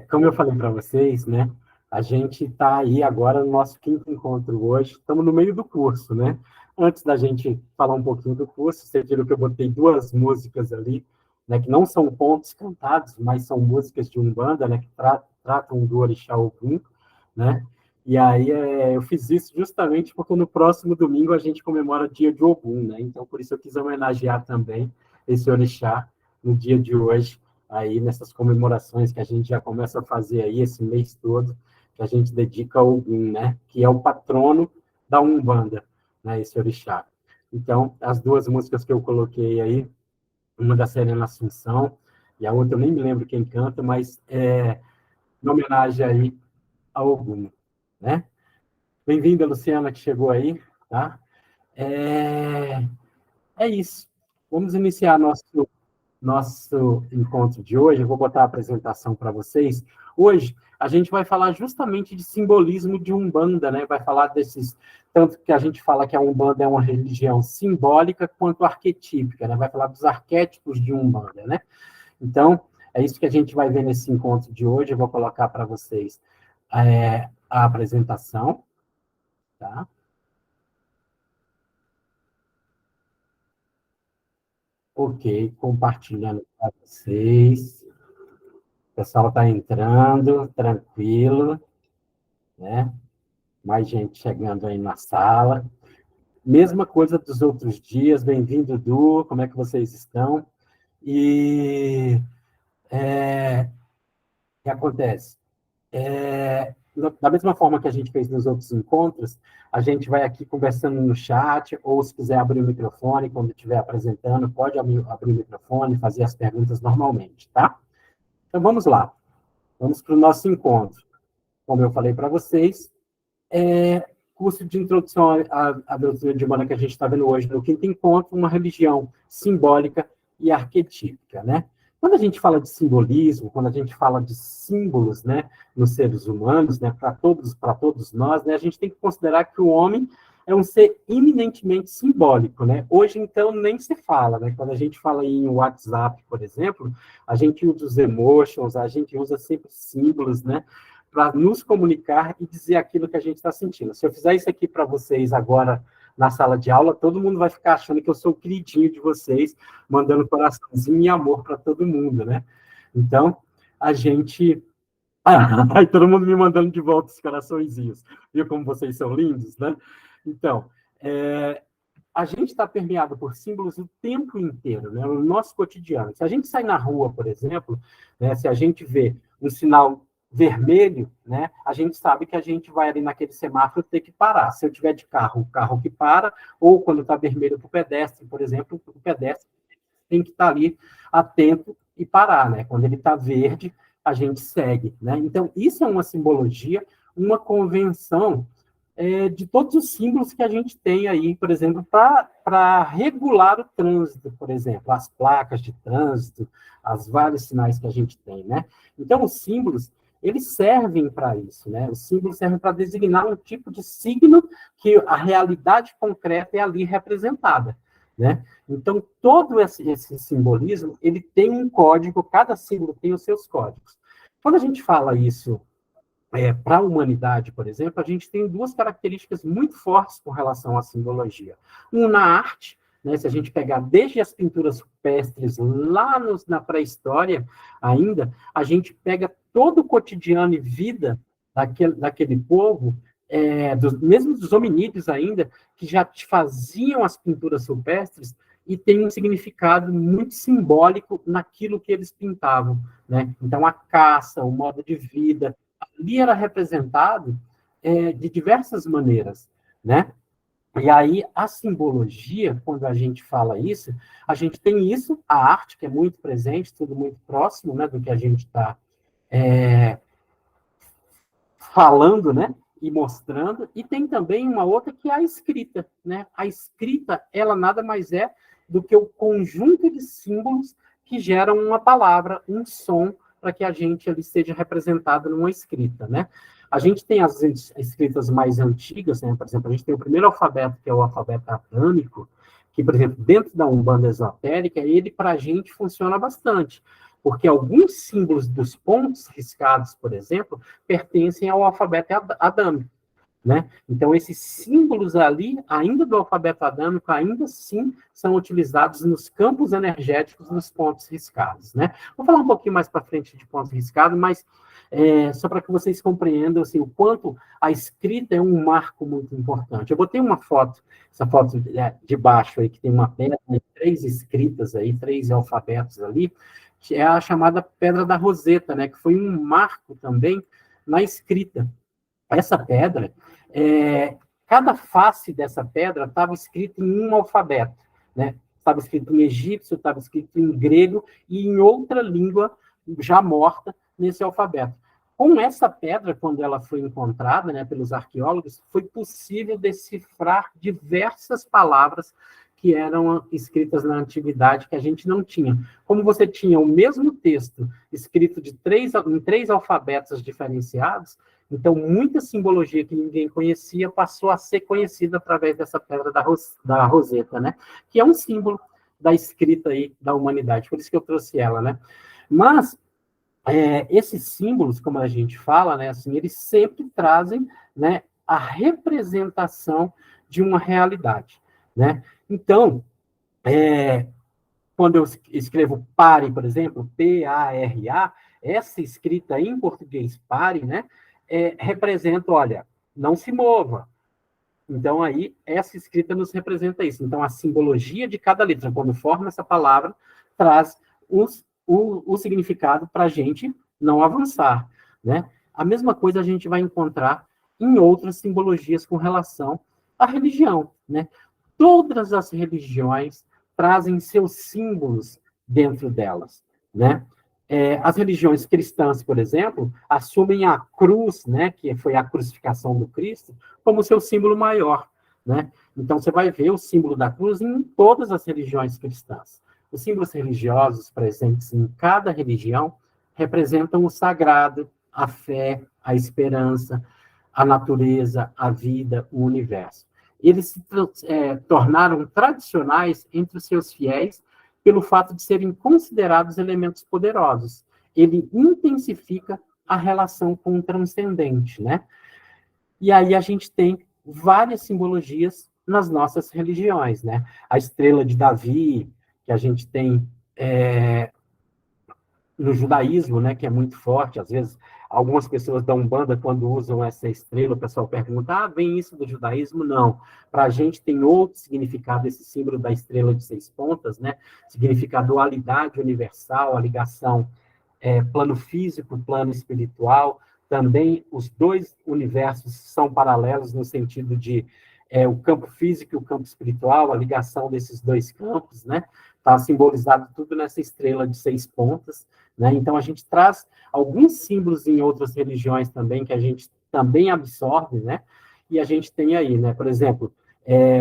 Como eu falei para vocês, né? A gente está aí agora no nosso quinto encontro hoje. Estamos no meio do curso, né? Antes da gente falar um pouquinho do curso, vocês viram que eu botei duas músicas ali, né? Que não são pontos cantados, mas são músicas de Umbanda, né? Que tratam do Orixá Ogum, né? E aí eu fiz isso justamente porque no próximo domingo a gente comemora o dia de Ogum, né? Então por isso eu quis homenagear também esse Orixá no dia de hoje aí nessas comemorações que a gente já começa a fazer aí esse mês todo, que a gente dedica ao Ogum, né? Que é o patrono da Umbanda, né? Esse orixá. Então, as duas músicas que eu coloquei aí, uma da Serena Assunção, e a outra eu nem me lembro quem canta, mas é em homenagem aí ao Ogum, né? Bem-vinda, Luciana, que chegou aí, tá? É, é isso. Vamos iniciar nosso encontro de hoje. Eu vou botar a apresentação para vocês. Hoje, a gente vai falar justamente de simbolismo de Umbanda, né? Vai falar desses, tanto que a gente fala que a Umbanda é uma religião simbólica quanto arquetípica, né? Vai falar dos arquétipos de Umbanda, né? Então, é isso que a gente vai ver nesse encontro de hoje. Eu vou colocar para vocês a apresentação, tá? Ok, compartilhando para vocês. O pessoal está entrando, tranquilo, né? Mais gente chegando aí na sala. Mesma coisa dos outros dias. Bem-vindo, Du. Como é que vocês estão? E o que acontece? Da mesma forma que a gente fez nos outros encontros, a gente vai aqui conversando no chat, ou se quiser abrir o microfone, quando estiver apresentando, pode abrir o microfone, fazer as perguntas normalmente, tá? Então, vamos lá. Vamos para o nosso encontro. Como eu falei para vocês, curso de introdução à doutrina de Umbanda que a gente está vendo hoje no quinto encontro, uma religião simbólica e arquetípica, né? Quando a gente fala de simbolismo, quando a gente fala de símbolos, né, nos seres humanos, né, para todos nós, né, a gente tem que considerar que o homem é um ser eminentemente simbólico, né? Hoje, então, nem se fala, né? Quando a gente fala em WhatsApp, por exemplo, a gente usa os emotions, a gente usa sempre símbolos, né? Para nos comunicar e dizer aquilo que a gente está sentindo. Se eu fizer isso aqui para vocês agora na sala de aula, todo mundo vai ficar achando que eu sou o queridinho de vocês, mandando coraçãozinho e amor para todo mundo, né? Então, a gente... Aí todo mundo me mandando de volta os coraçõezinhos. Viu como vocês são lindos, né? Então, a gente está permeado por símbolos o tempo inteiro, né? No nosso cotidiano. Se a gente sai na rua, por exemplo, né, se a gente vê um sinal vermelho, né, a gente sabe que a gente vai ali naquele semáforo ter que parar. Se eu tiver de carro, o carro que para, ou quando está vermelho para o pedestre, por exemplo, o pedestre tem que estar ali atento e parar, né? Quando ele está verde, a gente segue, né? Então, isso é uma simbologia, uma convenção de todos os símbolos que a gente tem aí, por exemplo, para regular o trânsito, por exemplo, as placas de trânsito, os vários sinais que a gente tem, né? Então, os símbolos, eles servem para isso, né? Os símbolos servem para designar um tipo de signo que a realidade concreta é ali representada, né? Então, todo esse simbolismo, ele tem um código, cada símbolo tem os seus códigos. Quando a gente fala isso para a humanidade, por exemplo, a gente tem duas características muito fortes com relação à simbologia. Um na arte, né, se a gente pegar desde as pinturas rupestres lá na pré-história ainda, a gente pega todo o cotidiano e vida daquele povo, mesmo dos hominídeos ainda, que já faziam as pinturas rupestres e tem um significado muito simbólico naquilo que eles pintavam, né? Então, a caça, o modo de vida, ali era representado de diversas maneiras, né? E aí, a simbologia, quando a gente fala isso, a gente tem isso, a arte, que é muito presente, tudo muito próximo, né, do que a gente está falando, né, e mostrando, e tem também uma outra que é a escrita, né? A escrita, ela nada mais é do que o conjunto de símbolos que geram uma palavra, um som, para que a gente ali seja representado numa escrita, né? A gente tem as escritas mais antigas, né? Por exemplo, a gente tem o primeiro alfabeto, que é o alfabeto atâmico, que, por exemplo, dentro da Umbanda esotérica, ele, para a gente, funciona bastante. Porque alguns símbolos dos pontos riscados, por exemplo, pertencem ao alfabeto adâmico, né? Então, esses símbolos ali, ainda do alfabeto adâmico, ainda assim são utilizados nos campos energéticos dos pontos riscados, né? Vou falar um pouquinho mais para frente de pontos riscados, mas só para que vocês compreendam assim, o quanto a escrita é um marco muito importante. Eu botei uma foto, essa foto de baixo aí, que tem uma pedra, 3 escritas aí, 3 alfabetos ali, que é a chamada Pedra da Roseta, né? Que foi um marco também na escrita. Essa pedra, cada face dessa pedra estava escrita em um alfabeto, né? Estava escrito em egípcio, estava escrito em grego e em outra língua já morta nesse alfabeto. Com essa pedra, quando ela foi encontrada, né, pelos arqueólogos, foi possível decifrar diversas palavras que eram escritas na antiguidade que a gente não tinha. Como você tinha o mesmo texto escrito em 3 alfabetos diferenciados, então muita simbologia que ninguém conhecia passou a ser conhecida através dessa pedra da Roseta, né? Que é um símbolo da escrita aí da humanidade, por isso que eu trouxe ela, né? Mas esses símbolos, como a gente fala, né, assim, eles sempre trazem, né, a representação de uma realidade, né? Então, quando eu escrevo pare, por exemplo, P-A-R-A, essa escrita em português pare, né, representa, olha, não se mova. Então, aí, essa escrita nos representa isso. Então, a simbologia de cada letra, quando forma essa palavra, traz o significado para a gente não avançar, né? A mesma coisa a gente vai encontrar em outras simbologias com relação à religião, né? Todas as religiões trazem seus símbolos dentro delas, né? As religiões cristãs, por exemplo, assumem a cruz, né, que foi a crucificação do Cristo, como seu símbolo maior, né? Então, você vai ver o símbolo da cruz em todas as religiões cristãs. Os símbolos religiosos presentes em cada religião representam o sagrado, a fé, a esperança, a natureza, a vida, o universo. Eles se tornaram tradicionais entre os seus fiéis pelo fato de serem considerados elementos poderosos. Ele intensifica a relação com o transcendente, né? E aí a gente tem várias simbologias nas nossas religiões, né? A estrela de Davi, que a gente tem no judaísmo, né, que é muito forte, às vezes algumas pessoas da Umbanda, quando usam essa estrela, o pessoal pergunta, vem isso do judaísmo? Não. Para a gente tem outro significado, esse símbolo da estrela de 6 pontas, né? Significa a dualidade universal, a ligação plano físico, plano espiritual. Também os 2 universos são paralelos no sentido de o campo físico e o campo espiritual, a ligação desses 2 campos, né? Está simbolizado tudo nessa estrela de 6 pontas, né? Então, a gente traz alguns símbolos em outras religiões também, que a gente também absorve, né? E a gente tem aí, né? Por exemplo,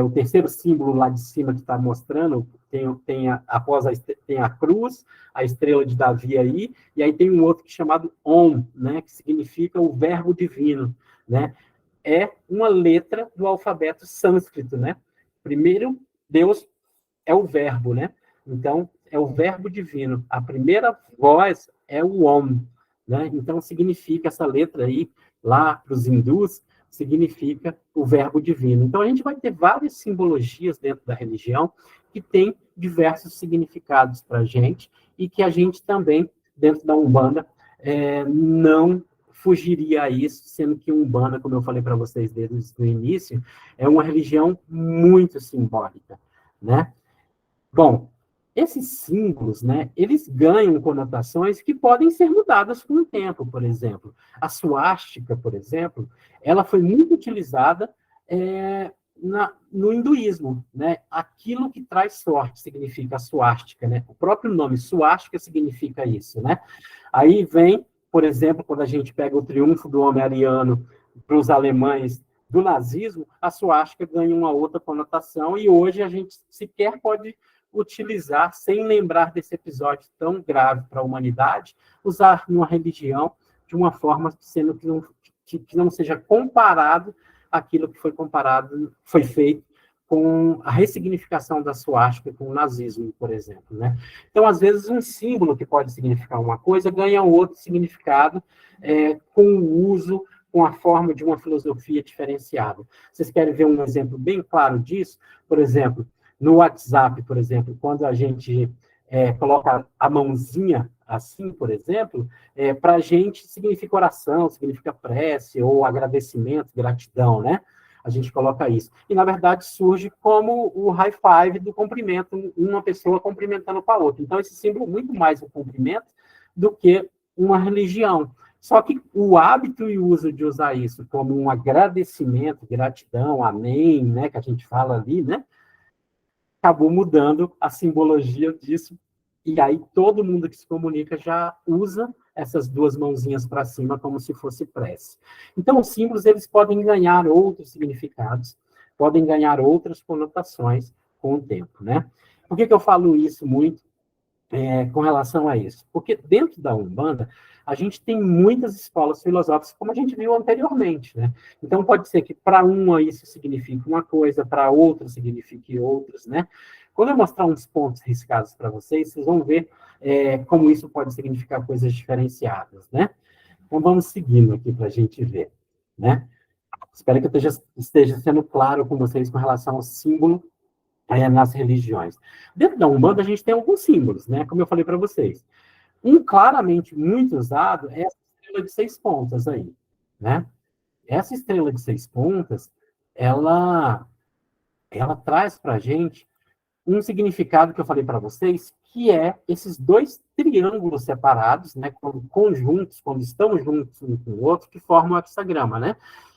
o terceiro símbolo lá de cima que está mostrando, tem a cruz, a estrela de Davi aí, e aí tem um outro chamado Om, né? Que significa o verbo divino, né? É uma letra do alfabeto sânscrito, né? Primeiro, Deus é o verbo, né? Então, é o verbo divino. A primeira voz é o Om, né? Então, significa essa letra aí, lá para os hindus, significa o verbo divino. Então, a gente vai ter várias simbologias dentro da religião que tem diversos significados para a gente e que a gente também, dentro da Umbanda, não fugiria a isso, sendo que Umbanda, como eu falei para vocês desde o início, é uma religião muito simbólica, né? Bom, esses símbolos, né, eles ganham conotações que podem ser mudadas com o tempo, por exemplo. A suástica, por exemplo, ela foi muito utilizada no hinduísmo, né? Aquilo que traz sorte significa a suástica, né? O próprio nome suástica significa isso, né? Aí vem, por exemplo, quando a gente pega o triunfo do homem ariano para os alemães do nazismo, a suástica ganha uma outra conotação e hoje a gente sequer pode utilizar, sem lembrar desse episódio tão grave para a humanidade, usar numa religião de uma forma sendo que não seja comparado àquilo que foi feito com a ressignificação da suástica com o nazismo, por exemplo, né? Então, às vezes, um símbolo que pode significar uma coisa ganha outro significado com o uso, com a forma de uma filosofia diferenciada. Vocês querem ver um exemplo bem claro disso? Por exemplo, no WhatsApp, por exemplo, quando a gente coloca a mãozinha assim, por exemplo, para a gente significa oração, significa prece, ou agradecimento, gratidão, né? A gente coloca isso. E, na verdade, surge como o high five do cumprimento, uma pessoa cumprimentando com a outra. Então, esse símbolo é muito mais um cumprimento do que uma religião. Só que o hábito e o uso de usar isso como um agradecimento, gratidão, amém, né, que a gente fala ali, né, acabou mudando a simbologia disso. E aí todo mundo que se comunica já usa essas duas mãozinhas para cima como se fosse prece. Então, os símbolos eles podem ganhar outros significados, podem ganhar outras conotações com o tempo, né? Por que eu falo isso muito com relação a isso? Porque dentro da Umbanda, a gente tem muitas escolas filosóficas, como a gente viu anteriormente, né? Então, pode ser que para uma isso signifique uma coisa, para outra signifique outras, né? Quando eu mostrar uns pontos riscados para vocês, vocês vão ver como isso pode significar coisas diferenciadas, né? Então, vamos seguindo aqui para a gente ver, né? Espero que eu esteja sendo claro com vocês com relação ao símbolo nas religiões. Dentro da Umbanda, a gente tem alguns símbolos, né? Como eu falei para vocês. Um claramente muito usado é essa estrela de 6 pontas aí, né? Essa estrela de 6 pontas, ela traz para a gente um significado que eu falei para vocês, que é esses dois triângulos separados, né, quando estão juntos um com o outro, que formam o hexagrama, né?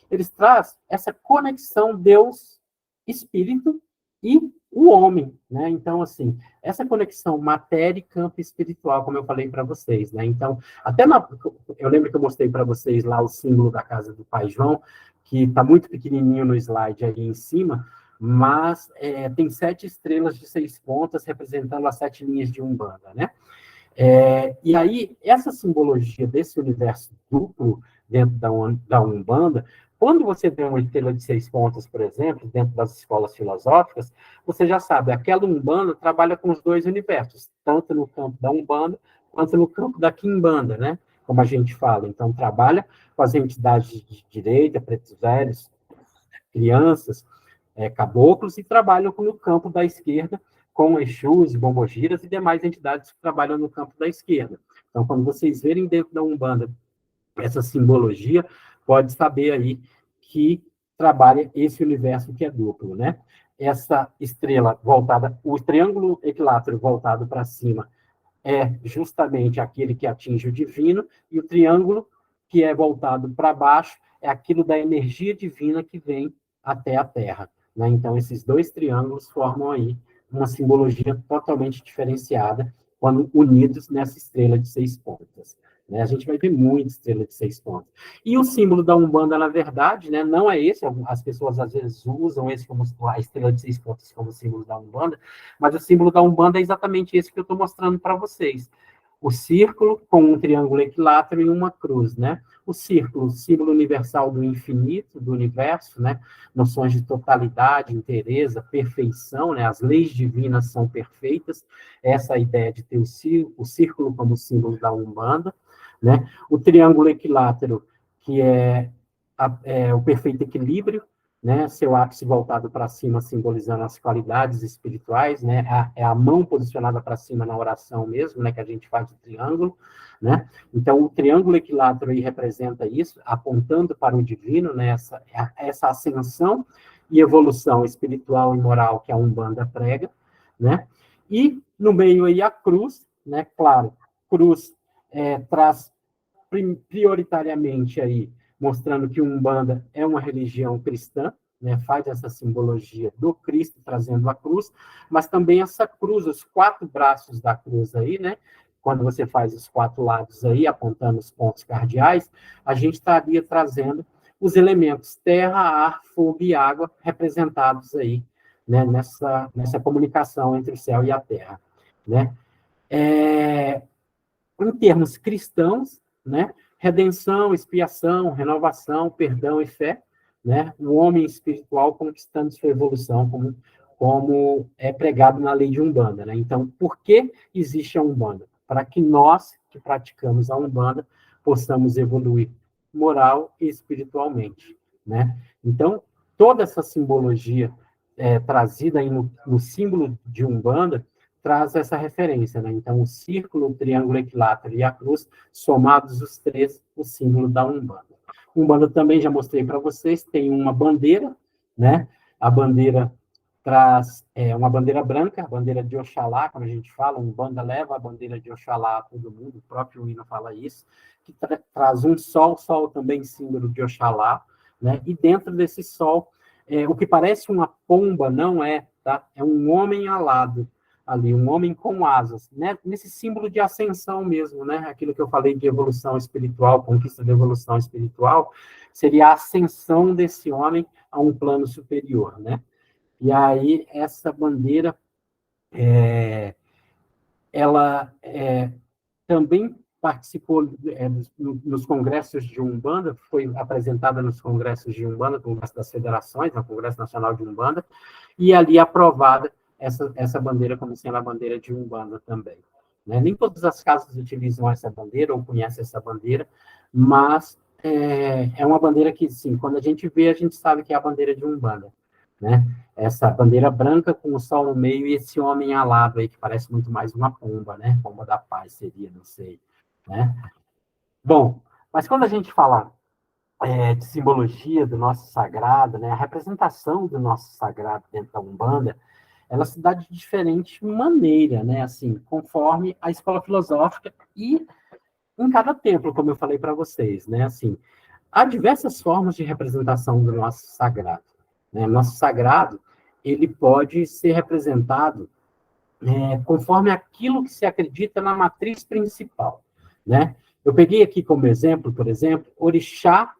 Eles trazem essa conexão Deus-Espírito e o homem, né? Então, assim, essa conexão matéria e campo espiritual, como eu falei para vocês, né? Então, eu lembro que eu mostrei para vocês lá o símbolo da casa do Pai João, que está muito pequenininho no slide ali em cima, mas tem 7 estrelas de 6 pontas representando as 7 linhas de Umbanda, né? E aí, essa simbologia desse universo duplo dentro da Umbanda, quando você vê uma estrela de 6 pontas, por exemplo, dentro das escolas filosóficas, você já sabe, aquela Umbanda trabalha com os dois universos, tanto no campo da Umbanda, quanto no campo da Quimbanda, né? Como a gente fala. Então, trabalha com as entidades de direita, pretos velhos, crianças, caboclos, e trabalham no campo da esquerda, com Exus, Bombogiras e demais entidades que trabalham no campo da esquerda. Então, quando vocês verem dentro da Umbanda essa simbologia, pode saber aí que trabalha esse universo que é duplo, né? Essa estrela voltada, o triângulo equilátero voltado para cima é justamente aquele que atinge o divino, e o triângulo que é voltado para baixo é aquilo da energia divina que vem até a Terra, né? Então, esses dois triângulos formam aí uma simbologia totalmente diferenciada quando unidos nessa estrela de 6 pontas. Né? A gente vai ver muita estrela de 6 pontas. E o símbolo da Umbanda, na verdade, né, não é esse, as pessoas às vezes usam esse como a estrela de 6 pontas como símbolo da Umbanda, mas o símbolo da Umbanda é exatamente esse que eu estou mostrando para vocês. O círculo com um triângulo equilátero e uma cruz, né? O círculo, símbolo universal do infinito, do universo, né? Noções de totalidade, inteireza, perfeição, né? As leis divinas são perfeitas. Essa é a ideia de ter o círculo como símbolo da Umbanda, né? O triângulo equilátero, que é o perfeito equilíbrio, né? Seu ápice voltado para cima, simbolizando as qualidades espirituais, né? É a mão posicionada para cima na oração mesmo, né? Que a gente faz o triângulo, né? Então, o triângulo equilátero aí representa isso, apontando para o divino, né? Essa ascensão e evolução espiritual e moral que a Umbanda prega, né? E no meio aí a cruz, né? Claro, cruz traz prioritariamente aí mostrando que Umbanda é uma religião cristã, né, faz essa simbologia do Cristo trazendo a cruz, mas também essa cruz, os 4 braços da cruz aí, né, quando você faz os 4 lados aí, apontando os pontos cardeais, a gente estaria trazendo os elementos terra, ar, fogo e água representados aí, né, nessa comunicação entre o céu e a terra, né. Em termos cristãos, né, redenção, expiação, renovação, perdão e fé, né, o homem espiritual conquistando sua evolução, como é pregado na lei de Umbanda, né? Então, por que existe a Umbanda? Para que nós, que praticamos a Umbanda, possamos evoluir moral e espiritualmente, né? Então, toda essa simbologia trazida aí no símbolo de Umbanda traz essa referência, né? Então, o círculo, o triângulo equilátero e a cruz, somados os três, o símbolo da Umbanda. Umbanda também já mostrei para vocês, tem uma bandeira, né? A bandeira traz uma bandeira branca, a bandeira de Oxalá, como a gente fala, Umbanda leva a bandeira de Oxalá a todo mundo, o próprio hino fala isso, que traz um sol também símbolo de Oxalá, né? E dentro desse sol, o que parece uma pomba não é, tá? É um homem alado ali, um homem com asas, né? Nesse símbolo de ascensão mesmo, né? Aquilo que eu falei de evolução espiritual, conquista da evolução espiritual, seria a ascensão desse homem a um plano superior, né? E aí, essa bandeira, ela também participou nos congressos de Umbanda, foi apresentada nos congressos de Umbanda, Congresso das Federações, no Congresso Nacional de Umbanda, e ali aprovada essa bandeira como sendo a bandeira de Umbanda também. Né? Nem todas as casas utilizam essa bandeira ou conhecem essa bandeira, mas é uma bandeira que, sim, quando a gente vê, a gente sabe que é a bandeira de Umbanda. Né? Essa bandeira branca com o sol no meio e esse homem alado aí, que parece muito mais uma pomba, né? Pomba da paz seria, não sei. Né? Bom, mas quando a gente fala de simbologia do nosso sagrado, né? A representação do nosso sagrado dentro da Umbanda, ela se dá de diferente maneira, né? Assim, conforme a escola filosófica e em cada templo, como eu falei para vocês, né? Assim, há diversas formas de representação do nosso sagrado. Né? Nosso sagrado, ele pode ser representado conforme aquilo que se acredita na matriz principal. Né? Eu peguei aqui como exemplo, por exemplo, Orixá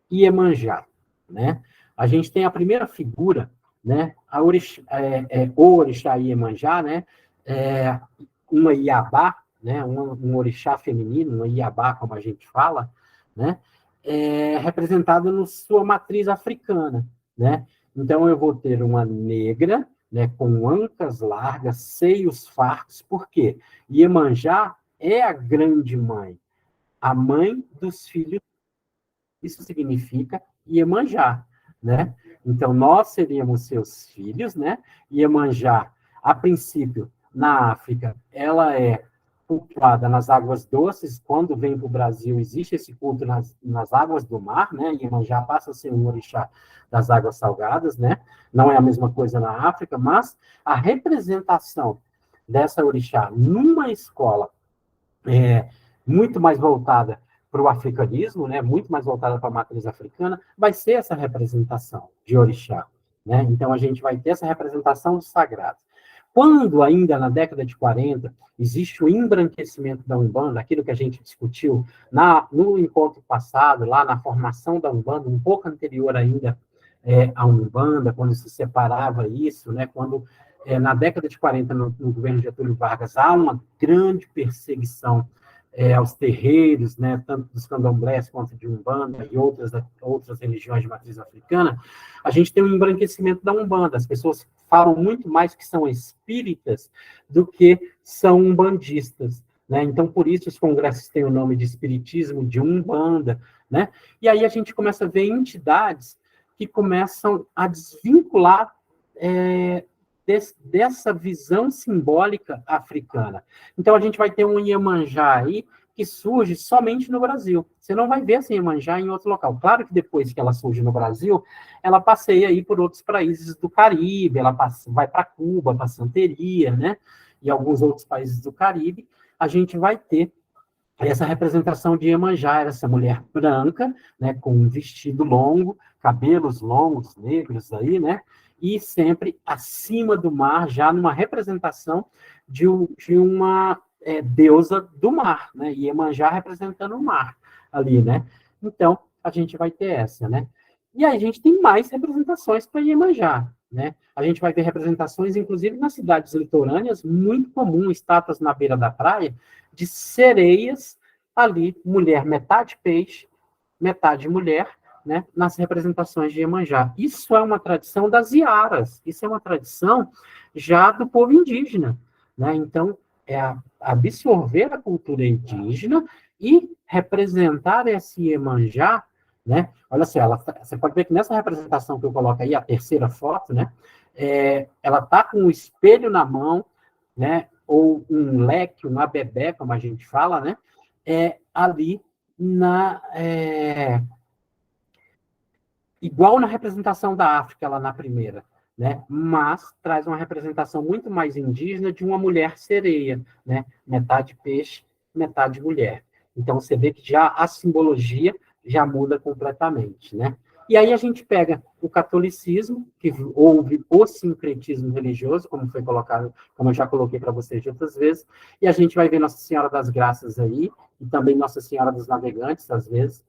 e Iemanjá. Né? A gente tem a primeira figura, né? O Orixá e Iemanjá, né? Uma Iabá, né? Um orixá feminino, uma Iabá, como a gente fala, né? Representada na sua matriz africana. Né? Então, eu vou ter uma negra, né, com ancas largas, seios fartos, por quê? Iemanjá é a grande mãe, a mãe dos filhos. Isso significa Iemanjá, né? Então, nós seríamos seus filhos, né? Iemanjá, a princípio, na África, ela é cultuada nas águas doces. Quando vem para o Brasil, existe esse culto nas águas do mar, né? Iemanjá passa a ser um orixá das águas salgadas, né? Não é a mesma coisa na África, mas a representação dessa orixá numa escola muito mais voltada para o africanismo, né, muito mais voltada para a matriz africana, vai ser essa representação de orixá. Né? Então, a gente vai ter essa representação do sagrado. Quando, ainda na década de 40, existe o embranquecimento da Umbanda, aquilo que a gente discutiu no encontro passado, lá na formação da Umbanda, um pouco anterior ainda à Umbanda, quando se separava isso, né, quando, na década de 40, no governo de Getúlio Vargas, há uma grande perseguição aos terreiros, né, tanto dos candomblés quanto de Umbanda e outras religiões de matriz africana, a gente tem um embranquecimento da Umbanda. As pessoas falam muito mais que são espíritas do que são umbandistas. Né? Então, por isso, os congressos têm o nome de espiritismo, de Umbanda. Né? E aí a gente começa a ver entidades que começam a desvincular dessa visão simbólica africana. Então, a gente vai ter um Iemanjá aí que surge somente no Brasil. Você não vai ver essa Iemanjá em outro local. Claro que depois que ela surge no Brasil, ela passeia aí por outros países do Caribe, ela vai para Cuba, para Santeria, né? E alguns outros países do Caribe, a gente vai ter essa representação de Iemanjá, essa mulher branca, né, com um vestido longo, cabelos longos, negros aí, né, e sempre acima do mar, já numa representação de uma deusa do mar, né, Iemanjá representando o mar ali, né. Então, a gente vai ter essa, né. E aí a gente tem mais representações para Iemanjá, né. A gente vai ter representações, inclusive, nas cidades litorâneas, muito comum, estátuas na beira da praia, de sereias ali, mulher metade peixe, metade mulher, né, nas representações de Iemanjá. Isso é uma tradição das Iaras, isso é uma tradição já do povo indígena, né? Então, absorver a cultura indígena e representar esse Iemanjá, né? Olha só, você pode ver que nessa representação que eu coloco aí, a terceira foto, né? Ela está com um espelho na mão, né? Ou um leque, um abebé, como a gente fala, né? Ali na igual na representação da África, lá na primeira, né? Mas traz uma representação muito mais indígena de uma mulher sereia, né? Metade peixe, metade mulher. Então você vê que já a simbologia já muda completamente, né? E aí a gente pega o catolicismo, que houve o sincretismo religioso, como foi colocado, como eu já coloquei para vocês de outras vezes, e a gente vai ver Nossa Senhora das Graças aí, e também Nossa Senhora dos Navegantes, às vezes,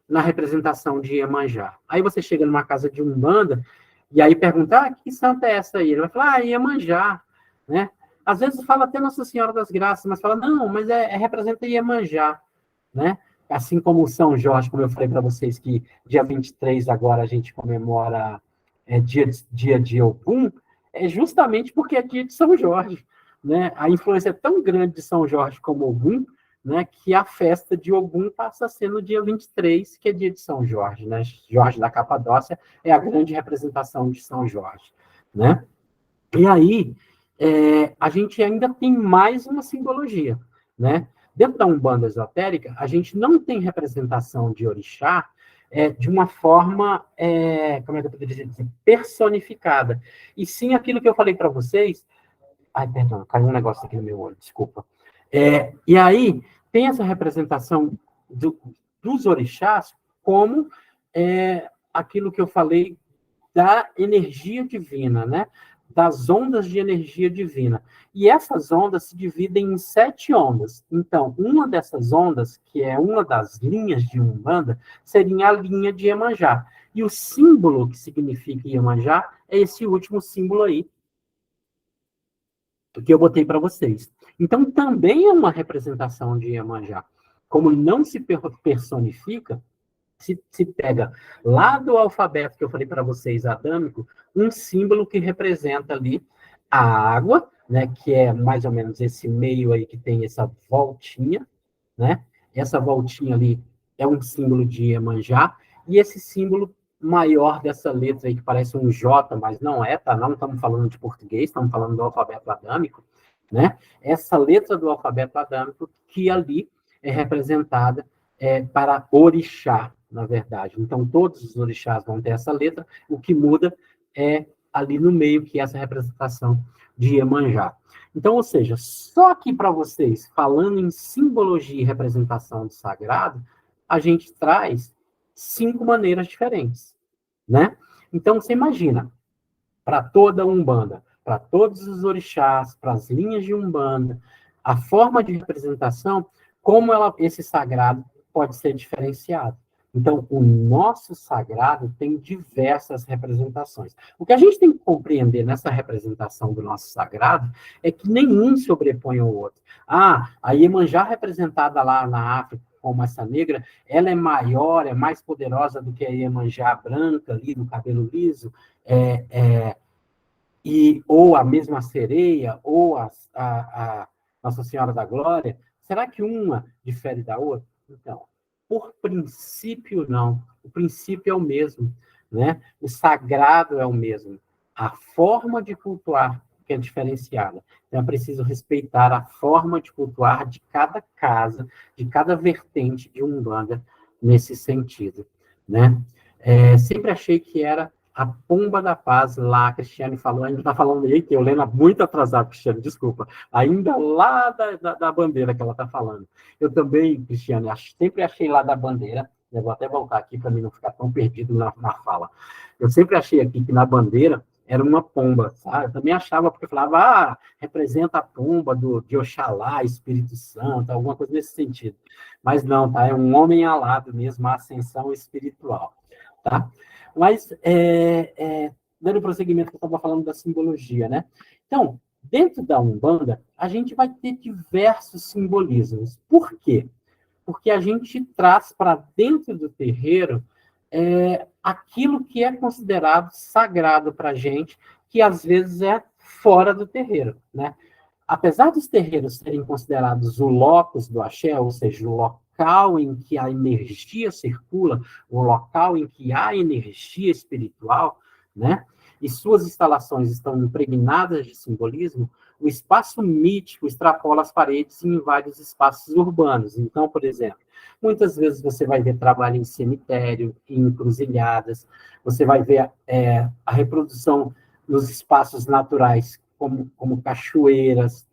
na representação de Iemanjá. Aí você chega numa casa de Umbanda, e aí pergunta, que santa é essa aí? Ele vai falar, Iemanjá, né? Às vezes fala até Nossa Senhora das Graças, mas fala, não, mas representa Iemanjá, né? Assim como o São Jorge, como eu falei para vocês, que dia 23 agora a gente comemora dia de Ogum, é justamente porque é dia de São Jorge, né? A influência é tão grande de São Jorge como Ogum, né, que a festa de Ogum passa a ser no dia 23, que é dia de São Jorge, né? Jorge da Capadócia é a grande representação de São Jorge, né? E aí, a gente ainda tem mais uma simbologia, né? Dentro da Umbanda esotérica, a gente não tem representação de orixá de uma forma, como é que eu poderia dizer, personificada. E sim aquilo que eu falei para vocês. Ai, perdão, caiu um negócio aqui no meu olho, desculpa. E aí, tem essa representação dos orixás como aquilo que eu falei da energia divina, né? Das ondas de energia divina. E essas ondas se dividem em 7 ondas. Então, uma dessas ondas, que é uma das linhas de Umbanda, seria a linha de Iemanjá. E o símbolo que significa Iemanjá é esse último símbolo aí, que eu botei para vocês. Então, também é uma representação de Iemanjá. Como não se personifica, se pega lá do alfabeto que eu falei para vocês, adâmico, um símbolo que representa ali a água, né, que é mais ou menos esse meio aí que tem essa voltinha, né? Essa voltinha ali é um símbolo de Iemanjá, e esse símbolo maior dessa letra aí, que parece um J, mas não é, tá? Não estamos falando de português, estamos falando do alfabeto adâmico, né? Essa letra do alfabeto adâmico que ali é representada para orixá, na verdade. Então, todos os orixás vão ter essa letra, o que muda é ali no meio, que é essa representação de Iemanjá. Então, ou seja, só que para vocês, falando em simbologia e representação do sagrado, a gente traz 5 maneiras diferentes, né? Então, você imagina, para toda a Umbanda, para todos os orixás, para as linhas de Umbanda, a forma de representação, como esse sagrado pode ser diferenciado. Então, o nosso sagrado tem diversas representações. O que a gente tem que compreender nessa representação do nosso sagrado é que nenhum sobrepõe ao outro. A Iemanjá representada lá na África, como essa negra, ela é maior, é mais poderosa do que a Iemanjá branca, ali, do cabelo liso, ou a mesma sereia, ou a Nossa Senhora da Glória. Será que uma difere da outra? Então, por princípio, não. O princípio é o mesmo, né? O sagrado é o mesmo. A forma de cultuar que é diferenciada. Então, é preciso respeitar a forma de cultuar de cada casa, de cada vertente de Umbanda nesse sentido, né? Sempre achei que era a pomba da paz lá, a Cristiane falou, ainda está falando aí, que eu lendo muito atrasado, Cristiane, desculpa, ainda lá da bandeira que ela está falando. Eu também, Cristiane, sempre achei lá da bandeira, eu vou até voltar aqui para mim não ficar tão perdido na fala. Eu sempre achei aqui que na bandeira era uma pomba, sabe? Eu também achava, porque falava, representa a pomba de Oxalá, Espírito Santo, alguma coisa nesse sentido. Mas não, tá? É um homem alado mesmo, a ascensão espiritual, tá? Mas, dando prosseguimento que eu estava falando da simbologia, né? Então, dentro da Umbanda, a gente vai ter diversos simbolismos. Por quê? porque a gente traz para dentro do terreiro aquilo que é considerado sagrado para a gente, que às vezes é fora do terreiro, né? Apesar dos terreiros serem considerados o locus do axé, ou seja, o local em que a energia circula, o local em que há energia espiritual, né? E suas instalações estão impregnadas de simbolismo, o espaço mítico extrapola as paredes e invade os espaços urbanos. Então, por exemplo, muitas vezes você vai ver trabalho em cemitério, em encruzilhadas, você vai ver a reprodução nos espaços naturais, como cachoeiras,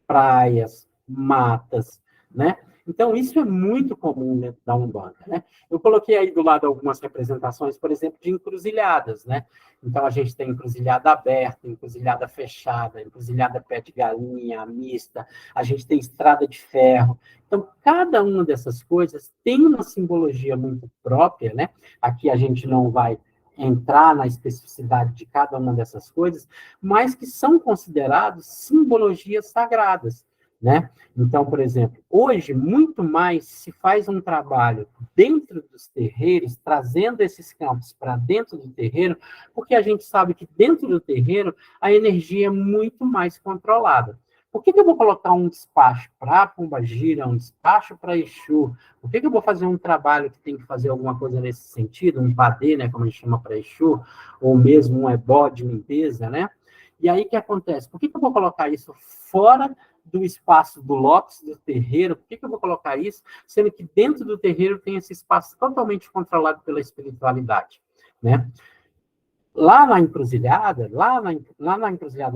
praias, matas, né? Então, isso é muito comum dentro da Umbanda, né? Eu coloquei aí do lado algumas representações, por exemplo, de encruzilhadas, né? Então, a gente tem encruzilhada aberta, encruzilhada fechada, encruzilhada pé de galinha, mista, a gente tem estrada de ferro. Então, cada uma dessas coisas tem uma simbologia muito própria, né? Aqui a gente não vai entrar na especificidade de cada uma dessas coisas, mas que são considerados simbologias sagradas, né? Então, por exemplo, hoje muito mais se faz um trabalho dentro dos terreiros, trazendo esses campos para dentro do terreiro, porque a gente sabe que dentro do terreiro a energia é muito mais controlada. Por que eu vou colocar um despacho para Pombagira, um despacho para Exu? Por que eu vou fazer um trabalho que tem que fazer alguma coisa nesse sentido, um padê, né, como a gente chama para Exu, ou mesmo um ebó de limpeza, né? E aí, o que acontece? Por que eu vou colocar isso fora do espaço do lótus, do terreiro? Por que eu vou colocar isso, sendo que dentro do terreiro tem esse espaço totalmente controlado pela espiritualidade, né? Lá na encruzilhada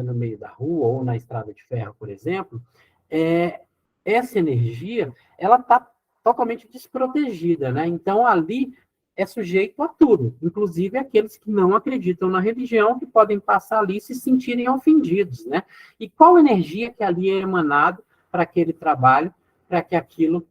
no meio da rua, ou na estrada de ferro, por exemplo, é, essa energia, ela está totalmente desprotegida, né? Então, ali é sujeito a tudo, inclusive aqueles que não acreditam na religião, que podem passar ali e se sentirem ofendidos, né? E qual energia que ali é emanada para aquele trabalho, para que aquilo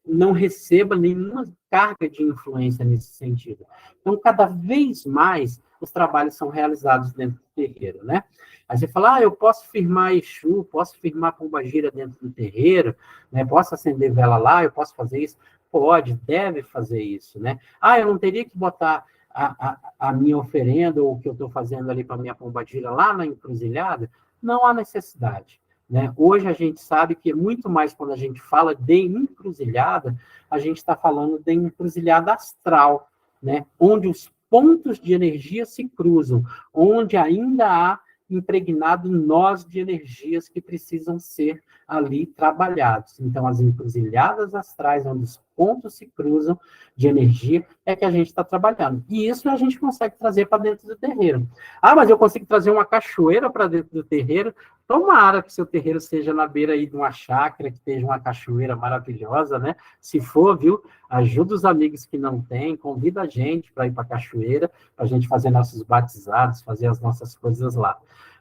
não receba nenhuma carga de influência nesse sentido. Então, cada vez mais, os trabalhos são realizados dentro do terreiro, né? Aí você fala, eu posso firmar Exu, posso firmar Pombagira dentro do terreiro, né? Posso acender vela lá, eu posso fazer isso? Pode, deve fazer isso, né? Eu não teria que botar a minha oferenda ou o que eu estou fazendo ali para a minha Pombagira lá na encruzilhada? Não há necessidade. Né? Hoje a gente sabe que muito mais quando a gente fala de encruzilhada, a gente está falando de encruzilhada astral, né? Onde os pontos de energia se cruzam, onde ainda há impregnado nós de energias que precisam ser ali trabalhados. Então, as encruzilhadas astrais, onde os pontos se cruzam de energia, é que a gente está trabalhando. E isso a gente consegue trazer para dentro do terreiro. Mas eu consigo trazer uma cachoeira para dentro do terreiro? Tomara que seu terreiro seja na beira aí de uma chácara, que esteja uma cachoeira maravilhosa, né? Se for, viu? Ajuda os amigos que não têm, convida a gente para ir para a cachoeira, para a gente fazer nossos batizados, fazer as nossas coisas lá.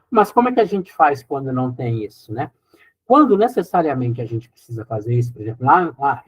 Mas como é que a gente faz quando não tem isso, né? Quando necessariamente a gente precisa fazer isso, por exemplo,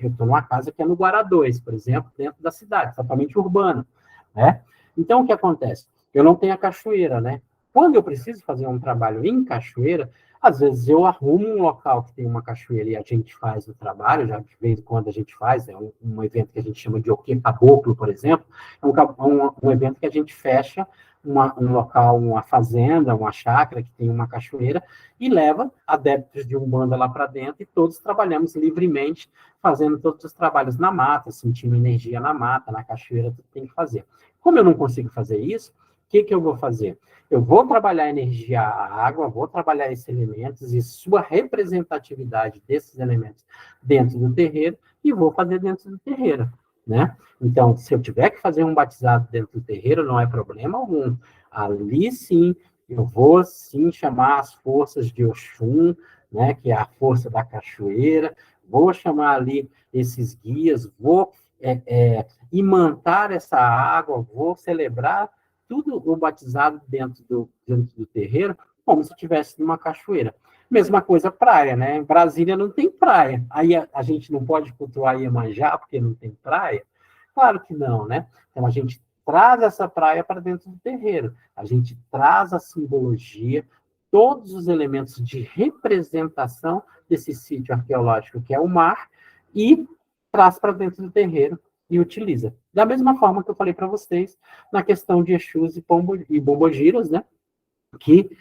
eu estou numa casa que é no Guará 2, por exemplo, dentro da cidade, totalmente urbano, né? Então, o que acontece? Eu não tenho a cachoeira, né? Quando eu preciso fazer um trabalho em cachoeira, às vezes eu arrumo um local que tem uma cachoeira e a gente faz o trabalho, já de vez em quando a gente faz, um evento que a gente chama de Oquê Caboclo, por exemplo, é um evento que a gente fecha um local, uma fazenda, uma chácara que tem uma cachoeira, e leva adeptos de Umbanda lá para dentro, e todos trabalhamos livremente, fazendo todos os trabalhos na mata, sentindo energia na mata, na cachoeira, tudo tem que fazer. Como eu não consigo fazer isso, o que eu vou fazer? Eu vou trabalhar a energia, a água, vou trabalhar esses elementos e sua representatividade desses elementos dentro do terreiro, e vou fazer dentro do terreiro, né? Então, se eu tiver que fazer um batizado dentro do terreiro, não é problema algum. Ali, sim, eu vou, sim, chamar as forças de Oxum, né, que é a força da cachoeira, vou chamar ali esses guias, vou imantar essa água, vou celebrar tudo o batizado dentro do terreiro, como se estivesse numa cachoeira. Mesma coisa praia, né? Em Brasília não tem praia. Aí a gente não pode cultuar Iemanjá porque não tem praia? Claro que não, né? Então a gente traz essa praia para dentro do terreiro. A gente traz a simbologia, todos os elementos de representação desse sítio arqueológico que é o mar, e traz para dentro do terreiro e utiliza. Da mesma forma que eu falei para vocês na questão de Exus e Pombogiras, né? Que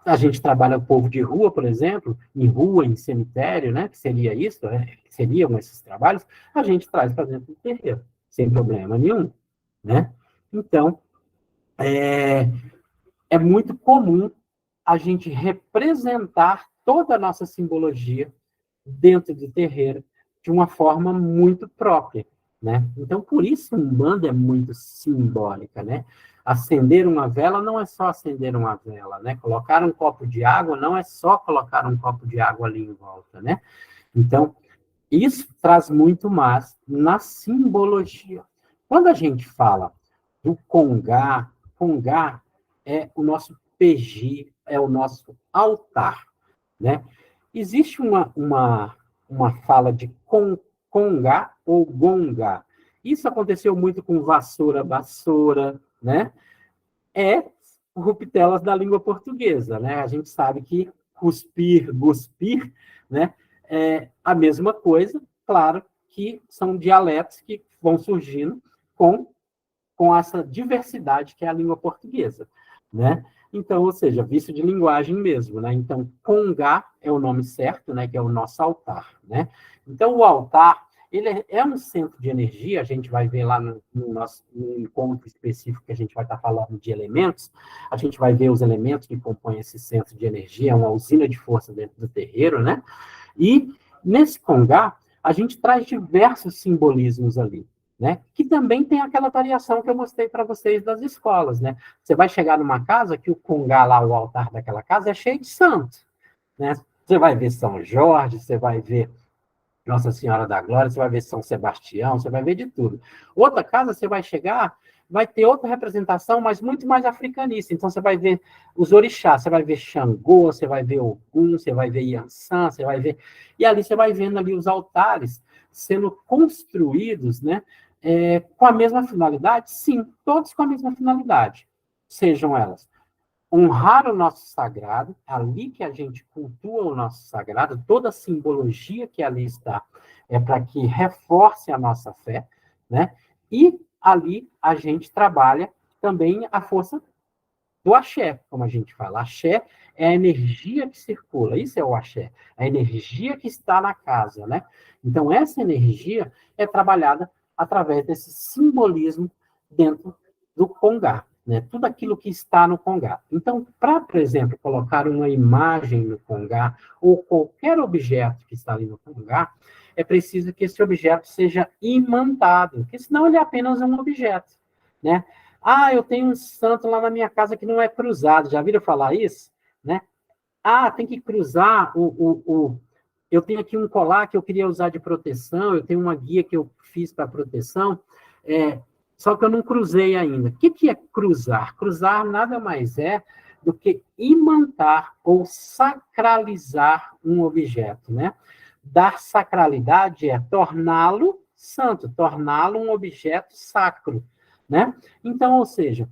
a gente trabalha o povo de rua, por exemplo, em rua, em cemitério, né? Que seria isso, né? Seriam esses trabalhos, a gente traz para dentro do terreiro, sem problema nenhum, né? Então, é muito comum a gente representar toda a nossa simbologia dentro do terreiro de uma forma muito própria, né? Então, por isso, Umbanda é muito simbólica, né? Acender uma vela não é só acender uma vela, né? Colocar um copo de água não é só colocar um copo de água ali em volta, né? Então, isso traz muito mais na simbologia. Quando a gente fala do Congá, Congá é o nosso PG, é o nosso altar, né? Existe uma fala de Congá ou Gongá. Isso aconteceu muito com vassoura, vassoura, né? É ruptelas da língua portuguesa, né? A gente sabe que cuspir, guspir, né? É a mesma coisa, claro que são dialetos que vão surgindo com essa diversidade que é a língua portuguesa, né? Então, ou seja, vício de linguagem mesmo, né? Então, Congá é o nome certo, né? Que é o nosso altar, né? Então, o altar, ele é um centro de energia, a gente vai ver lá no nosso no encontro específico que a gente vai estar falando de elementos, a gente vai ver os elementos que compõem esse centro de energia, é uma usina de força dentro do terreiro, né? E nesse Congá, a gente traz diversos simbolismos ali, né? Que também tem aquela variação que eu mostrei para vocês das escolas, né? Você vai chegar numa casa que o Congá lá, o altar daquela casa, é cheio de santo, né? Você vai ver São Jorge, você vai ver Nossa Senhora da Glória, você vai ver São Sebastião, você vai ver de tudo. Outra casa, você vai chegar, vai ter outra representação, mas muito mais africanista. Então, você vai ver os orixás, você vai ver Xangô, você vai ver Ogum, você vai ver Yansan, você vai ver... E ali você vai vendo ali os altares sendo construídos, né? Com a mesma finalidade? Sim, todos com a mesma finalidade. Sejam elas honrar o nosso sagrado, ali que a gente cultua o nosso sagrado, toda a simbologia que ali está é para que reforce a nossa fé, né? E ali a gente trabalha também a força do axé, como a gente fala. Axé é a energia que circula, isso é o axé, a energia que está na casa, né? Então, essa energia é trabalhada através desse simbolismo dentro do Congá, né? Tudo aquilo que está no Congá. Então, para, por exemplo, colocar uma imagem no Congá, ou qualquer objeto que está ali no Congá, é preciso que esse objeto seja imantado, porque senão ele é apenas um objeto, né? Ah, eu tenho um santo lá na minha casa que não é cruzado. Já viram falar isso? Né? Ah, tem que cruzar eu tenho aqui um colar que eu queria usar de proteção, eu tenho uma guia que eu fiz para proteção, só que eu não cruzei ainda. O que é cruzar? Cruzar nada mais é do que imantar ou sacralizar um objeto, né? Dar sacralidade é torná-lo santo, torná-lo um objeto sacro, né? Então, ou seja,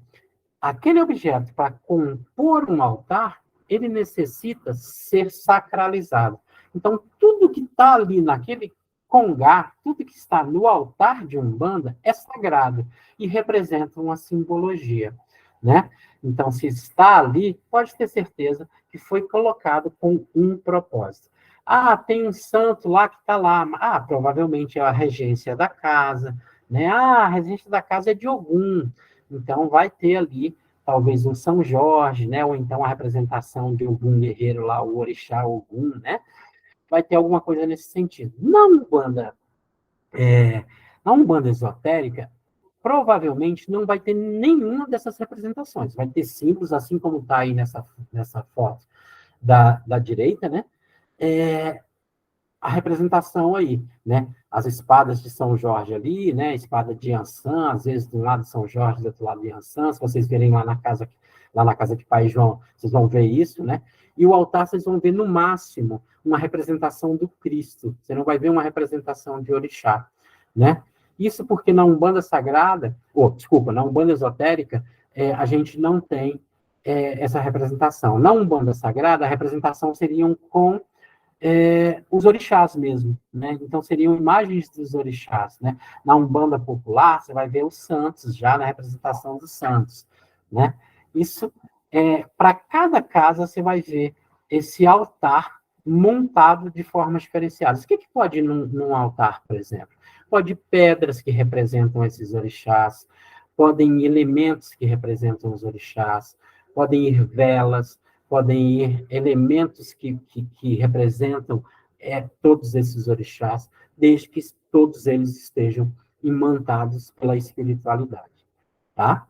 aquele objeto, para compor um altar, ele necessita ser sacralizado. Então, tudo que está ali naquele congá, tudo que está no altar de Umbanda é sagrado e representa uma simbologia, né? Então, se está ali, pode ter certeza que foi colocado com um propósito. Ah, tem um santo lá que está lá. Ah, provavelmente é a regência da casa, né? Ah, a regência da casa é de Ogum. Então, vai ter ali, talvez, um São Jorge, né? Ou então a representação de algum guerreiro lá, o orixá Ogum, né? Vai ter alguma coisa nesse sentido. Na Umbanda esotérica, provavelmente não vai ter nenhuma dessas representações. Vai ter símbolos, assim como está aí nessa foto da direita, né? A representação aí, né? As espadas de São Jorge ali, né? A espada de Yansan, às vezes de um lado São Jorge, do outro lado de Yansan. Se vocês verem lá na casa de Pai João, vocês vão ver isso, né? E o altar vocês vão ver no máximo uma representação do Cristo. Você não vai ver uma representação de orixá, né? Isso porque na Umbanda Sagrada, na Umbanda Esotérica, a gente não tem essa representação. Na Umbanda Sagrada, a representação seriam com os orixás mesmo, né? Então, seriam imagens dos orixás, né? Na Umbanda popular, você vai ver os santos, já na representação dos santos, né? Isso, para cada casa, você vai ver esse altar montado de formas diferenciadas. O que pode ir num altar, por exemplo? Pode pedras que representam esses orixás, podem elementos que representam os orixás, podem ir velas, podem ir elementos que representam todos esses orixás, desde que todos eles estejam imantados pela espiritualidade, tá?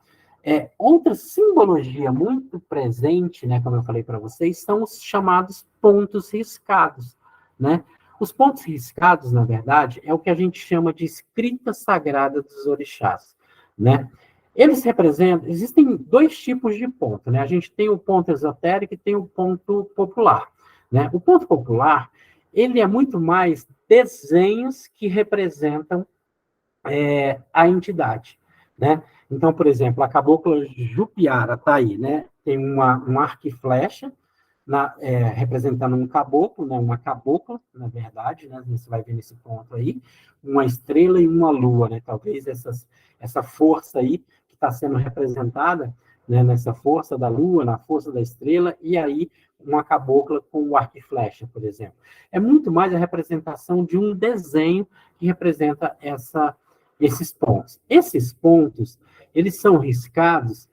Outra simbologia muito presente, né, como eu falei para vocês, são os chamados pontos riscados, né? Os pontos riscados, na verdade, é o que a gente chama de escrita sagrada dos orixás, né? Eles representam, existem dois tipos de ponto, né? A gente tem o ponto esotérico e tem o ponto popular, né? O ponto popular, ele é muito mais desenhos que representam a entidade, né? Então, por exemplo, a cabocla Jupiara está aí, né? Tem um arco e flecha, representando um caboclo, né? Uma cabocla, na verdade, né? Você vai ver nesse ponto aí, uma estrela e uma lua, né? Talvez essa força aí que está sendo representada, né? Nessa força da lua, na força da estrela, e aí uma cabocla com o arco e flecha, por exemplo. É muito mais a representação de um desenho que representa esses pontos. Esses pontos, eles são riscados,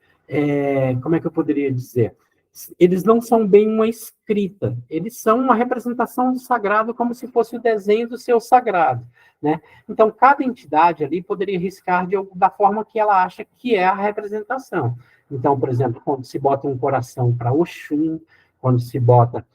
como é que eu poderia dizer? Eles não são bem uma escrita, eles são uma representação do sagrado como se fosse o desenho do seu sagrado, né? Então, cada entidade ali poderia riscar da forma que ela acha que é a representação. Então, por exemplo, quando se bota um coração para Oxum, quando se bota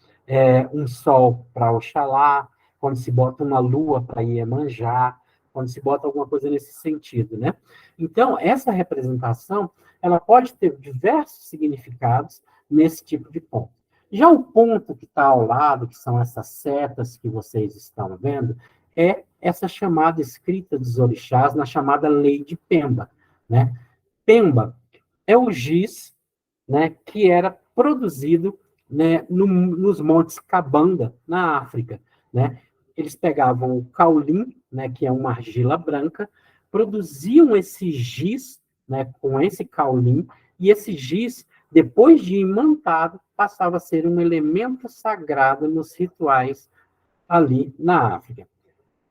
um sol para Oxalá, quando se bota uma lua para Iemanjá, quando se bota alguma coisa nesse sentido, né? Então, essa representação, ela pode ter diversos significados nesse tipo de ponto. Já o ponto que está ao lado, que são essas setas que vocês estão vendo, é essa chamada escrita dos orixás, na chamada lei de Pemba, né? Pemba é o giz, né, que era produzido, né, nos montes Cabanga, na África, né? Eles pegavam o caulim, né, que é uma argila branca, produziam esse giz, né, com esse caulim, e esse giz, depois de imantado, passava a ser um elemento sagrado nos rituais ali na África.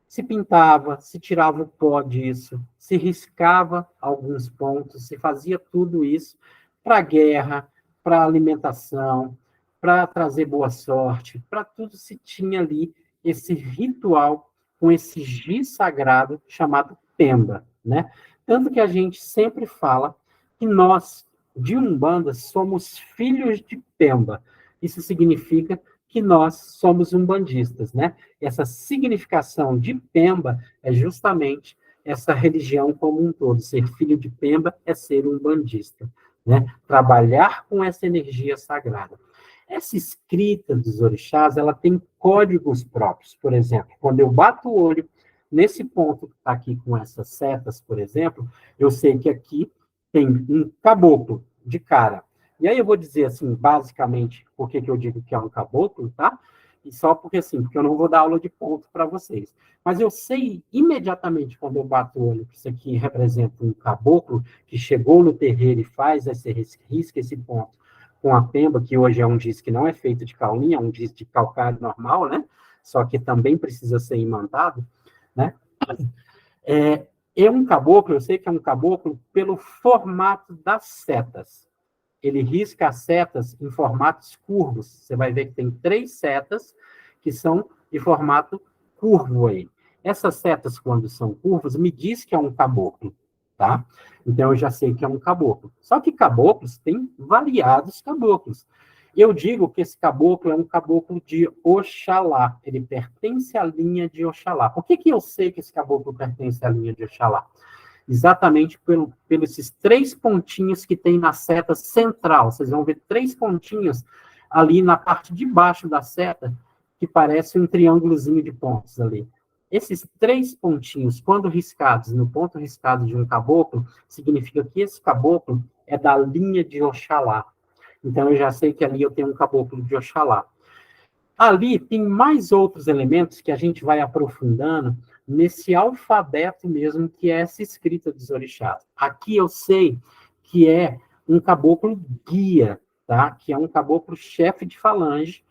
Se pintava, se tirava o pó disso, se riscava alguns pontos, se fazia tudo isso para a guerra, para a alimentação, para trazer boa sorte, para tudo se tinha ali esse ritual com esse giz sagrado chamado Pemba, né? Tanto que a gente sempre fala que nós, de Umbanda, somos filhos de Pemba. Isso significa que nós somos umbandistas, né? Essa significação de Pemba é justamente essa religião como um todo. Ser filho de Pemba é ser umbandista, né? Trabalhar com essa energia sagrada. Essa escrita dos orixás, ela tem códigos próprios. Por exemplo, quando eu bato o olho nesse ponto que está aqui com essas setas, por exemplo, eu sei que aqui tem um caboclo de cara. E aí eu vou dizer, assim, basicamente, por que eu digo que é um caboclo, tá? E só porque, assim, porque eu não vou dar aula de ponto para vocês. Mas eu sei imediatamente, quando eu bato o olho, que isso aqui representa um caboclo que chegou no terreiro e faz esse risca esse ponto com a pemba, que hoje é um giz que não é feito de caulinha, é um giz de calcário normal, né? Só que também precisa ser imantado, né? É um caboclo, eu sei que é um caboclo pelo formato das setas. Ele risca as setas em formatos curvos. Você vai ver que tem 3 setas que são de formato curvo aí. Essas setas, quando são curvas, me diz que é um caboclo, tá? Então, eu já sei que é um caboclo. Só que caboclos tem variados caboclos. Eu digo que esse caboclo é um caboclo de Oxalá. Ele pertence à linha de Oxalá. Por que eu sei que esse caboclo pertence à linha de Oxalá? Exatamente pelos esses 3 pontinhos que tem na seta central. Vocês vão ver 3 pontinhos ali na parte de baixo da seta, que parece um triângulozinho de pontos ali. Esses 3 pontinhos, quando riscados no ponto riscado de um caboclo, significa que esse caboclo é da linha de Oxalá. Então, eu já sei que ali eu tenho um caboclo de Oxalá. Ali tem mais outros elementos que a gente vai aprofundando nesse alfabeto mesmo, que é essa escrita dos orixás. Aqui eu sei que é um caboclo guia, tá? Que é um caboclo chefe de falange,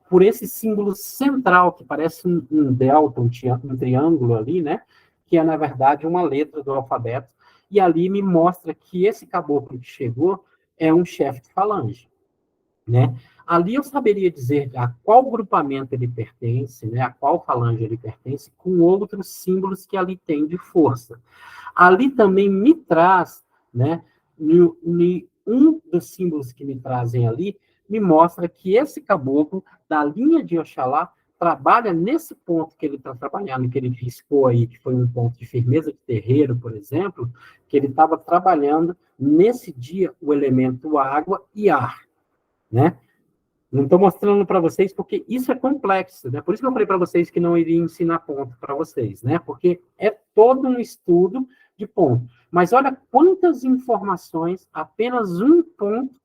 por esse símbolo central, que parece um delta, um triângulo ali, né? Que é, na verdade, uma letra do alfabeto. E ali me mostra que esse caboclo que chegou é um chefe de falange, né? Ali eu saberia dizer a qual grupamento ele pertence, né? A qual falange ele pertence, com outros símbolos que ali tem de força. Ali também me traz, né? Um dos símbolos que me trazem ali me mostra que esse caboclo da linha de Oxalá trabalha nesse ponto que ele está trabalhando, que ele riscou aí, que foi um ponto de firmeza de terreiro, por exemplo, que ele estava trabalhando nesse dia o elemento água e ar, né? Não estou mostrando para vocês porque isso é complexo, né? Por isso que eu falei para vocês que não iria ensinar ponto para vocês, né? Porque é todo um estudo de ponto. Mas olha quantas informações apenas um ponto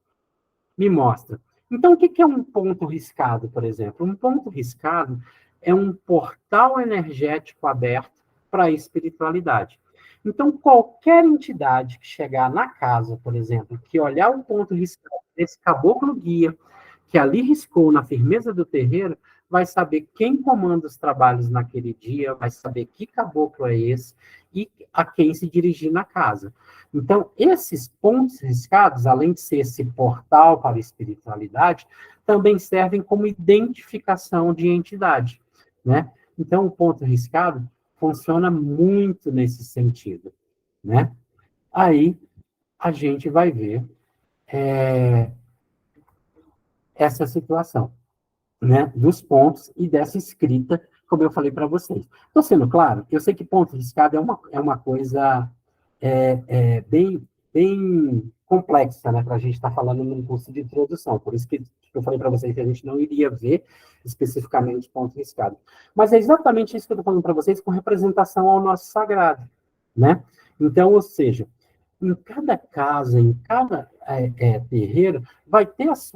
me mostra. Então, o que é um ponto riscado, por exemplo? Um ponto riscado é um portal energético aberto para a espiritualidade. Então, qualquer entidade que chegar na casa, por exemplo, que olhar o ponto riscado desse caboclo guia, que ali riscou na firmeza do terreiro, vai saber quem comanda os trabalhos naquele dia, vai saber que caboclo é esse e a quem se dirigir na casa. Então, esses pontos riscados, além de ser esse portal para a espiritualidade, também servem como identificação de entidade, né? Então, o ponto riscado funciona muito nesse sentido, né? Aí, a gente vai ver essa situação, né, dos pontos e dessa escrita, como eu falei para vocês. Estou sendo claro? Eu sei que ponto riscado é uma coisa bem complexa, né, para a gente estar falando num curso de introdução, por isso que eu falei para vocês que a gente não iria ver especificamente ponto riscado. Mas é exatamente isso que eu estou falando para vocês com representação ao nosso sagrado, né? Então, ou seja, em cada casa, em cada terreiro, vai ter os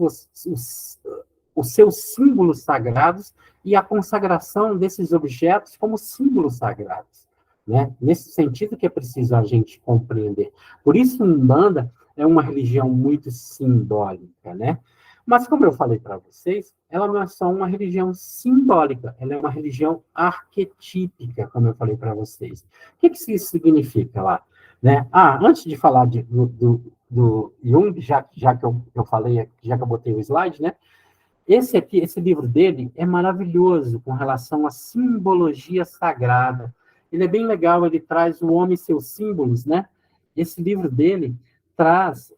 seus símbolos sagrados e a consagração desses objetos como símbolos sagrados, né? Nesse sentido que é preciso a gente compreender. Por isso, Umbanda é uma religião muito simbólica, né? Mas, como eu falei para vocês, ela não é só uma religião simbólica, ela é uma religião arquetípica, como eu falei para vocês. O que isso significa lá? Né? Antes de falar do Jung, já que eu falei, já que eu botei o slide, né? Esse livro dele é maravilhoso com relação à simbologia sagrada. Ele é bem legal, ele traz o homem e seus símbolos, né? Esse livro dele traz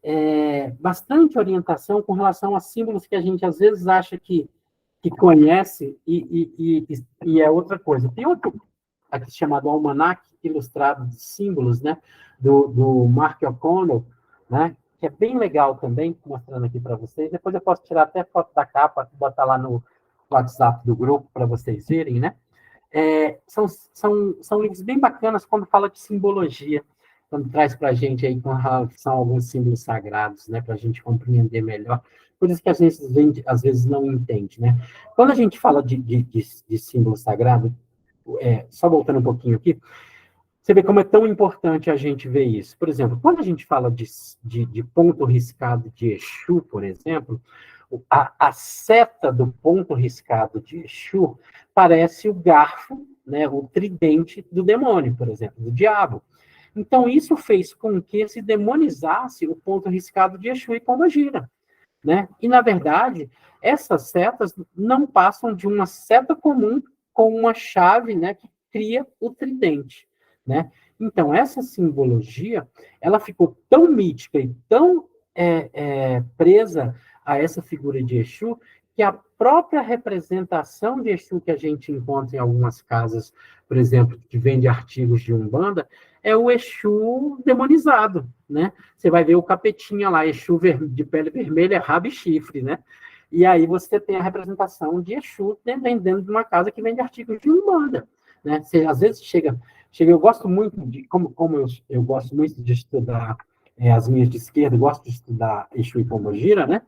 bastante orientação com relação a símbolos que a gente às vezes acha que conhece e é outra coisa. Tem outro aqui chamado Almanac Ilustrado de Símbolos, né? Do Mark O'Connell, né? Que é bem legal também, mostrando aqui para vocês. Depois eu posso tirar até foto da capa, botar lá no WhatsApp do grupo para vocês verem, né? São livros bem bacanas quando fala de simbologia, quando traz para a gente aí com relação a alguns símbolos sagrados, né? Para a gente compreender melhor. Por isso que a gente às vezes não entende, né? Quando a gente fala de símbolo sagrado, só voltando um pouquinho aqui, você vê como é tão importante a gente ver isso. Por exemplo, quando a gente fala de ponto riscado de Exu, por exemplo, a seta do ponto riscado de Exu parece o garfo, né, o tridente do demônio, por exemplo, do diabo. Então, isso fez com que se demonizasse o ponto riscado de Exu e Pombagira, né? E, na verdade, essas setas não passam de uma seta comum com uma chave, né, que cria o tridente, né? Então, essa simbologia, ela ficou tão mítica e tão presa a essa figura de Exu, que a própria representação de Exu que a gente encontra em algumas casas, por exemplo, que vende artigos de Umbanda, é o Exu demonizado, né? Você vai ver o capetinha lá, Exu de pele vermelha, rabo e chifre, né? E aí você tem a representação de Exu dentro de uma casa que vende artigos de Umbanda, né? Você, às vezes eu gosto muito como eu gosto muito de estudar as minhas de esquerda, gosto de estudar Exu e Pombogira, né?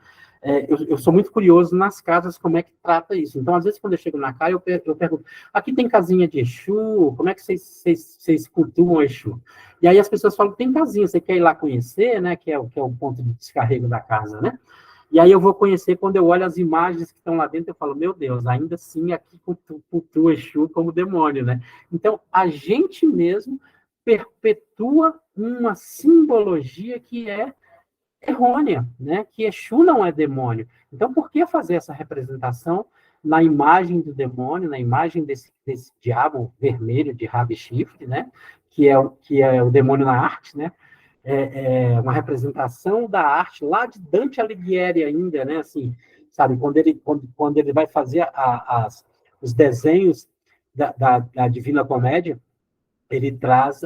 eu sou muito curioso nas casas como é que trata isso. Então, às vezes, quando eu chego na casa, eu pergunto, aqui tem casinha de Exu? Como é que vocês cultuam Exu? E aí as pessoas falam, tem casinha, você quer ir lá conhecer, né? Que é o ponto de descarrego da casa, né? E aí eu vou conhecer, quando eu olho as imagens que estão lá dentro, eu falo, meu Deus, ainda assim aqui cultua Exu como demônio, né? Então, a gente mesmo perpetua uma simbologia que é errônea, né? Que Exu não é demônio. Então, por que fazer essa representação na imagem do demônio, na imagem desse diabo vermelho de rabo e chifre, né? Que é o demônio na arte, né? É uma representação da arte lá de Dante Alighieri ainda, né? Assim, sabe? Quando ele vai fazer os desenhos da Divina Comédia, ele traz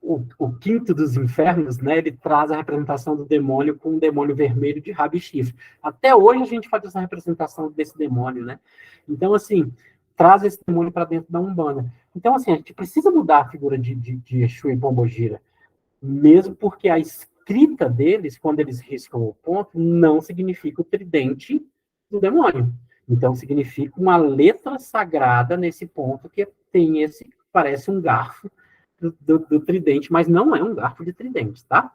o quinto dos infernos, né, ele traz a representação do demônio com um demônio vermelho de rabo e chifre. Até hoje a gente faz essa representação desse demônio, né? Então, assim, traz esse demônio para dentro da Umbanda. Então, assim, a gente precisa mudar a figura de Exu e Pombogira, mesmo porque a escrita deles, quando eles riscam o ponto, não significa o tridente do demônio. Então, significa uma letra sagrada nesse ponto que tem esse, parece um garfo do tridente, mas não é um garfo de tridente, tá?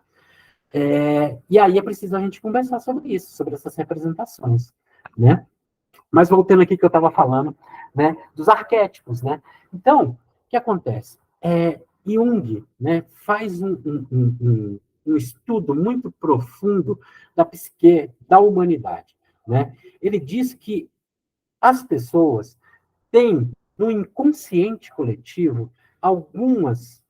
E aí é preciso a gente conversar sobre isso, sobre essas representações, né? Mas voltando aqui que eu estava falando, né, dos arquétipos, né? Então, o que acontece? Jung, né, faz um estudo muito profundo da psique da humanidade, né? Ele diz que as pessoas têm no inconsciente coletivo algumas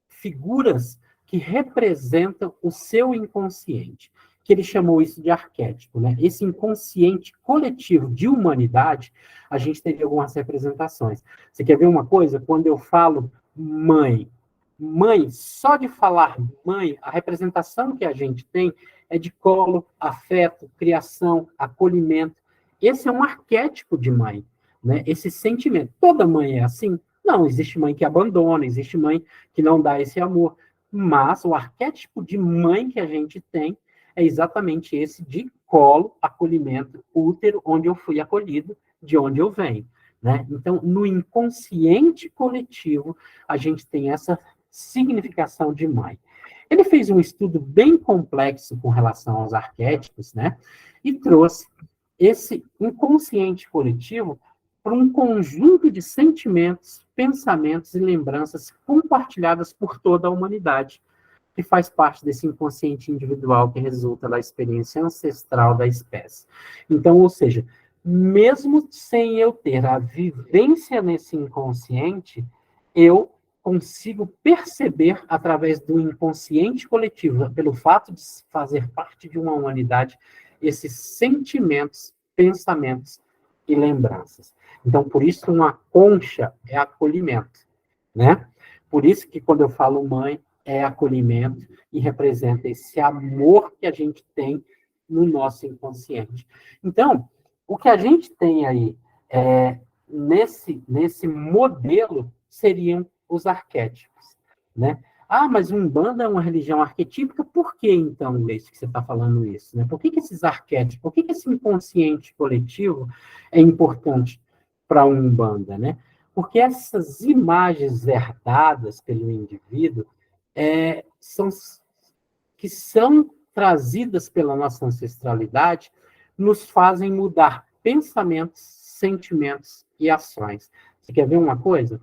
figuras que representam o seu inconsciente, que ele chamou isso de arquétipo, né? Esse inconsciente coletivo de humanidade, a gente teria algumas representações. Você quer ver uma coisa? Quando eu falo mãe, mãe, só de falar mãe, a representação que a gente tem é de colo, afeto, criação, acolhimento. Esse é um arquétipo de mãe, né? Esse sentimento. Toda mãe é assim? Não, existe mãe que abandona, existe mãe que não dá esse amor. Mas o arquétipo de mãe que a gente tem é exatamente esse de colo, acolhimento, útero, onde eu fui acolhido, de onde eu venho. Né? Então, no inconsciente coletivo, a gente tem essa significação de mãe. Ele fez um estudo bem complexo com relação aos arquétipos, né? E trouxe esse inconsciente coletivo para um conjunto de sentimentos, pensamentos e lembranças compartilhadas por toda a humanidade, que faz parte desse inconsciente individual que resulta da experiência ancestral da espécie. Então, ou seja, mesmo sem eu ter a vivência nesse inconsciente, eu consigo perceber através do inconsciente coletivo, pelo fato de fazer parte de uma humanidade, esses sentimentos, pensamentos e lembranças. Então, por isso, uma concha é acolhimento, né? Por isso que quando eu falo mãe, é acolhimento e representa esse amor que a gente tem no nosso inconsciente. Então, o que a gente tem aí nesse modelo seriam os arquétipos, né? Ah, mas Umbanda é uma religião arquetípica, por que então, Leite, que você está falando isso? Né? Por que esses arquétipos, por que esse inconsciente coletivo é importante para a Umbanda, né? Porque essas imagens herdadas pelo indivíduo são que são trazidas pela nossa ancestralidade, nos fazem mudar pensamentos, sentimentos e ações. Você quer ver uma coisa?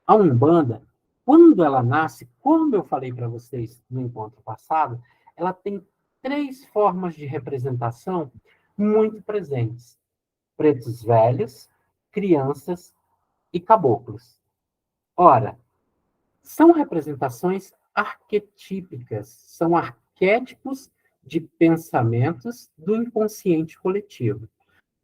A Umbanda, quando ela nasce, como eu falei para vocês no encontro passado, ela tem três formas de representação muito presentes: pretos velhos, crianças e caboclos. Ora, são representações arquetípicas, são arquétipos de pensamentos do inconsciente coletivo.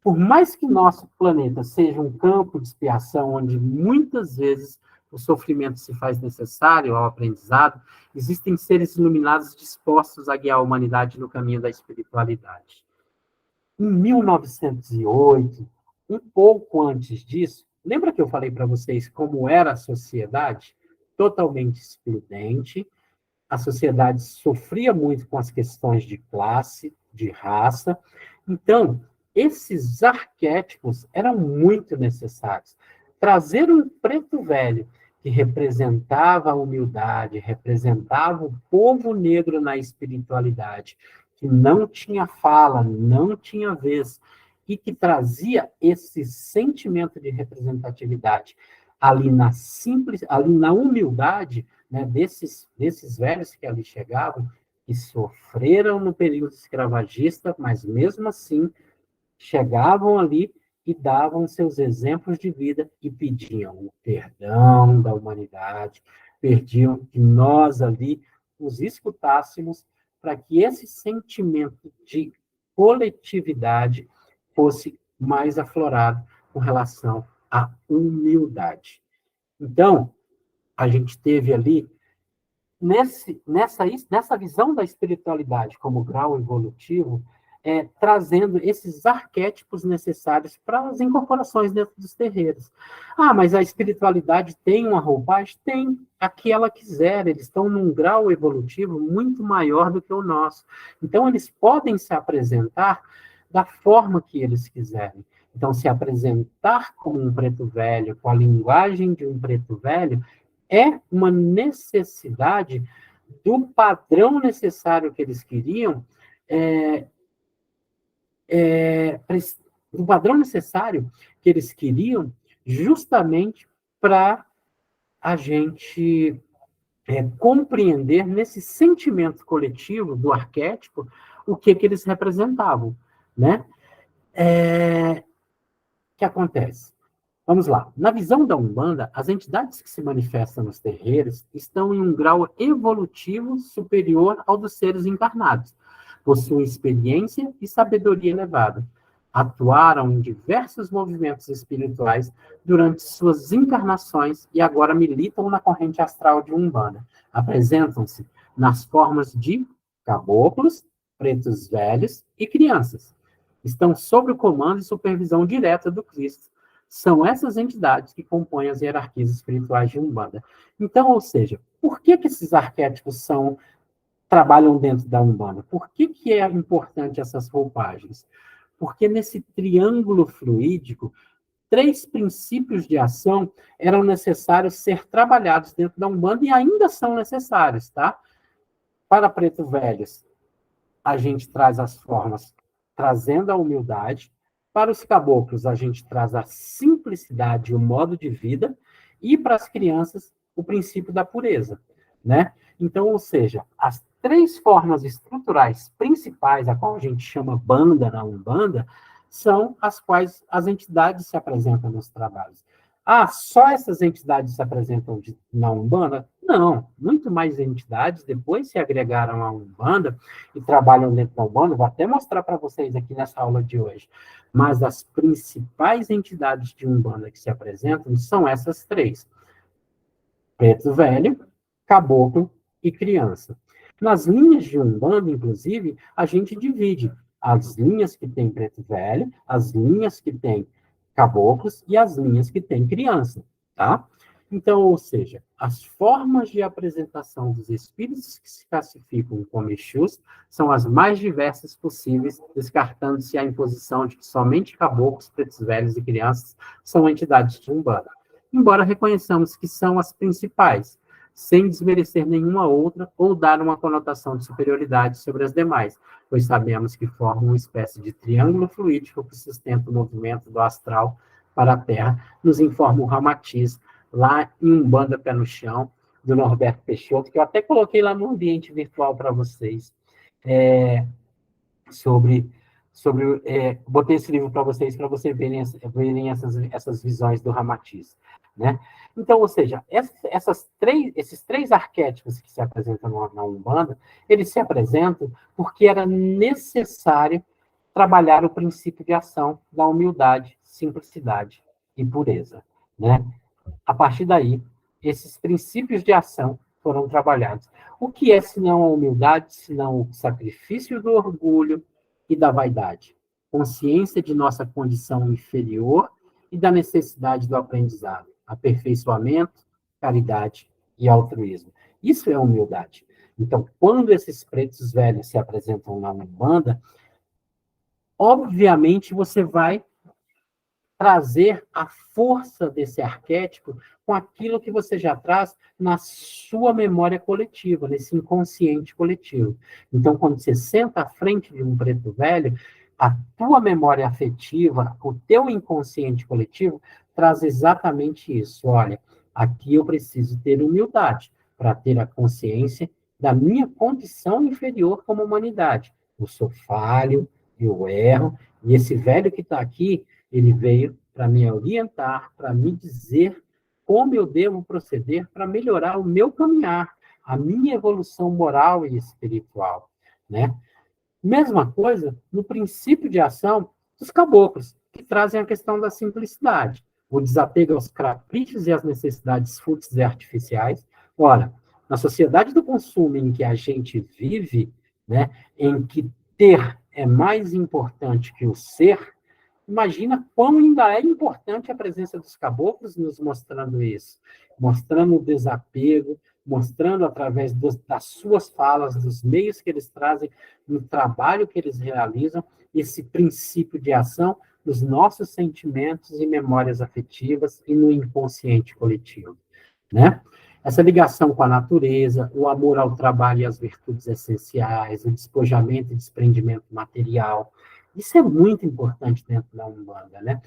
Por mais que nosso planeta seja um campo de expiação onde muitas vezes o sofrimento se faz necessário ao aprendizado, existem seres iluminados dispostos a guiar a humanidade no caminho da espiritualidade. Em 1908, um pouco antes disso, lembra que eu falei para vocês como era a sociedade? Totalmente excludente, a sociedade sofria muito com as questões de classe, de raça. Então, esses arquétipos eram muito necessários. Trazer um preto velho que representava a humildade, representava o povo negro na espiritualidade, que não tinha fala, não tinha vez, e que trazia esse sentimento de representatividade ali na simples, ali na humildade, né, desses velhos que ali chegavam, que sofreram no período escravagista, mas mesmo assim chegavam ali e davam seus exemplos de vida e pediam o perdão da humanidade, pediam que nós ali os escutássemos para que esse sentimento de coletividade fosse mais aflorado com relação à humildade. Então, a gente teve ali nessa visão da espiritualidade como grau evolutivo, trazendo esses arquétipos necessários para as incorporações dentro dos terreiros. Ah, mas a espiritualidade tem uma roupagem? Tem, a que ela quiser, eles estão num grau evolutivo muito maior do que o nosso. Então, eles podem se apresentar da forma que eles quiserem. Então, se apresentar como um preto velho, com a linguagem de um preto velho, é uma necessidade do padrão necessário que eles queriam, do padrão necessário que eles queriam, justamente para a gente compreender nesse sentimento coletivo do arquétipo o que eles representavam, né? O que acontece? Vamos lá. Na visão da Umbanda, as entidades que se manifestam nos terreiros estão em um grau evolutivo superior ao dos seres encarnados. Possuem experiência e sabedoria elevada. Atuaram em diversos movimentos espirituais durante suas encarnações e agora militam na corrente astral de Umbanda. Apresentam-se nas formas de caboclos, pretos velhos e crianças. Estão sob o comando e supervisão direta do Cristo. São essas entidades que compõem as hierarquias espirituais de Umbanda. Então, ou seja, por que esses arquétipos trabalham dentro da Umbanda? Por que é importante essas roupagens? Porque nesse triângulo fluídico, 3 princípios de ação eram necessários ser trabalhados dentro da Umbanda e ainda são necessários, tá? Para preto velhos, a gente traz as formas trazendo a humildade. Para os caboclos, a gente traz a simplicidade e o modo de vida. E para as crianças, o princípio da pureza, né? Então, ou seja, as 3 formas estruturais principais, a qual a gente chama banda na Umbanda, são as quais as entidades se apresentam nos trabalhos. Ah, só essas entidades se apresentam na Umbanda? Não, muito mais entidades depois se agregaram à Umbanda e trabalham dentro da Umbanda. Vou até mostrar para vocês aqui nessa aula de hoje. Mas as principais entidades de Umbanda que se apresentam são essas 3. Preto velho, caboclo e criança. Nas linhas de Umbanda, inclusive, a gente divide as linhas que tem preto velho, as linhas que tem caboclos e as linhas que tem criança, tá? Então, ou seja, as formas de apresentação dos espíritos que se classificam como Exus são as mais diversas possíveis, descartando-se a imposição de que somente caboclos, pretos velhos e crianças são entidades de Umbanda. Embora reconheçamos que são as principais, sem desmerecer nenhuma outra ou dar uma conotação de superioridade sobre as demais, pois sabemos que formam uma espécie de triângulo fluídico que sustenta o movimento do astral para a Terra, nos informa o Ramatiz, lá em Umbanda Pé no Chão, do Norberto Peixoto, que eu até coloquei lá no ambiente virtual para vocês, botei esse livro para vocês verem essas visões do Ramatiz, né? Então, ou seja, esses 3 arquétipos que se apresentam na Umbanda, eles se apresentam porque era necessário trabalhar o princípio de ação da humildade, simplicidade e pureza, né? A partir daí, esses princípios de ação foram trabalhados. O que é, senão a humildade, senão o sacrifício do orgulho e da vaidade? Consciência de nossa condição inferior e da necessidade do aprendizado, aperfeiçoamento, caridade e altruísmo. Isso é humildade. Então, quando esses pretos velhos se apresentam na Umbanda, obviamente você vai trazer a força desse arquétipo com aquilo que você já traz na sua memória coletiva, nesse inconsciente coletivo. Então, quando você senta à frente de um preto velho, a tua memória afetiva, o teu inconsciente coletivo, traz exatamente isso. Olha, aqui eu preciso ter humildade para ter a consciência da minha condição inferior como humanidade. Eu sou falho, eu erro, e esse velho que está aqui, ele veio para me orientar, para me dizer como eu devo proceder para melhorar o meu caminhar, a minha evolução moral e espiritual, né? Mesma coisa no princípio de ação dos caboclos, que trazem a questão da simplicidade, o desapego aos caprichos e às necessidades fúteis e artificiais. Ora, na sociedade do consumo em que a gente vive, né, em que ter é mais importante que o ser, imagina quão ainda é importante a presença dos caboclos nos mostrando isso, mostrando o desapego, mostrando através das suas falas, dos meios que eles trazem, no trabalho que eles realizam, esse princípio de ação nos nossos sentimentos e memórias afetivas e no inconsciente coletivo, né? Essa ligação com a natureza, o amor ao trabalho e às virtudes essenciais, o despojamento e desprendimento material, isso é muito importante dentro da Umbanda, né?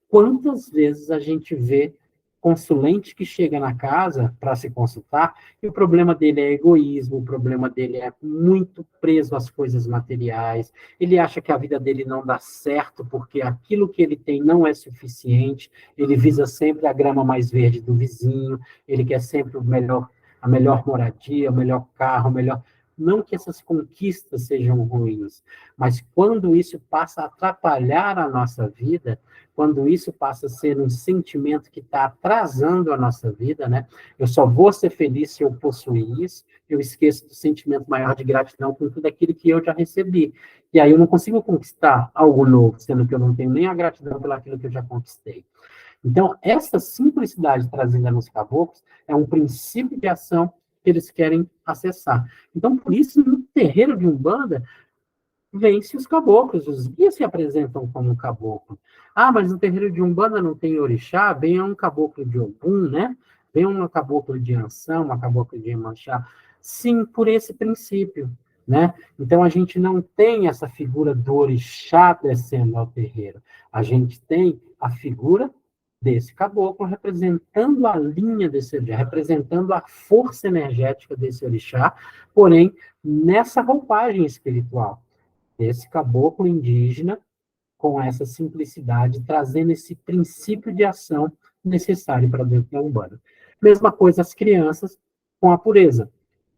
Quantas vezes a gente vê consulente que chega na casa para se consultar e o problema dele é egoísmo, o problema dele é muito preso às coisas materiais, ele acha que a vida dele não dá certo porque aquilo que ele tem não é suficiente, ele visa sempre a grama mais verde do vizinho, ele quer sempre o melhor, a melhor moradia, o melhor carro, o melhor... Não que essas conquistas sejam ruins, mas quando isso passa a atrapalhar a nossa vida, quando isso passa a ser um sentimento que está atrasando a nossa vida, né? Eu só vou ser feliz se eu possuir isso, eu esqueço do sentimento maior de gratidão por tudo aquilo que eu já recebi. E aí eu não consigo conquistar algo novo, sendo que eu não tenho nem a gratidão pelo aquilo que eu já conquistei. Então, essa simplicidade trazida nos caboclos é um princípio de ação que eles querem acessar. Então, por isso, no terreiro de Umbanda, vence os caboclos, os guias se apresentam como caboclo. Ah, mas no terreiro de Umbanda não tem orixá, vem um caboclo de Ogum, né? Vem um caboclo de Ançã, uma caboclo de Iemanjá. Sim, por esse princípio, né? Então a gente não tem essa figura do orixá descendo ao terreiro. A gente tem a figura desse caboclo representando a linha desse orixá, representando a força energética desse orixá, porém nessa roupagem espiritual. Esse caboclo indígena com essa simplicidade, trazendo esse princípio de ação necessário para dentro da Umbanda. Mesma coisa as crianças com a pureza.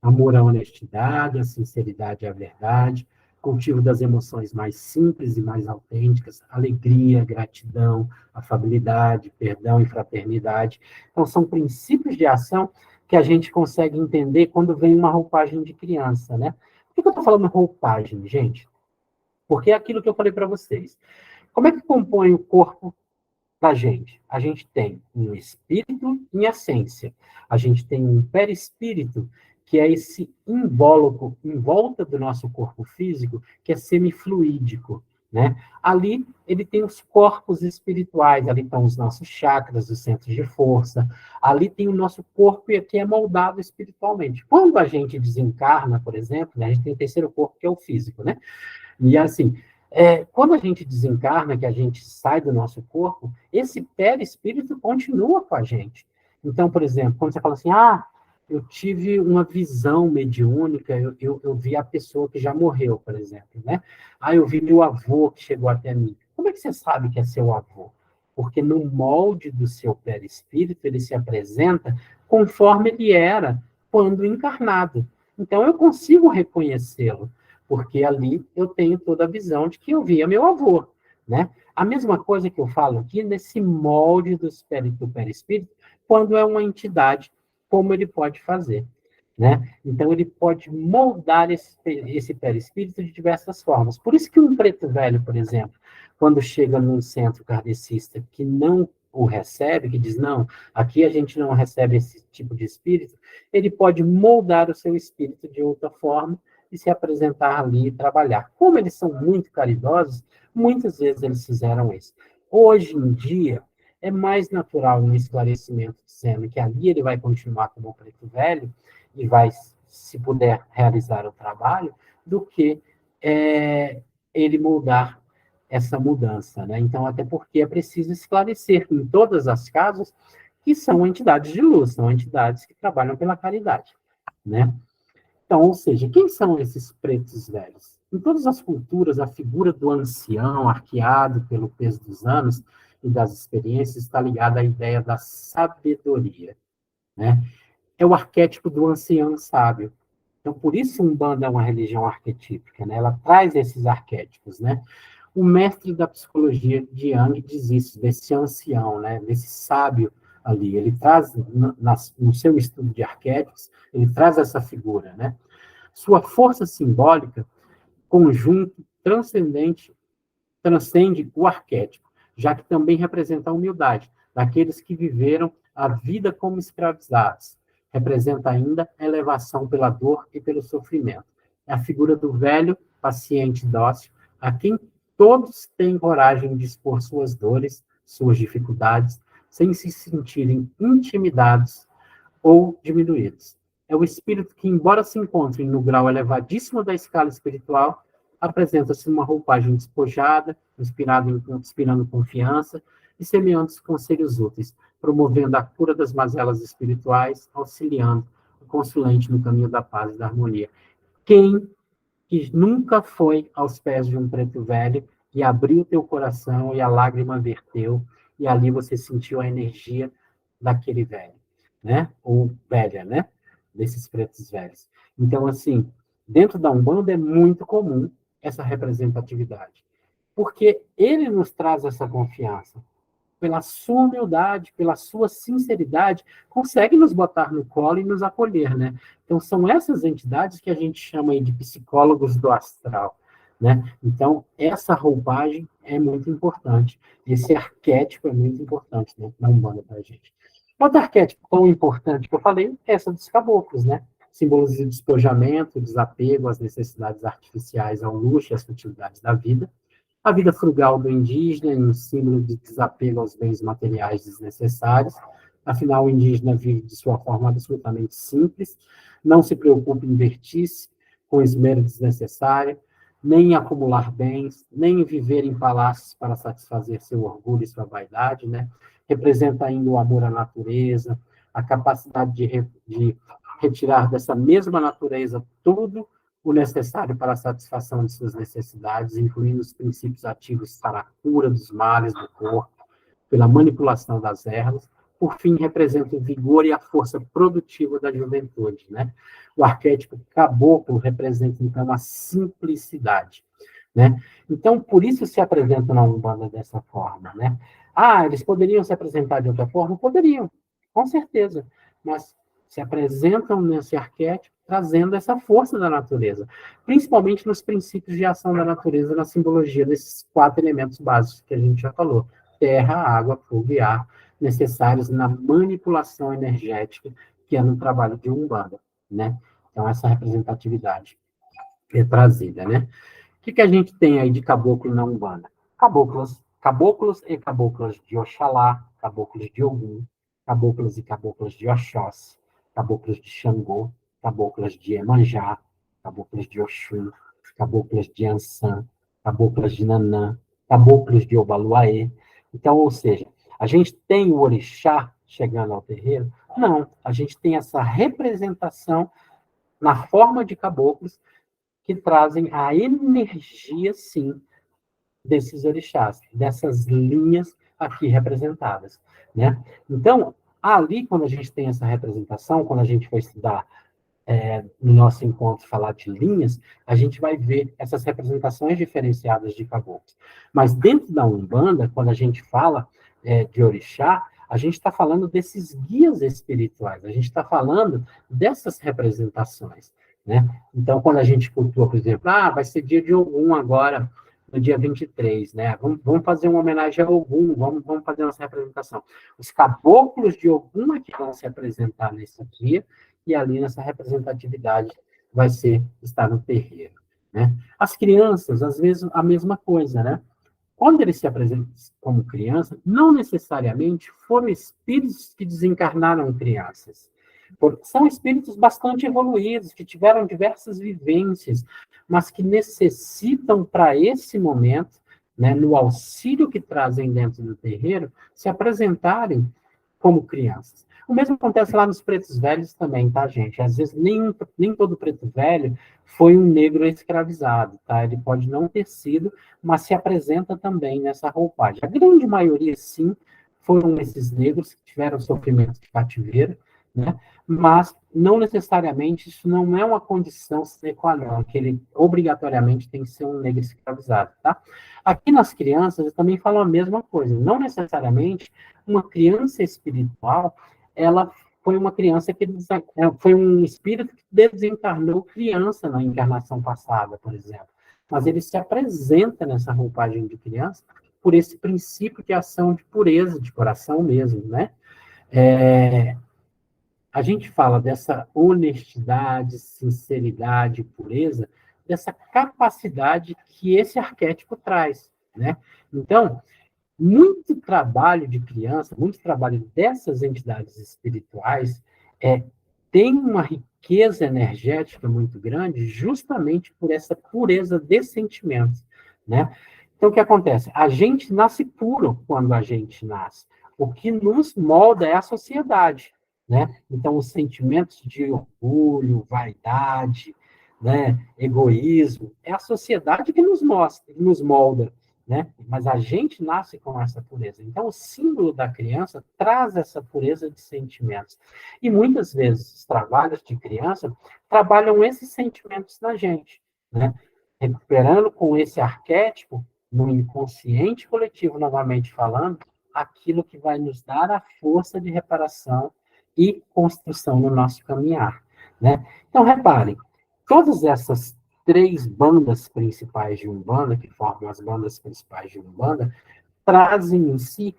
Amor à honestidade, a sinceridade à verdade, cultivo das emoções mais simples e mais autênticas, alegria, gratidão, afabilidade, perdão e fraternidade. Então, são princípios de ação que a gente consegue entender quando vem uma roupagem de criança, né? Por que eu estou falando roupagem, gente? Porque é aquilo que eu falei para vocês. Como é que compõe o corpo da gente? A gente tem um espírito em essência. A gente tem um perispírito, que é esse invólucro em volta do nosso corpo físico, que é semifluídico, né? Ali ele tem os corpos espirituais, ali estão os nossos chakras, os centros de força, ali tem o nosso corpo que é moldado espiritualmente. Quando a gente desencarna, por exemplo, né, a gente tem o terceiro corpo, que é o físico, né? E assim, quando a gente desencarna, que a gente sai do nosso corpo, esse perispírito continua com a gente. Então, por exemplo, quando você fala assim, eu tive uma visão mediúnica, eu vi a pessoa que já morreu, por exemplo, né? Eu vi meu avô que chegou até mim. Como é que você sabe que é seu avô? Porque no molde do seu perispírito, ele se apresenta conforme ele era quando encarnado. Então, eu consigo reconhecê-lo porque ali eu tenho toda a visão de que eu via meu avô, né? A mesma coisa que eu falo aqui nesse molde do perispírito, quando é uma entidade, como ele pode fazer, né? Então ele pode moldar esse perispírito de diversas formas. Por isso que um preto velho, por exemplo, quando chega num centro kardecista que não o recebe, que diz, não, aqui a gente não recebe esse tipo de espírito, ele pode moldar o seu espírito de outra forma e se apresentar ali e trabalhar. Como eles são muito caridosos, muitas vezes eles fizeram isso. Hoje em dia, é mais natural um esclarecimento dizendo que ali ele vai continuar como preto velho e vai, se puder, realizar o trabalho, do que ele moldar essa mudança, né? Então, até porque é preciso esclarecer em todas as casas que são entidades de luz, são entidades que trabalham pela caridade, né? Então, ou seja, quem são esses pretos velhos? Em todas as culturas, a figura do ancião, arqueado pelo peso dos anos e das experiências, está ligada à ideia da sabedoria, né? É o arquétipo do ancião sábio. Então, por isso, Umbanda é uma religião arquetípica, né? Ela traz esses arquétipos, né? O mestre da psicologia de Jung diz isso, desse ancião, né? Desse sábio ali. Ele traz, no seu estudo de arquétipos, ele traz essa figura, né? Sua força simbólica, conjunto, transcendente, transcende o arquétipo, já que também representa a humildade daqueles que viveram a vida como escravizados. Representa ainda a elevação pela dor e pelo sofrimento. É a figura do velho, paciente e dócil, a quem todos têm coragem de expor suas dores, suas dificuldades, sem se sentirem intimidados ou diminuídos. É o espírito que, embora se encontre no grau elevadíssimo da escala espiritual, apresenta-se numa roupagem despojada, inspirando confiança e semeando os conselhos úteis, promovendo a cura das mazelas espirituais, auxiliando o consulente no caminho da paz e da harmonia. Quem que nunca foi aos pés de um preto velho e abriu teu coração e a lágrima verteu, e ali você sentiu a energia daquele velho, né? Ou velha, né? Desses pretos velhos. Então, assim, dentro da Umbanda é muito comum essa representatividade, porque ele nos traz essa confiança. Pela sua humildade, pela sua sinceridade, consegue nos botar no colo e nos acolher, né? Então, são essas entidades que a gente chama aí de psicólogos do astral, né? Então, essa roupagem é muito importante. Esse arquétipo é muito importante, né? Na Umbanda para a gente. Outro arquétipo tão importante que eu falei é essa dos caboclos, né? Símbolos de despojamento, desapego às necessidades artificiais, ao luxo e às futilidades da vida. A vida frugal do indígena, em um símbolo de desapego aos bens materiais desnecessários. Afinal, o indígena vive de sua forma absolutamente simples, não se preocupa em divertir-se com esmero desnecessário, nem em acumular bens, nem em viver em palácios para satisfazer seu orgulho e sua vaidade, né? Representa ainda o amor à natureza, a capacidade de retirar dessa mesma natureza tudo o necessário para a satisfação de suas necessidades, incluindo os princípios ativos para a cura dos males do corpo, pela manipulação das ervas. Por fim, representa o vigor e a força produtiva da juventude, né? O arquétipo caboclo representa, então, a simplicidade, né? Então, por isso se apresenta na Umbanda dessa forma, né? Ah, eles poderiam se apresentar de outra forma? Poderiam, com certeza, mas se apresentam nesse arquétipo trazendo essa força da natureza, principalmente nos princípios de ação da natureza, na simbologia desses 4 elementos básicos que a gente já falou: terra, água, fogo e ar, necessários na manipulação energética, que é no trabalho de Umbanda, né? Então, essa representatividade é trazida, né? O que a gente tem aí de caboclo na Umbanda? Caboclos e caboclas de Oxalá, caboclos de Ogum, caboclos e caboclas de Oxóssi, caboclos de Xangô, caboclas de Iemanjá, caboclos de Oxum, caboclas de Ançã, caboclas de Nanã, caboclos de Obaluaê. Então, ou seja, a gente tem o orixá chegando ao terreiro? Não, a gente tem essa representação na forma de caboclos que trazem a energia, sim, desses orixás, dessas linhas aqui representadas, né? Então, ali, quando a gente tem essa representação, quando a gente vai estudar no nosso encontro falar de linhas, a gente vai ver essas representações diferenciadas de caboclos. Mas dentro da Umbanda, quando a gente fala de orixá, a gente está falando desses guias espirituais, a gente está falando dessas representações, né? Então, quando a gente cultua, por exemplo, vai ser dia de Ogum agora, no dia 23, né? Vamos fazer uma homenagem a Ogum, vamos fazer nossa representação. Os caboclos de Ogum é que vão se apresentar nesse dia, e ali nessa representatividade vai estar no terreiro, né? As crianças, às vezes, a mesma coisa, né? Quando eles se apresentam como criança, não necessariamente foram espíritos que desencarnaram crianças. São espíritos bastante evoluídos, que tiveram diversas vivências, mas que necessitam, para esse momento, né, no auxílio que trazem dentro do terreiro, se apresentarem como crianças. O mesmo acontece lá nos pretos velhos também, tá, gente? Às vezes, nem todo preto velho foi um negro escravizado, tá? Ele pode não ter sido, mas se apresenta também nessa roupagem. A grande maioria, sim, foram esses negros que tiveram sofrimento de cativeiro, né? Mas não necessariamente isso não é uma condição sine qua non, que ele obrigatoriamente tem que ser um negro escravizado, tá? Aqui nas crianças, eu também falo a mesma coisa. Não necessariamente uma criança espiritual, ela foi uma criança que foi um espírito que desencarnou criança na encarnação passada, por exemplo. Mas ele se apresenta nessa roupagem de criança por esse princípio de ação de pureza de coração mesmo, né? A gente fala dessa honestidade, sinceridade, pureza, dessa capacidade que esse arquétipo traz, né? Então, muito trabalho de criança, muito trabalho dessas entidades espirituais tem uma riqueza energética muito grande justamente por essa pureza de sentimentos, né? Então, o que acontece? A gente nasce puro quando a gente nasce. O que nos molda é a sociedade, né? Então, os sentimentos de orgulho, vaidade, né, egoísmo, é a sociedade que nos mostra, que nos molda, né? Mas a gente nasce com essa pureza. Então, o símbolo da criança traz essa pureza de sentimentos. E muitas vezes os trabalhos de criança trabalham esses sentimentos na gente, né? Recuperando com esse arquétipo, no inconsciente coletivo, novamente falando, aquilo que vai nos dar a força de reparação e construção no nosso caminhar, né? Então, reparem, todas essas três bandas principais de Umbanda, que formam as bandas principais de Umbanda, trazem em si,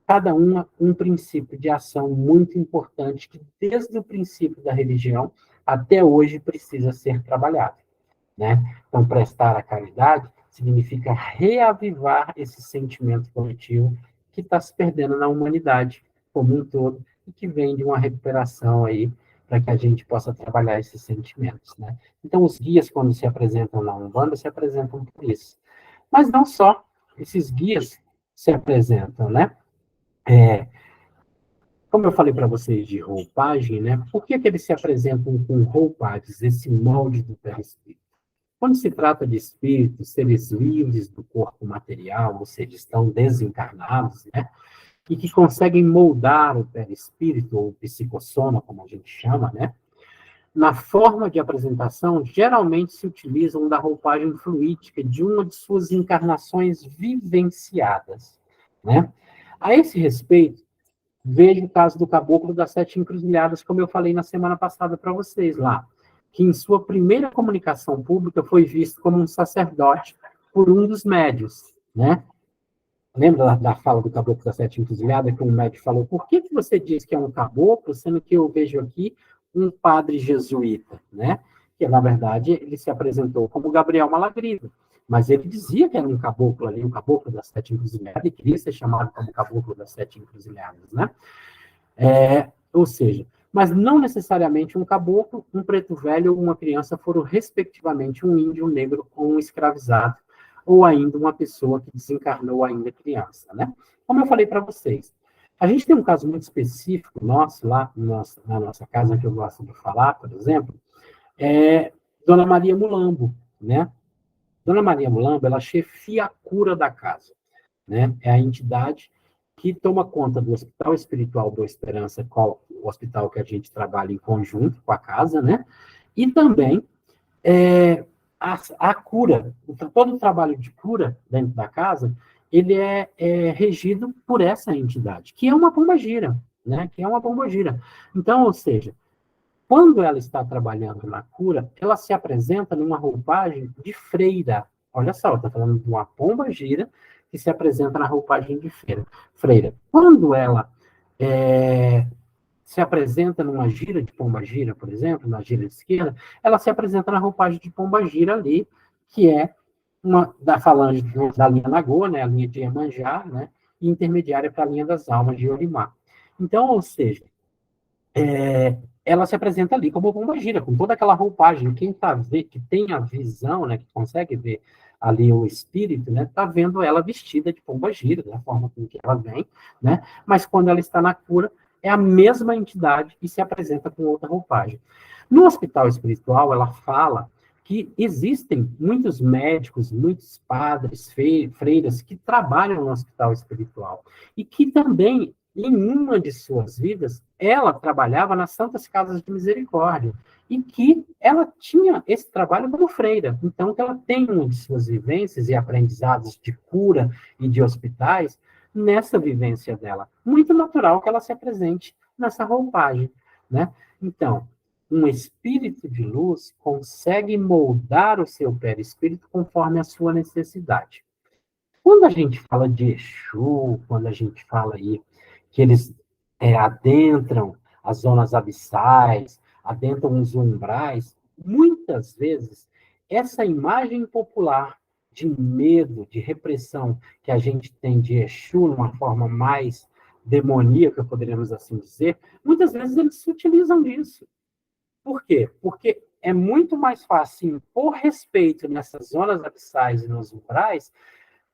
cada uma, um princípio de ação muito importante, que desde o princípio da religião até hoje precisa ser trabalhado, né? Então, prestar a caridade significa reavivar esse sentimento coletivo que está se perdendo na humanidade como um todo e que vem de uma recuperação aí para que a gente possa trabalhar esses sentimentos, né? Então, os guias, quando se apresentam na Umbanda, se apresentam por isso. Mas não só esses guias se apresentam, né? Como eu falei para vocês de roupagem, né? Por que eles se apresentam com roupagens, esse molde do perispírito? Quando se trata de espíritos, seres livres do corpo material, ou seja, estão desencarnados, né? E que conseguem moldar o perispírito, ou psicossoma, como a gente chama, né? Na forma de apresentação, geralmente se utilizam da roupagem fluídica de uma de suas encarnações vivenciadas, né? A esse respeito, veja o caso do Caboclo das Sete Encruzilhadas, como eu falei na semana passada para vocês lá, que em sua primeira comunicação pública foi visto como um sacerdote por um dos médios, né? Lembra da fala do Caboclo das Sete Encruzilhadas, que um médico falou, por que você diz que é um caboclo, sendo que eu vejo aqui um padre jesuíta, né? Que, na verdade, ele se apresentou como Gabriel Malagrida, mas ele dizia que era um caboclo ali, um caboclo das Sete Encruzilhadas, e queria ser chamado como Caboclo das Sete Encruzilhadas, né? Ou seja, mas não necessariamente um caboclo, um preto velho ou uma criança foram, respectivamente, um índio, um negro ou um escravizado, ou ainda uma pessoa que desencarnou ainda criança, né? Como eu falei para vocês, a gente tem um caso muito específico nosso, lá na nossa casa, que eu gosto de falar, por exemplo, Dona Maria Mulambo, né? Dona Maria Mulambo, ela chefia a cura da casa, né? É a entidade que toma conta do Hospital Espiritual do Esperança, qual o hospital que a gente trabalha em conjunto com a casa, né? E também a cura, todo o trabalho de cura dentro da casa, ele é regido por essa entidade, que é uma pombagira, né? Que é uma pombagira. Então, ou seja, quando ela está trabalhando na cura, ela se apresenta numa roupagem de freira, Olha só, está falando de uma pomba-gira que se apresenta na roupagem de freira. Quando ela se apresenta numa gira de pomba-gira, por exemplo, na gira esquerda, ela se apresenta na roupagem de pomba-gira ali, que é uma da falange da linha Nagô, né, a linha de Iemanjá, né, e intermediária para a linha das almas de Orimá. Então, ou seja, ela se apresenta ali como pomba-gira, com toda aquela roupagem. Quem tá que tem a visão, né, que consegue ver ali o espírito, né, tá vendo ela vestida de pomba-gira, da forma com que ela vem, né, mas quando ela está na cura, é a mesma entidade e se apresenta com outra roupagem. No hospital espiritual, ela fala que existem muitos médicos, muitos padres, freiras que trabalham no hospital espiritual e que também em uma de suas vidas, ela trabalhava nas Santas Casas de Misericórdia, e que ela tinha esse trabalho como freira. Então, que ela tem uma de suas vivências e aprendizados de cura e de hospitais nessa vivência dela. Muito natural que ela se apresente nessa roupagem, né? Então, um espírito de luz consegue moldar o seu perispírito conforme a sua necessidade. Quando a gente fala de Exu, quando a gente fala aí que eles adentram as zonas abissais, adentram os umbrais, muitas vezes essa imagem popular de medo, de repressão que a gente tem de Exu, numa forma mais demoníaca, poderíamos assim dizer, muitas vezes eles se utilizam disso. Por quê? Porque é muito mais fácil impor respeito nessas zonas abissais e nos umbrais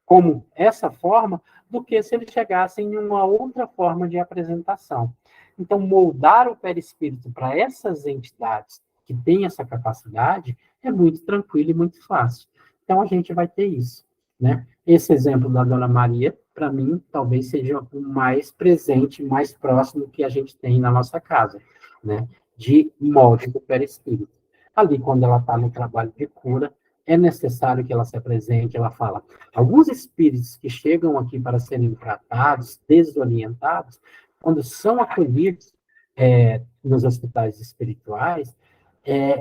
como essa forma, do que se eles chegassem em uma outra forma de apresentação. Então, moldar o perispírito para essas entidades que têm essa capacidade é muito tranquilo e muito fácil. Então, a gente vai ter isso, né? Esse exemplo da Dona Maria, para mim, talvez seja o mais presente, mais próximo que a gente tem na nossa casa, né? De molde do perispírito. Ali, quando ela está no trabalho de cura, é necessário que ela se apresente, ela fala. Alguns espíritos que chegam aqui para serem tratados, desorientados, quando são acolhidos nos hospitais espirituais,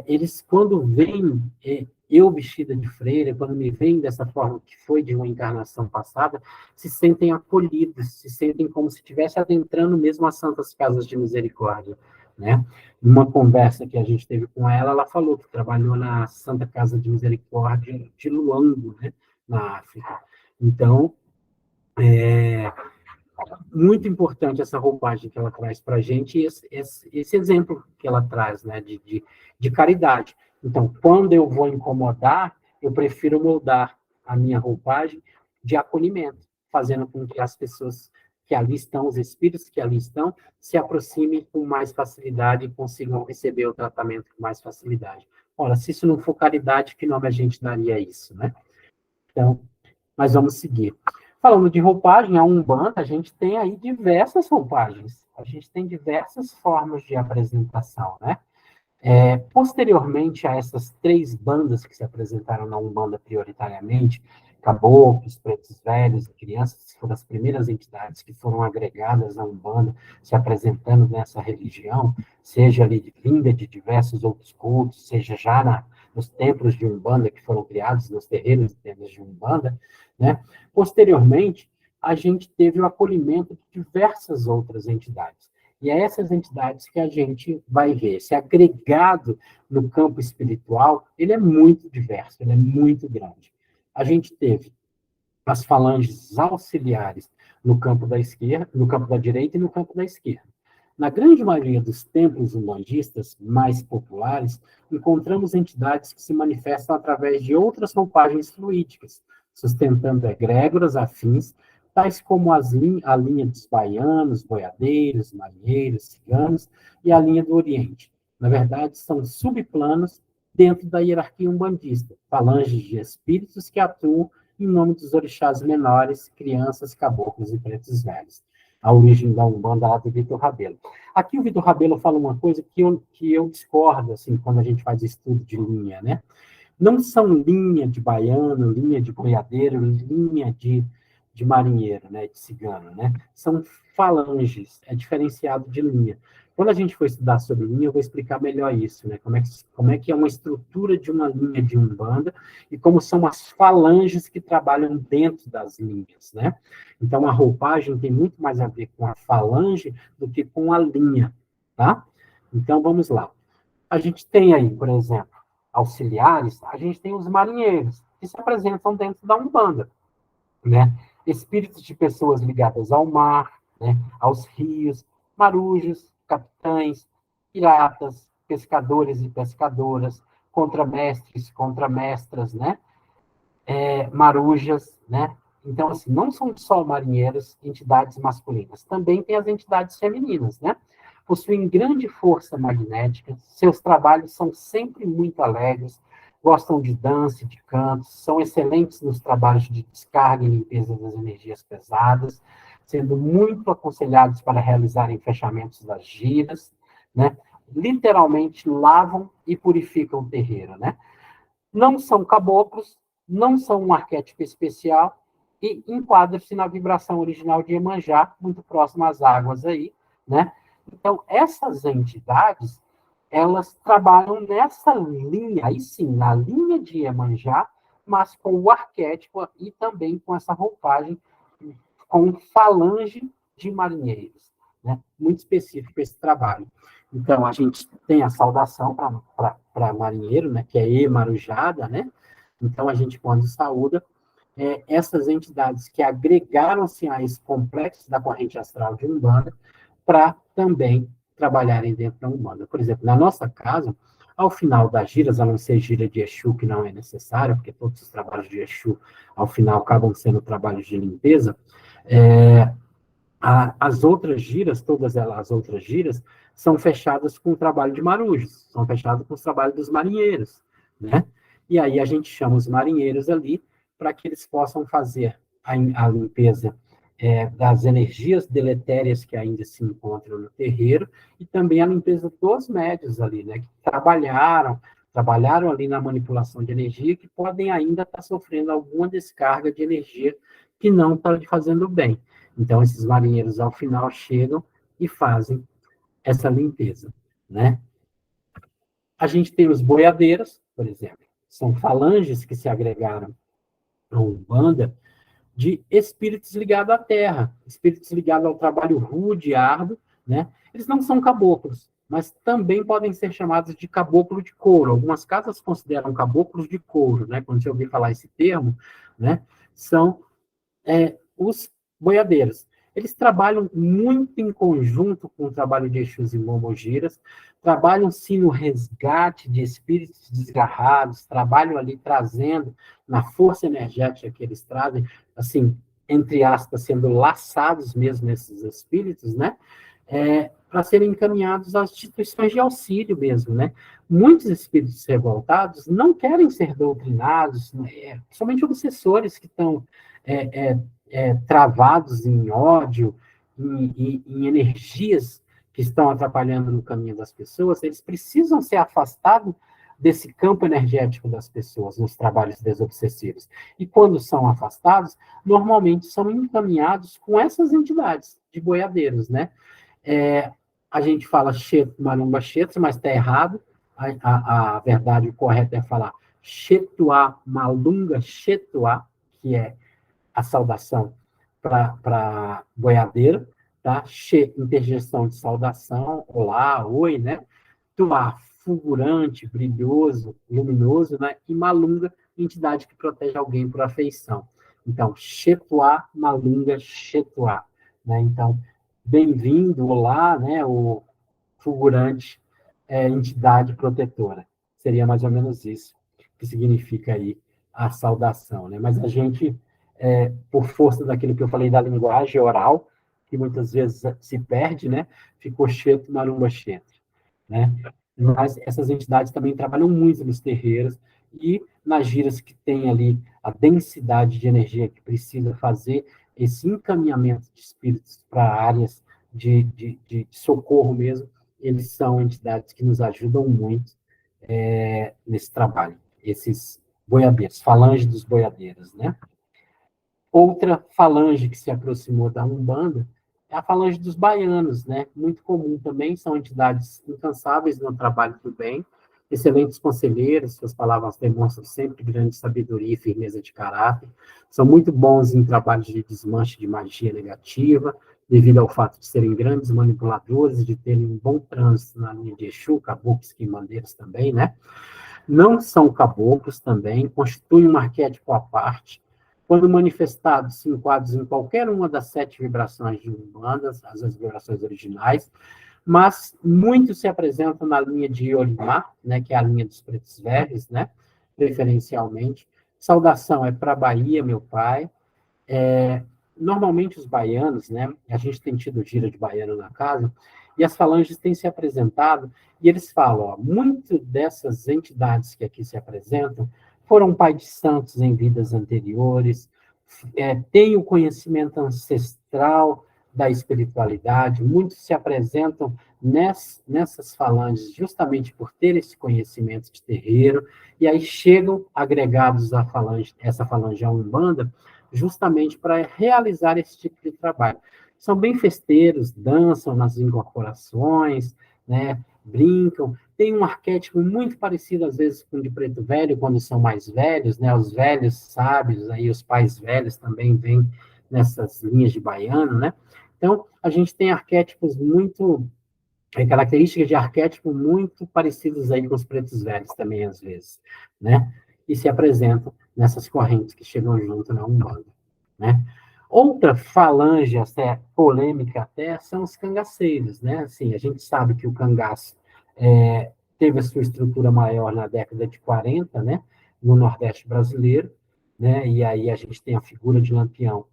eles, quando veem eu vestida de freira, quando me veem dessa forma que foi de uma encarnação passada, se sentem acolhidos, se sentem como se estivesse adentrando mesmo as santas casas de misericórdia, né? Numa conversa que a gente teve com ela, ela falou que trabalhou na Santa Casa de Misericórdia de Luango, né, na África. Então, muito importante essa roupagem que ela traz para a gente e esse exemplo que ela traz, né, de caridade. Então, quando eu vou incomodar, eu prefiro moldar a minha roupagem de acolhimento, fazendo com que as pessoas que ali estão, os espíritos que ali estão, se aproximem com mais facilidade e consigam receber o tratamento com mais facilidade. Ora, se isso não for caridade, que nome a gente daria a isso, né? Então, mas vamos seguir. Falando de roupagem, a Umbanda, a gente tem aí diversas roupagens. A gente tem diversas formas de apresentação, né? Posteriormente a essas 3 bandas que se apresentaram na Umbanda prioritariamente, caboclos, pretos velhos e crianças, foram as primeiras entidades que foram agregadas à Umbanda, se apresentando nessa religião, seja ali vinda de diversos outros cultos, seja já nos templos de Umbanda que foram criados, nos terreiros e tendas de Umbanda, né? Posteriormente, a gente teve o acolhimento de diversas outras entidades. E é essas entidades que a gente vai ver. Esse agregado no campo espiritual, ele é muito diverso, ele é muito grande. A gente teve as falanges auxiliares no campo da esquerda, no campo da direita e no campo da esquerda. Na grande maioria dos templos umbandistas mais populares, encontramos entidades que se manifestam através de outras roupagens fluídicas, sustentando egrégoras afins, tais como a linha dos baianos, boiadeiros, marinheiros, ciganos e a linha do Oriente. Na verdade, são subplanos dentro da hierarquia umbandista, falanges de espíritos que atuam em nome dos orixás menores, crianças, caboclos e pretos velhos. A origem da Umbanda lá do Vitor Rabelo. Aqui o Vitor Rabelo fala uma coisa que eu discordo, assim, quando a gente faz estudo de linha, né? Não são linha de baiano, linha de boiadeiro, linha de marinheiro, né, de cigano, né? São falanges, é diferenciado de linha. Quando a gente for estudar sobre linha, eu vou explicar melhor isso, né? Como é que é uma estrutura de uma linha de Umbanda e como são as falanges que trabalham dentro das linhas, né? Então, a roupagem tem muito mais a ver com a falange do que com a linha, tá? Então, vamos lá. A gente tem aí, por exemplo, auxiliares, a gente tem os marinheiros, que se apresentam dentro da Umbanda, né? Espíritos de pessoas ligadas ao mar, né? Aos rios, marujos, capitães, piratas, pescadores e pescadoras, contramestres, contramestras, né? Marujas, né? Então, assim, não são só marinheiros, entidades masculinas, também tem as entidades femininas, né? Possuem grande força magnética, seus trabalhos são sempre muito alegres, gostam de dança, de canto, são excelentes nos trabalhos de descarga e limpeza das energias pesadas, sendo muito aconselhados para realizarem fechamentos das giras, né? Literalmente lavam e purificam o terreiro, né? Não são caboclos, não são um arquétipo especial e enquadram-se na vibração original de Iemanjá, muito próximo às águas aí, né? Então, essas entidades, elas trabalham nessa linha, aí sim, na linha de Iemanjá, mas com o arquétipo e também com essa roupagem, com falange de marinheiros, né? Muito específico esse trabalho. Então, a gente tem a saudação para marinheiro, né? Que é emarujada, né? Então, a gente, quando saúda, essas entidades que agregaram-se a esse complexo da corrente astral de Umbanda para também trabalharem dentro da Umbanda. Por exemplo, na nossa casa, ao final das giras, a não ser gira de Exu, que não é necessária, porque todos os trabalhos de Exu, ao final, acabam sendo trabalhos de limpeza, é, as outras giras, todas elas, as outras giras, são fechadas com o trabalho de marujos, são fechadas com os trabalhos dos marinheiros, né? E aí a gente chama os marinheiros ali para que eles possam fazer a limpeza das energias deletérias que ainda se encontram no terreiro e também a limpeza dos médios ali, né? Que trabalharam ali na manipulação de energia que podem ainda estar sofrendo alguma descarga de energia que não está lhe fazendo bem. Então, esses marinheiros, ao final, chegam e fazem essa limpeza, né? A gente tem os boiadeiros, por exemplo, são falanges que se agregaram a Umbanda de espíritos ligados à terra, espíritos ligados ao trabalho rude, árduo, né? Eles não são caboclos, mas também podem ser chamados de caboclo de couro. Algumas casas consideram caboclos de couro, né? Quando você ouvir falar esse termo, né? São os boiadeiros. Eles trabalham muito em conjunto com o trabalho de Exus e Momogiras, trabalham sim no resgate de espíritos desgarrados, trabalham ali trazendo, na força energética que eles trazem, assim, entre aspas, sendo laçados mesmo esses espíritos, né? Para serem encaminhados às instituições de auxílio mesmo, né? Muitos espíritos revoltados não querem ser doutrinados, né? Somente obsessores que estão travados em ódio, em energias que estão atrapalhando no caminho das pessoas, eles precisam ser afastados desse campo energético das pessoas nos trabalhos desobsessivos. E quando são afastados, normalmente são encaminhados com essas entidades de boiadeiros, né? A gente fala Cheto, Marumba Cheto, mas está errado. A verdade correta é falar Chetuá, Malunga Chetuá, que é a saudação para boiadeiro, tá? Che, interjeição de saudação, olá, oi, né? Tuá, fulgurante, brilhoso, luminoso, né? E Malunga, entidade que protege alguém por afeição. Então, Chetuá, Malunga, Chetuá, né? Então, bem-vindo, olá, né? O fulgurante entidade protetora. Seria mais ou menos isso que significa aí a saudação, né? Mas a gente, por força daquilo que eu falei da linguagem oral, que muitas vezes se perde, né? Ficou cheto, marumba cheto, né? Mas essas entidades também trabalham muito nos terreiros e nas giras que tem ali a densidade de energia que precisa fazer esse encaminhamento de espíritos para áreas de socorro mesmo, eles são entidades que nos ajudam muito nesse trabalho, esses boiadeiros, falange dos boiadeiros, né? Outra falange que se aproximou da Umbanda a falange dos baianos, né? Muito comum também, são entidades incansáveis no trabalho do bem, excelentes conselheiros, suas palavras demonstram sempre grande sabedoria e firmeza de caráter, são muito bons em trabalhos de desmanche de magia negativa, devido ao fato de serem grandes manipuladores, de terem um bom trânsito na linha de Exu, caboclos, quimbandeiros também, né? Não são caboclos também, constituem um arquétipo à parte. Quando manifestados, se enquadram em qualquer uma das 7 vibrações de Umbanda, as vibrações originais, mas muitos se apresentam na linha de Olimar, né, que é a linha dos pretos velhos, né, preferencialmente. Saudação é para Bahia, meu pai. Normalmente os baianos, né, a gente tem tido gira de baiano na casa, e as falanges têm se apresentado, e eles falam, ó, muito dessas entidades que aqui se apresentam foram pai de santos em vidas anteriores, têm o conhecimento ancestral da espiritualidade, muitos se apresentam nessas falanges justamente por ter esse conhecimento de terreiro, e aí chegam agregados à falange, essa falange à Umbanda, justamente para realizar esse tipo de trabalho. São bem festeiros, dançam nas incorporações, né, brincam, tem um arquétipo muito parecido, às vezes, com o de preto velho, quando são mais velhos, né, os velhos sábios, aí os pais velhos também vêm nessas linhas de baiano, né? Então, a gente tem arquétipos muito, características de arquétipo muito parecidas aí com os pretos velhos também, às vezes, né? E se apresentam nessas correntes que chegam junto na Umbanda, né? Outra falange até polêmica até são os cangaceiros, né? Assim, a gente sabe que o cangaço teve a sua estrutura maior na década de 40, né? No Nordeste brasileiro, né? E aí a gente tem a figura de Lampião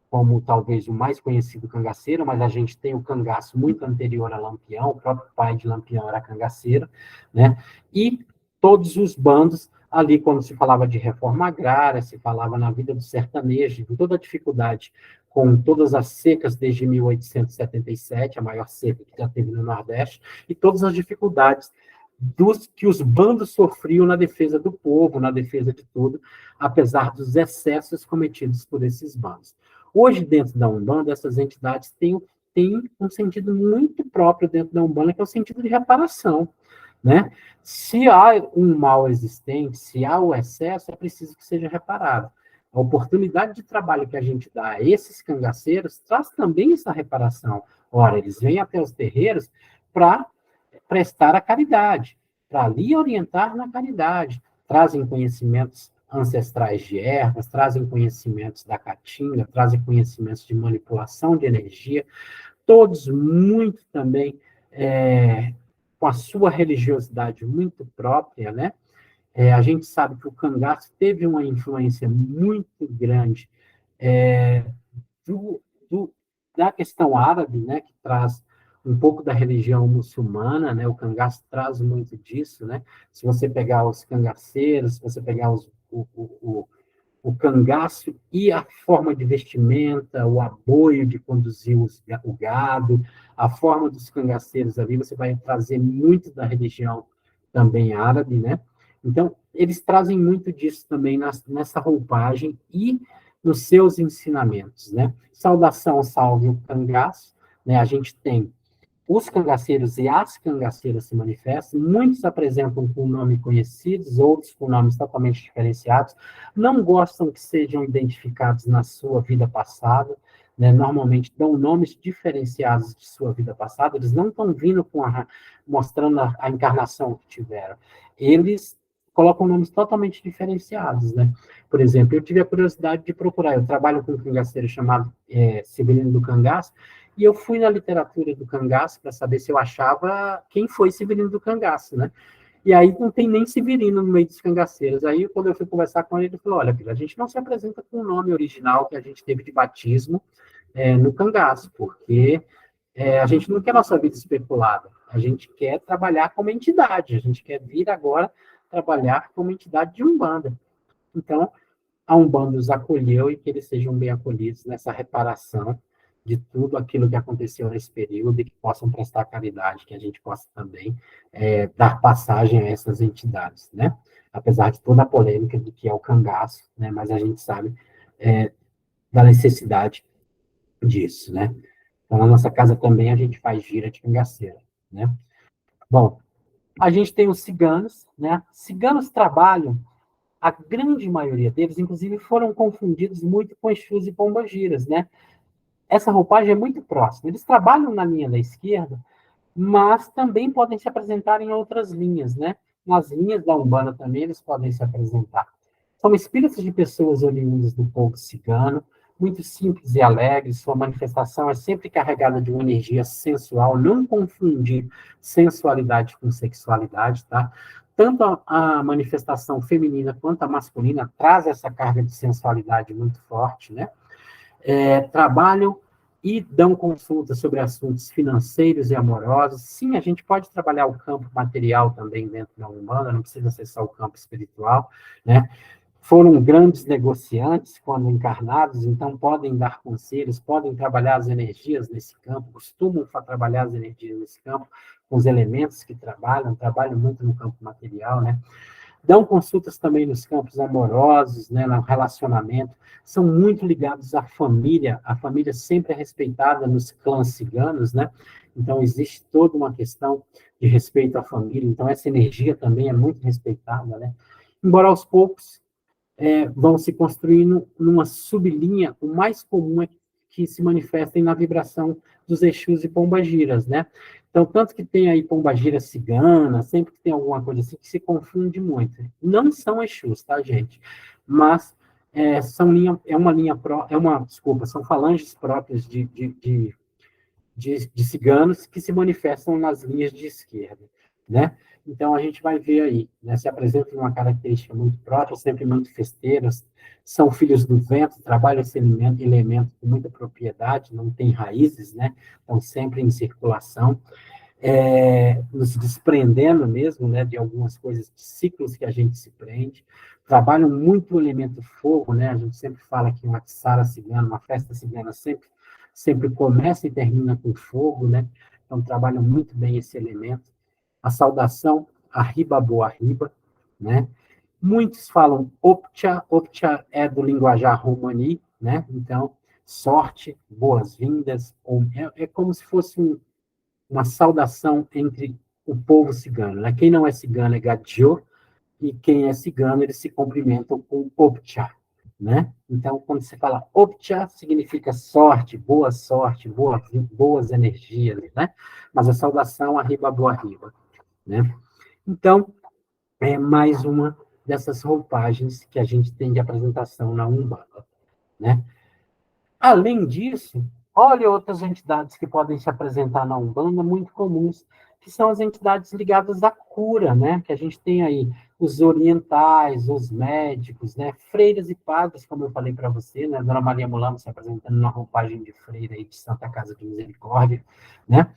como talvez o mais conhecido cangaceiro, mas a gente tem o cangaço muito anterior a Lampião, o próprio pai de Lampião era cangaceiro, né? E todos os bandos, ali quando se falava de reforma agrária, se falava na vida do sertanejo, de toda a dificuldade com todas as secas desde 1877, a maior seca que já teve no Nordeste, e todas as dificuldades que os bandos sofriam na defesa do povo, na defesa de tudo, apesar dos excessos cometidos por esses bandos. Hoje, dentro da Umbanda, essas entidades têm um sentido muito próprio dentro da Umbanda, que é o sentido de reparação, né? Se há um mal existente, se há o excesso, é preciso que seja reparado. A oportunidade de trabalho que a gente dá a esses cangaceiros traz também essa reparação. Ora, eles vêm até os terreiros para prestar a caridade, para ali orientar na caridade, trazem conhecimentos ancestrais de ervas, trazem conhecimentos da caatinga, trazem conhecimentos de manipulação de energia, todos muito também com a sua religiosidade muito própria, né? A gente sabe que o cangaço teve uma influência muito grande do, do, da questão árabe, né, que traz um pouco da religião muçulmana, né, o cangaço traz muito disso, né, se você pegar os cangaceiros, se você pegar o cangaço e a forma de vestimenta, o aboio de conduzir o gado, a forma dos cangaceiros ali, você vai trazer muito da religião também árabe, né? Então, eles trazem muito disso também nessa roupagem e nos seus ensinamentos, né? Saudação, salve o cangaço, né? A gente tem os cangaceiros e as cangaceiras se manifestam, muitos apresentam com nomes conhecidos, outros com nomes totalmente diferenciados, não gostam que sejam identificados na sua vida passada, né? Normalmente dão nomes diferenciados de sua vida passada, eles não estão vindo mostrando a encarnação que tiveram, eles colocam nomes totalmente diferenciados, né? Por exemplo, eu tive a curiosidade de procurar, eu trabalho com um cangaceiro chamado Severino do Cangaço, e eu fui na literatura do cangaço para saber se eu achava quem foi Severino do Cangaço, né? E aí não tem nem Severino no meio dos cangaceiros. Aí, quando eu fui conversar com ele, ele falou, olha, filho, a gente não se apresenta com o nome original que a gente teve de batismo no cangaço, porque a gente não quer nossa vida especulada, a gente quer trabalhar como entidade, a gente quer vir agora trabalhar como entidade de Umbanda. Então, a Umbanda os acolheu e que eles sejam bem acolhidos nessa reparação de tudo aquilo que aconteceu nesse período e que possam prestar caridade, que a gente possa também dar passagem a essas entidades, né? Apesar de toda a polêmica do que é o cangaço, né? Mas a gente sabe da necessidade disso, né? Então, na nossa casa também a gente faz gira de cangaceira, né? Bom, a gente tem os ciganos, né? Ciganos trabalham, a grande maioria deles, inclusive, foram confundidos muito com Exus e pombagiras, né? Essa roupagem é muito próxima. Eles trabalham na linha da esquerda, mas também podem se apresentar em outras linhas, né? Nas linhas da Umbanda também eles podem se apresentar. São espíritos de pessoas oriundas do povo cigano, muito simples e alegres, sua manifestação é sempre carregada de uma energia sensual, não confundir sensualidade com sexualidade, tá? Tanto a manifestação feminina quanto a masculina traz essa carga de sensualidade muito forte, né? Trabalham e dão consultas sobre assuntos financeiros e amorosos. Sim, a gente pode trabalhar o campo material também dentro da Umbanda, não precisa ser só o campo espiritual, né? Foram grandes negociantes quando encarnados, então podem dar conselhos, podem trabalhar as energias nesse campo, costumam trabalhar as energias nesse campo, com os elementos que trabalham muito no campo material, né? Dão consultas também nos campos amorosos, né, no relacionamento, são muito ligados à família, a família sempre é respeitada nos clãs ciganos, né? Então, existe toda uma questão de respeito à família, então essa energia também é muito respeitada, né? Embora aos poucos vão se construindo numa sublinha, o mais comum é que se manifestem na vibração dos Exus e pombagiras, né? Então, tanto que tem aí pombagira cigana, sempre que tem alguma coisa assim que se confunde muito. Não são Exus, tá, gente? Mas desculpa, são falanges próprias de ciganos que se manifestam nas linhas de esquerda, né? Então, a gente vai ver aí, né, se apresentam uma característica muito própria, sempre muito festeiras, são filhos do vento, trabalham esse elemento com muita propriedade, não tem raízes, né? Estão sempre em circulação, nos desprendendo mesmo, né, de algumas coisas, de ciclos que a gente se prende, trabalham muito o elemento fogo, né? A gente sempre fala que uma Sara cigana, uma festa cigana sempre começa e termina com fogo, né? Então trabalham muito bem esse elemento. A saudação, arriba boa arriba, né? Muitos falam optia, optia é do linguajar romani, né? Então, sorte, boas-vindas, é como se fosse uma saudação entre o povo cigano, né? Quem não é cigano é gadio, e quem é cigano, eles se cumprimentam com optia, né? Então, quando você fala optia, significa sorte, boas energias, né? Mas a saudação, arriba, boa, arriba, né? Então, é mais uma dessas roupagens que a gente tem de apresentação na Umbanda, né? Além disso, olha outras entidades que podem se apresentar na Umbanda, muito comuns, que são as entidades ligadas à cura, né? Que a gente tem aí os orientais, os médicos, né? Freiras e padres, como eu falei para você, né? Dona Maria Mulama se apresentando na roupagem de freira aí de Santa Casa de Misericórdia, né?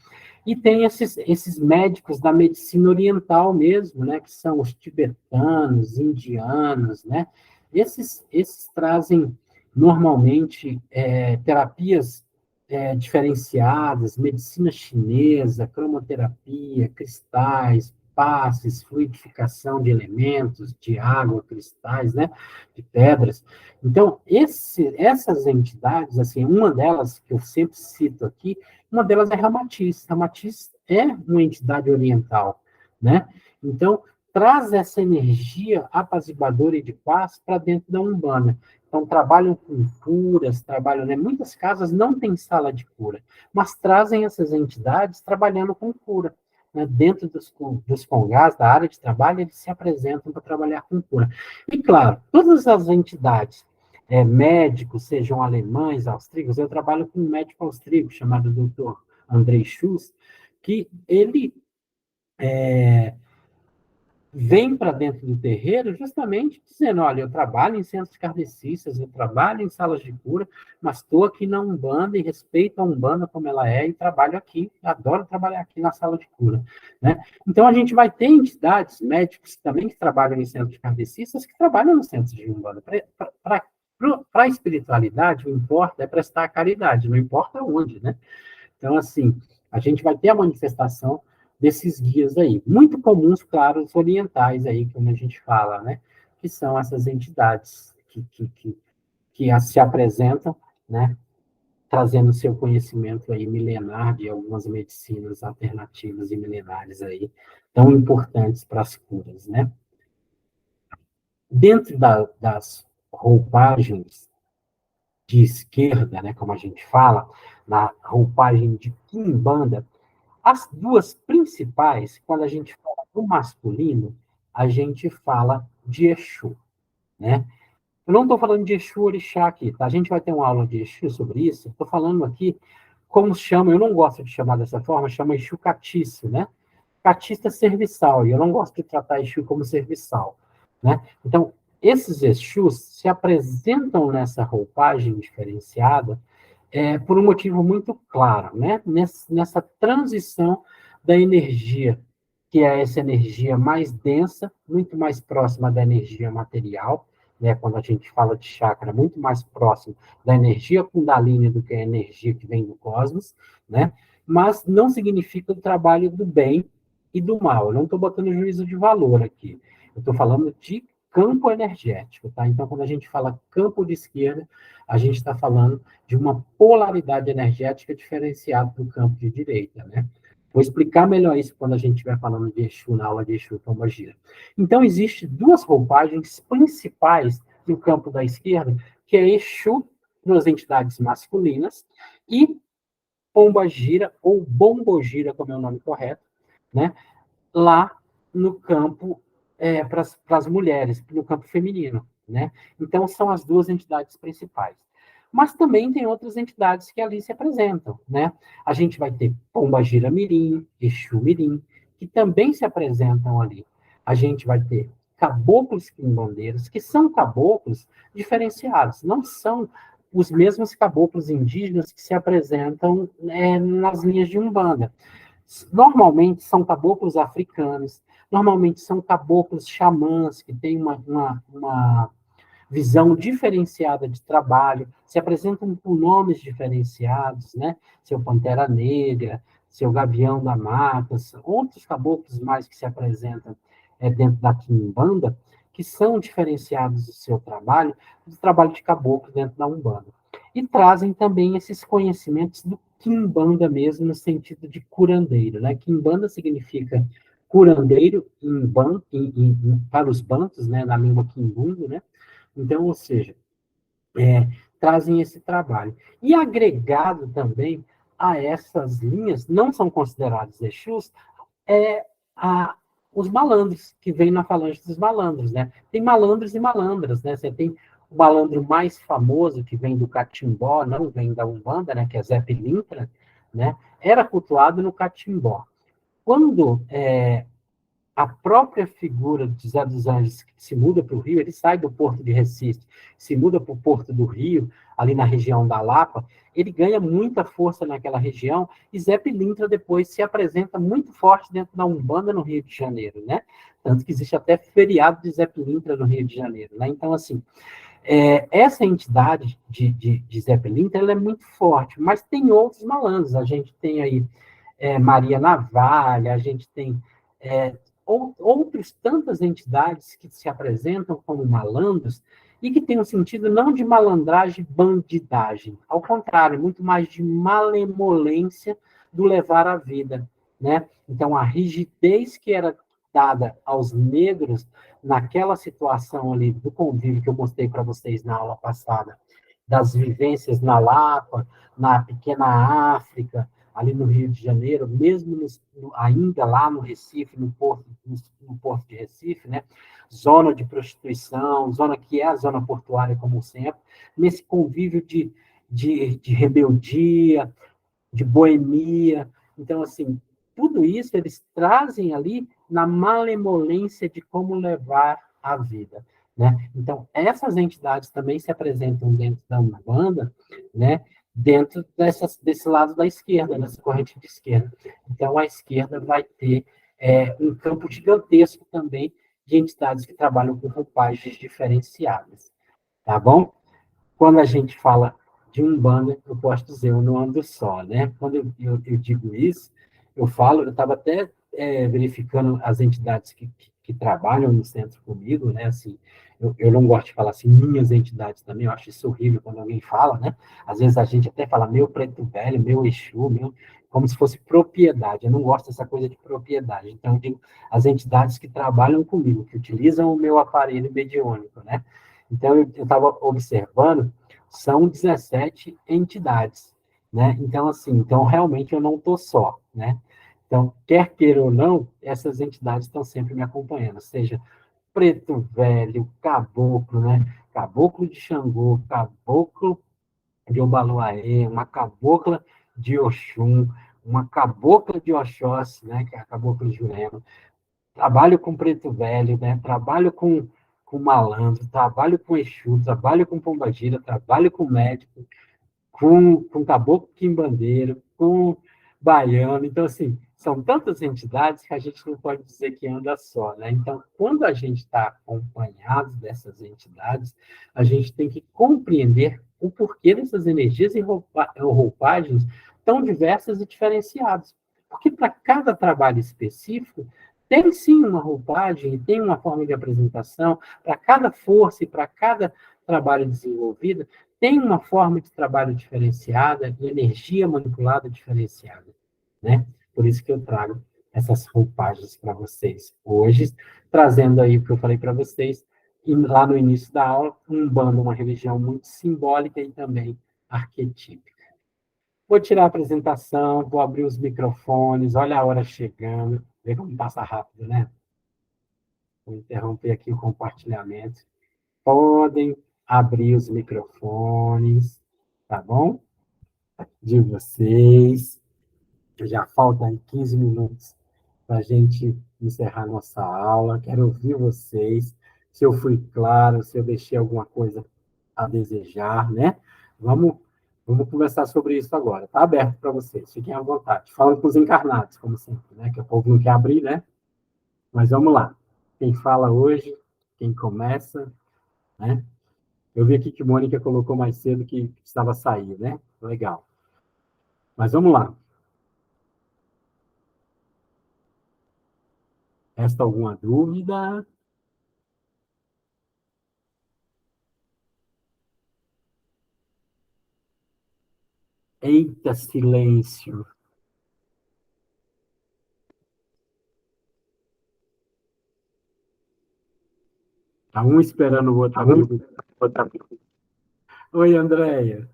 E tem esses médicos da medicina oriental mesmo, né? Que são os tibetanos, indianos, né? Esses trazem normalmente terapias diferenciadas, medicina chinesa, cromoterapia, cristais, passes, fluidificação de elementos, de água, cristais, né, de pedras. Então, essas entidades, assim, uma delas que eu sempre cito aqui, uma delas é Ramatiz. Ramatiz é uma entidade oriental, né? Então, traz essa energia apaziguadora e de paz para dentro da Umbanda. Então, trabalham com curas, trabalham, né? Muitas casas não têm sala de cura, mas trazem essas entidades trabalhando com cura. Né? Dentro dos congás, da área de trabalho, eles se apresentam para trabalhar com cura. E, claro, todas as entidades, médicos, sejam alemães, austríacos, eu trabalho com um médico austríaco chamado Dr. Andrei Schuss, que ele vem para dentro do terreiro justamente dizendo, olha, eu trabalho em centros kardecistas, eu trabalho em salas de cura, mas estou aqui na Umbanda e respeito a Umbanda como ela é e trabalho aqui, adoro trabalhar aqui na sala de cura. Né? Então, a gente vai ter entidades, médicos também que trabalham em centros kardecistas, que trabalham nos centros de Umbanda. Para a espiritualidade, o que importa é prestar a caridade, não importa onde, né? Então, assim, a gente vai ter a manifestação desses guias aí. Muito comuns, claro, os orientais aí, como a gente fala, né? Que são essas entidades que se apresentam, né? trazendo seu conhecimento aí milenar de algumas medicinas alternativas e milenares aí, tão importantes para as curas, né? Dentro das roupagens de esquerda, né, como a gente fala, na roupagem de Quimbanda, as duas principais, quando a gente fala do masculino, a gente fala de Exu, né? Eu não estou falando de Exu Orixá aqui, tá? A gente vai ter uma aula de Exu sobre isso. Estou falando aqui como chama, eu não gosto de chamar dessa forma, chama Exu Catiço, né? Catista serviçal, e eu não gosto de tratar Exu como serviçal, né? Então, esses Exus se apresentam nessa roupagem diferenciada por um motivo muito claro, né? Nessa transição da energia, que é essa energia mais densa, muito mais próxima da energia material, né? Quando a gente fala de chakra, muito mais próximo da energia Kundalini do que a energia que vem do cosmos, né? Mas não significa o trabalho do bem e do mal. Eu não estou botando juízo de valor aqui. Eu estou falando de campo energético, tá? Então, quando a gente fala campo de esquerda, a gente está falando de uma polaridade energética diferenciada do campo de direita, né? Vou explicar melhor isso quando a gente estiver falando de Exu, na aula de Exu Pombagira. Então, existem duas roupagens principais no campo da esquerda, que é Exu, nas entidades masculinas, e Pombagira, ou Bombogira, como é o nome correto, né? Lá no campo para as mulheres, no campo feminino, né? Então, são as duas entidades principais. Mas também tem outras entidades que ali se apresentam, né? A gente vai ter Pombagira Mirim, Exu Mirim, que também se apresentam ali. A gente vai ter caboclos quimbandeiros, que são caboclos diferenciados, não são os mesmos caboclos indígenas que se apresentam nas linhas de Umbanda. Normalmente são caboclos africanos, normalmente são caboclos xamãs, que têm uma visão diferenciada de trabalho, se apresentam com nomes diferenciados, né? Seu Pantera Negra, seu Gavião da Mata, outros caboclos mais que se apresentam dentro da Quimbanda, que são diferenciados do trabalho de caboclo dentro da Umbanda. E trazem também esses conhecimentos do Quimbanda mesmo, no sentido de curandeiro, né? Quimbanda significa curandeiro para os bantos, né? Na língua quimbundo, né? Então, ou seja, trazem esse trabalho. E agregado também a essas linhas, não são considerados Exus, os malandros, que vêm na falange dos malandros, né? Tem malandros e malandras, né? Você tem o malandro mais famoso, que vem do Catimbó, não vem da Umbanda, né? Que é Zé Pilintra, né? Era cultuado no Catimbó. Quando a própria figura de Zé dos Anjos se muda para o Rio, ele sai do Porto de Recife, se muda para o Porto do Rio, ali na região da Lapa, ele ganha muita força naquela região, e Zé Pilintra depois se apresenta muito forte dentro da Umbanda no Rio de Janeiro, né? Tanto que existe até feriado de Zé Pilintra no Rio de Janeiro, né? Então, assim, essa entidade de Zé Pilintra, ela é muito forte, mas tem outros malandros, a gente tem aí Maria Navalha, a gente tem outras tantas entidades que se apresentam como malandros e que têm um sentido não de malandragem, bandidagem, ao contrário, muito mais de malemolência do levar a vida, né? Então, a rigidez que era dada aos negros naquela situação ali do convívio que eu mostrei para vocês na aula passada, das vivências na Lapa, na pequena África, ali no Rio de Janeiro, mesmo ainda lá no Recife, no porto de Recife, né? Zona de prostituição, zona que é a zona portuária, como sempre, nesse convívio de rebeldia, de boemia. Então, assim, tudo isso eles trazem ali na malemolência de como levar a vida, né? Então, essas entidades também se apresentam dentro da Umbanda, né? Dentro desse lado da esquerda, dessa corrente de esquerda. Então, a esquerda vai ter um campo gigantesco também de entidades que trabalham com roupagens diferenciadas, tá bom? Quando a gente fala de Umbanda, eu posso dizer, eu não ando só, né? Quando eu digo isso, eu estava até verificando as entidades que que trabalham no centro comigo, né? Assim, eu não gosto de falar assim, minhas entidades também, eu acho isso horrível quando alguém fala, né? Às vezes a gente até fala meu preto velho, meu Exu, meu, como se fosse propriedade. Eu não gosto dessa coisa de propriedade. Então, eu digo as entidades que trabalham comigo, que utilizam o meu aparelho mediúnico, né? Então, eu estava observando, são 17 entidades, né? Então, assim, então realmente eu não estou só, né? Então, quer queira ou não, essas entidades estão sempre me acompanhando, seja preto velho, caboclo, né? Caboclo de Xangô, caboclo de Obaluaê, uma cabocla de Oxum, uma cabocla de Oxóssi, né? Que é a cabocla de Jurema. Trabalho com preto velho, né? Trabalho com malandro, trabalho com Exu, trabalho com pombagira, trabalho com médico, com caboclo quimbandeiro, com baiano. Então, assim, são tantas entidades que a gente não pode dizer que anda só, né? Então, quando a gente está acompanhado dessas entidades, a gente tem que compreender o porquê dessas energias e roupagens tão diversas e diferenciadas. Porque para cada trabalho específico, tem sim uma roupagem, tem uma forma de apresentação, para cada força e para cada trabalho desenvolvido, tem uma forma de trabalho diferenciada e energia manipulada diferenciada, né? Por isso que eu trago essas roupagens para vocês. Hoje, trazendo aí o que eu falei para vocês, e lá no início da aula, Umbanda, uma religião muito simbólica e também arquetípica. Vou tirar a apresentação, vou abrir os microfones, olha a hora chegando, vê como passa rápido, né? Vou interromper aqui o compartilhamento. Podem abrir os microfones, tá bom? De vocês. Já faltam 15 minutos para a gente encerrar nossa aula. Quero ouvir vocês, se eu fui claro, se eu deixei alguma coisa a desejar, né? Vamos, vamos conversar sobre isso agora. Está aberto para vocês, fiquem à vontade. Falando com os encarnados, como sempre, né? Que o povo não quer abrir, né? Mas vamos lá. Quem fala hoje, quem começa, né? Eu vi aqui que Mônica colocou mais cedo que precisava sair, né? Legal. Mas vamos lá. Resta alguma dúvida? Eita, silêncio. Tá um esperando o outro abrir Oi, Andréia.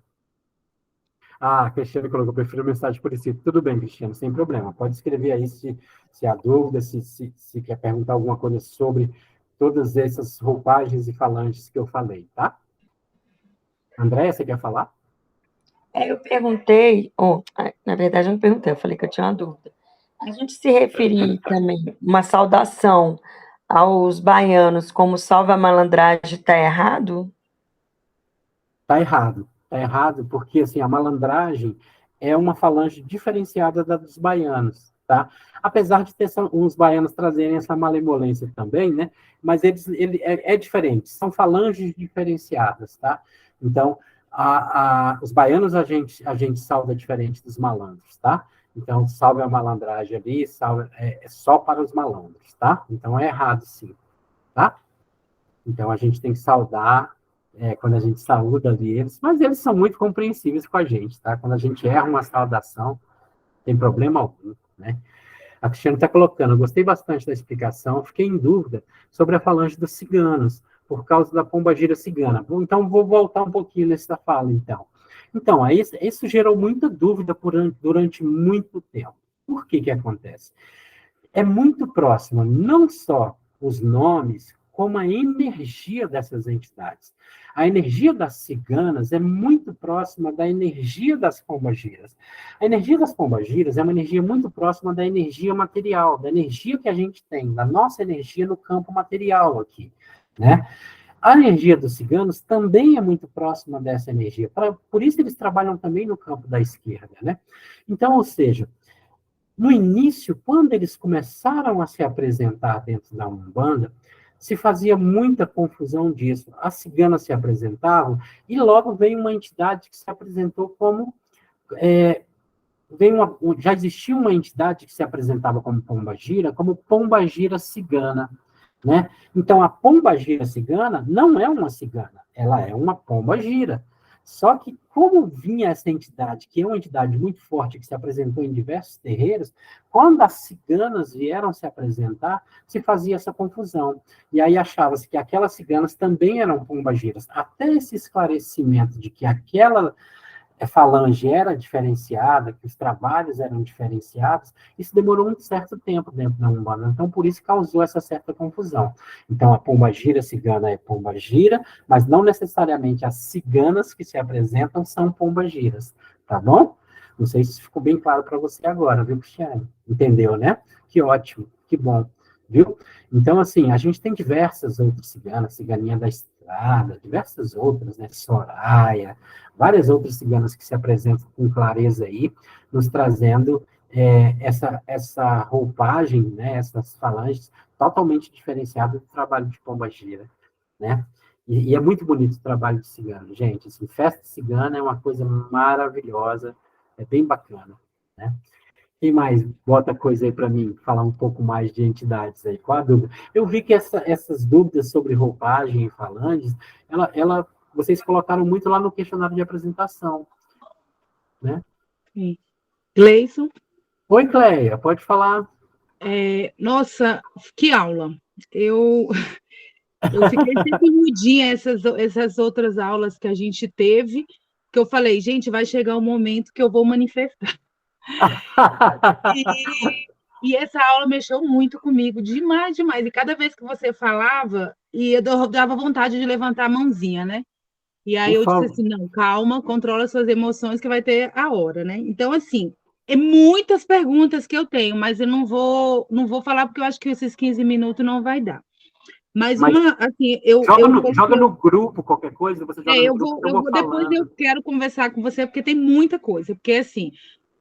Ah, a Cristiane colocou, prefiro mensagem por escrito. Tudo bem, Cristiane, sem problema. Pode escrever aí se há dúvida, se quer perguntar alguma coisa sobre todas essas roupagens e falanges que eu falei, tá? Andréia, você quer falar? Eu perguntei, na verdade eu não perguntei, eu falei que eu tinha uma dúvida. A gente se referir também, uma saudação aos baianos como salve a malandragem, está errado? Tá errado. Tá errado porque, assim, a malandragem é uma falange diferenciada da dos baianos, tá? Apesar de ter uns baianos trazerem essa malemolência também, né? Mas é diferente, são falanges diferenciadas, tá? Então, os baianos a gente salva diferente dos malandros, tá? Então, salve a malandragem ali, salve, é só para os malandros, tá? Então, é errado, sim, tá? Então, a gente tem que saudar quando a gente saúda ali eles, mas eles são muito compreensíveis com a gente, tá? Quando a gente erra uma saudação, não tem problema algum, né? A Cristiane está colocando, eu gostei bastante da explicação, fiquei em dúvida sobre a falange dos ciganos, por causa da pombagira cigana. Então, vou voltar um pouquinho nessa fala, então. Então, aí, isso gerou muita dúvida durante muito tempo. Por que que acontece? É muito próxima, não só os nomes, como a energia dessas entidades. A energia das ciganas é muito próxima da energia das pombagiras. A energia das pombagiras é uma energia muito próxima da energia material, da energia que a gente tem, da nossa energia no campo material aqui, né? A energia dos ciganos também é muito próxima dessa energia. Por isso eles trabalham também no campo da esquerda, né? Então, ou seja, no início, quando eles começaram a se apresentar dentro da Umbanda, se fazia muita confusão disso. As ciganas se apresentavam e logo veio uma entidade que se apresentou como já existia uma entidade que se apresentava como Pombagira cigana. né? Então, a pombagira cigana não é uma cigana, ela é uma pombagira. Só que, como vinha essa entidade, que é uma entidade muito forte, que se apresentou em diversos terreiros, quando as ciganas vieram se apresentar, se fazia essa confusão. E aí achava-se que aquelas ciganas também eram pombagiras. Até esse esclarecimento de que aquela falange era diferenciada, que os trabalhos eram diferenciados, isso demorou um certo tempo dentro da Umbanda. Então, por isso causou essa certa confusão. Então, a pombagira cigana é pombagira, mas não necessariamente as ciganas que se apresentam são pombagiras, tá bom? Não sei se ficou bem claro para você agora, viu, Cristiane? Entendeu, né? Que ótimo, que bom, viu? Então, assim, a gente tem diversas outras ciganas, ciganinha da estrada, diversas outras, né? Soraya, várias outras ciganas que se apresentam com clareza aí, nos trazendo essa roupagem, né, essas falanges totalmente diferenciadas do trabalho de pombagira, né? E é muito bonito o trabalho de cigano, gente. Assim, festa cigana é uma coisa maravilhosa, é bem bacana, né? Quem mais bota coisa aí para mim, falar um pouco mais de entidades aí? Qual a dúvida? Eu vi que essas dúvidas sobre roupagem e falanges, vocês colocaram muito lá no questionário de apresentação, né? Sim. Gleison. Oi, Cleia, pode falar. Nossa, que aula! Eu fiquei sempre mudinha essas outras aulas que a gente teve, que eu falei, gente, vai chegar o momento que eu vou manifestar. E essa aula mexeu muito comigo, demais, demais. E cada vez que você falava, eu dava vontade de levantar a mãozinha, né? E aí Por eu disse favor. assim, não, calma, controla suas emoções que vai ter a hora, né? Então, assim, é muitas perguntas que eu tenho, mas eu não vou falar porque eu acho que esses 15 minutos não vai dar. Mas Mas uma, assim, eu joga coloquei. no grupo qualquer coisa, você joga no Eu grupo vou, que eu eu vou vou, depois eu falando. quero conversar com você, porque tem muita coisa. Porque, assim,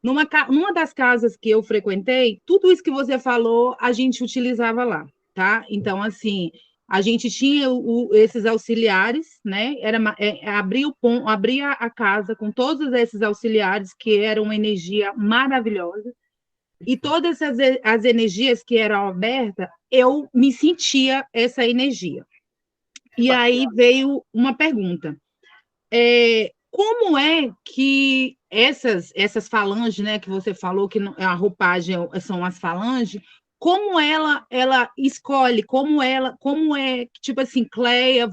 numa das casas que eu frequentei, tudo isso que você falou, a gente utilizava lá, tá? Então, assim, a gente tinha esses auxiliares, né? Abria a casa com todos esses auxiliares, que eram uma energia maravilhosa. E todas as energias que eram abertas, eu me sentia essa energia. E aí veio uma pergunta. Como é que essas falanges, né, que você falou que a roupagem são as falanges, como ela escolhe, como é, tipo assim, Cleia,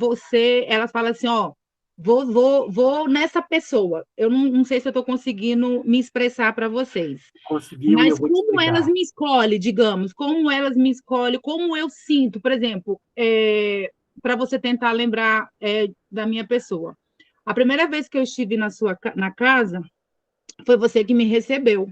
ela fala assim, ó, vou nessa pessoa. Eu não sei se eu estou conseguindo me expressar para vocês, Conseguiu e eu mas vou te como elas explicar. me escolhem, digamos, como elas me escolhem, como eu sinto, por exemplo, para você tentar lembrar da minha pessoa. A primeira vez que eu estive na casa, foi você que me recebeu.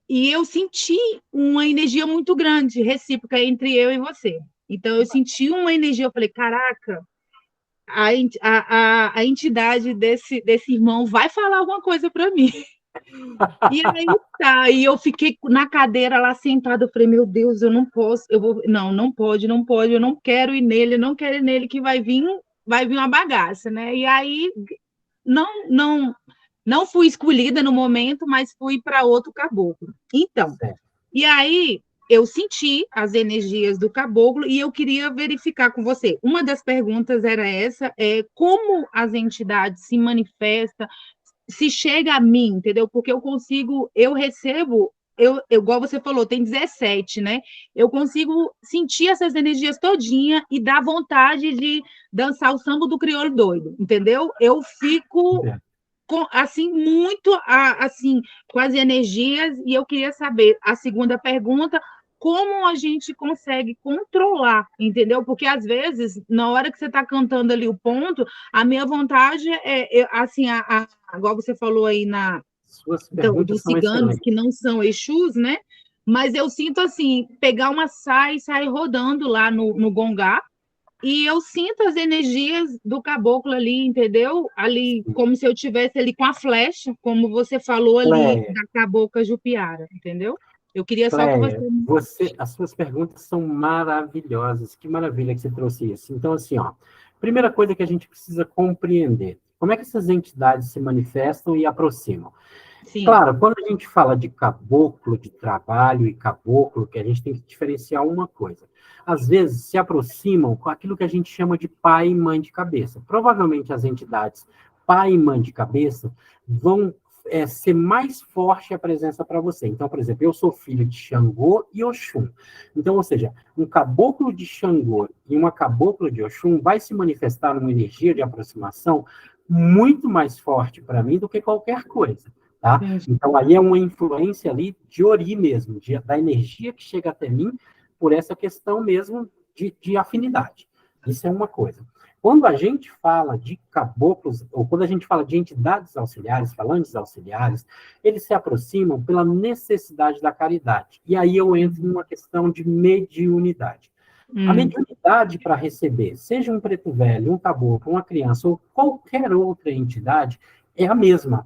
E eu senti uma energia muito grande, recíproca, entre eu e você. Então, eu senti uma energia, eu falei, caraca, a entidade desse irmão vai falar alguma coisa para mim. E aí tá, e eu fiquei na cadeira lá sentada, eu falei, meu Deus, eu não posso, não pode, eu não quero ir nele, que vai vir uma bagaça, né? E aí não fui escolhida no momento, mas fui para outro caboclo. Então, Certo. e aí eu senti as energias do caboclo e eu queria verificar com você. Uma das perguntas era essa, como as entidades se manifestam, se chega a mim, entendeu? Porque eu recebo, igual você falou, tem 17, né? Eu consigo sentir essas energias todinha e dar vontade de dançar o samba do crioulo doido, entendeu? Eu fico assim muito assim com as energias e eu queria saber a segunda pergunta, como a gente consegue controlar, entendeu? Porque às vezes na hora que você está cantando ali o ponto, a minha vontade assim igual você falou aí Suas perguntas dos são ciganos que excelentes. não são Exus, né? Mas eu sinto assim, pegar uma saia e sair rodando lá no gongá, e eu sinto as energias do caboclo ali, entendeu? Ali, como se eu tivesse ali com a flecha, como você falou ali Cleia, da cabocla Jupiara, entendeu? Eu queria só que Cleia, as suas perguntas são maravilhosas. Que maravilha que você trouxe isso. Então, assim, ó, primeira coisa que a gente precisa compreender, como é que essas entidades se manifestam e aproximam? Sim. Claro, quando a gente fala de caboclo de trabalho e caboclo, que a gente tem que diferenciar uma coisa. Às vezes se aproximam com aquilo que a gente chama de pai e mãe de cabeça. Provavelmente as entidades pai e mãe de cabeça vão ser mais forte a presença para você. Então, por exemplo, eu sou filho de Xangô e Oxum. Então, ou seja, um caboclo de Xangô e uma caboclo de Oxum vai se manifestar numa energia de aproximação muito mais forte para mim do que qualquer coisa. Tá? Então, aí é uma influência ali de Ori mesmo, da energia que chega até mim por essa questão mesmo de afinidade. Isso é uma coisa. Quando a gente fala de caboclos, ou quando a gente fala de entidades auxiliares, falantes auxiliares, eles se aproximam pela necessidade da caridade. E aí eu entro numa questão de mediunidade. A mediunidade para receber, seja um preto velho, um caboclo, uma criança ou qualquer outra entidade, é a mesma.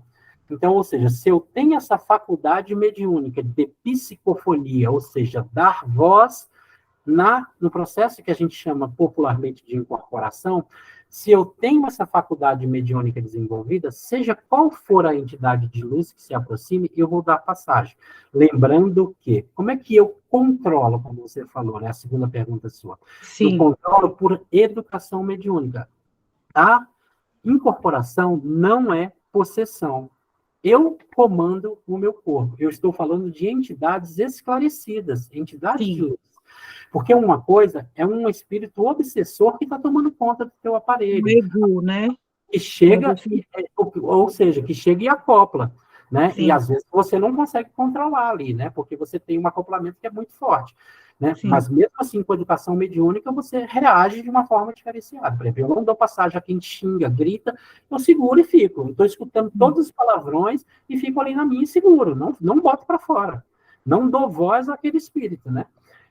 Então, ou seja, se eu tenho essa faculdade mediúnica de psicofonia, ou seja, dar voz no processo que a gente chama popularmente de incorporação, se eu tenho essa faculdade mediúnica desenvolvida, seja qual for a entidade de luz que se aproxime, eu vou dar passagem. Lembrando que, como é que eu controlo, como você falou, né? A segunda pergunta sua. Sim. Eu controlo por educação mediúnica. A incorporação não é possessão. Eu comando o meu corpo. Eu estou falando de entidades esclarecidas, entidades de luz. Porque uma coisa é um espírito obsessor que está tomando conta do teu aparelho. O ego, né? Que chega, ou seja, que chega e acopla, né? Sim. E às vezes você não consegue controlar ali, né? Porque você tem um acoplamento que é muito forte, né? Sim. Mas mesmo assim, com a educação mediúnica, você reage de uma forma diferenciada. Por exemplo, eu não dou passagem a quem xinga, grita, eu seguro e fico. Estou escutando todos os palavrões e fico ali na minha e seguro. Não boto para fora. Não dou voz àquele espírito, né?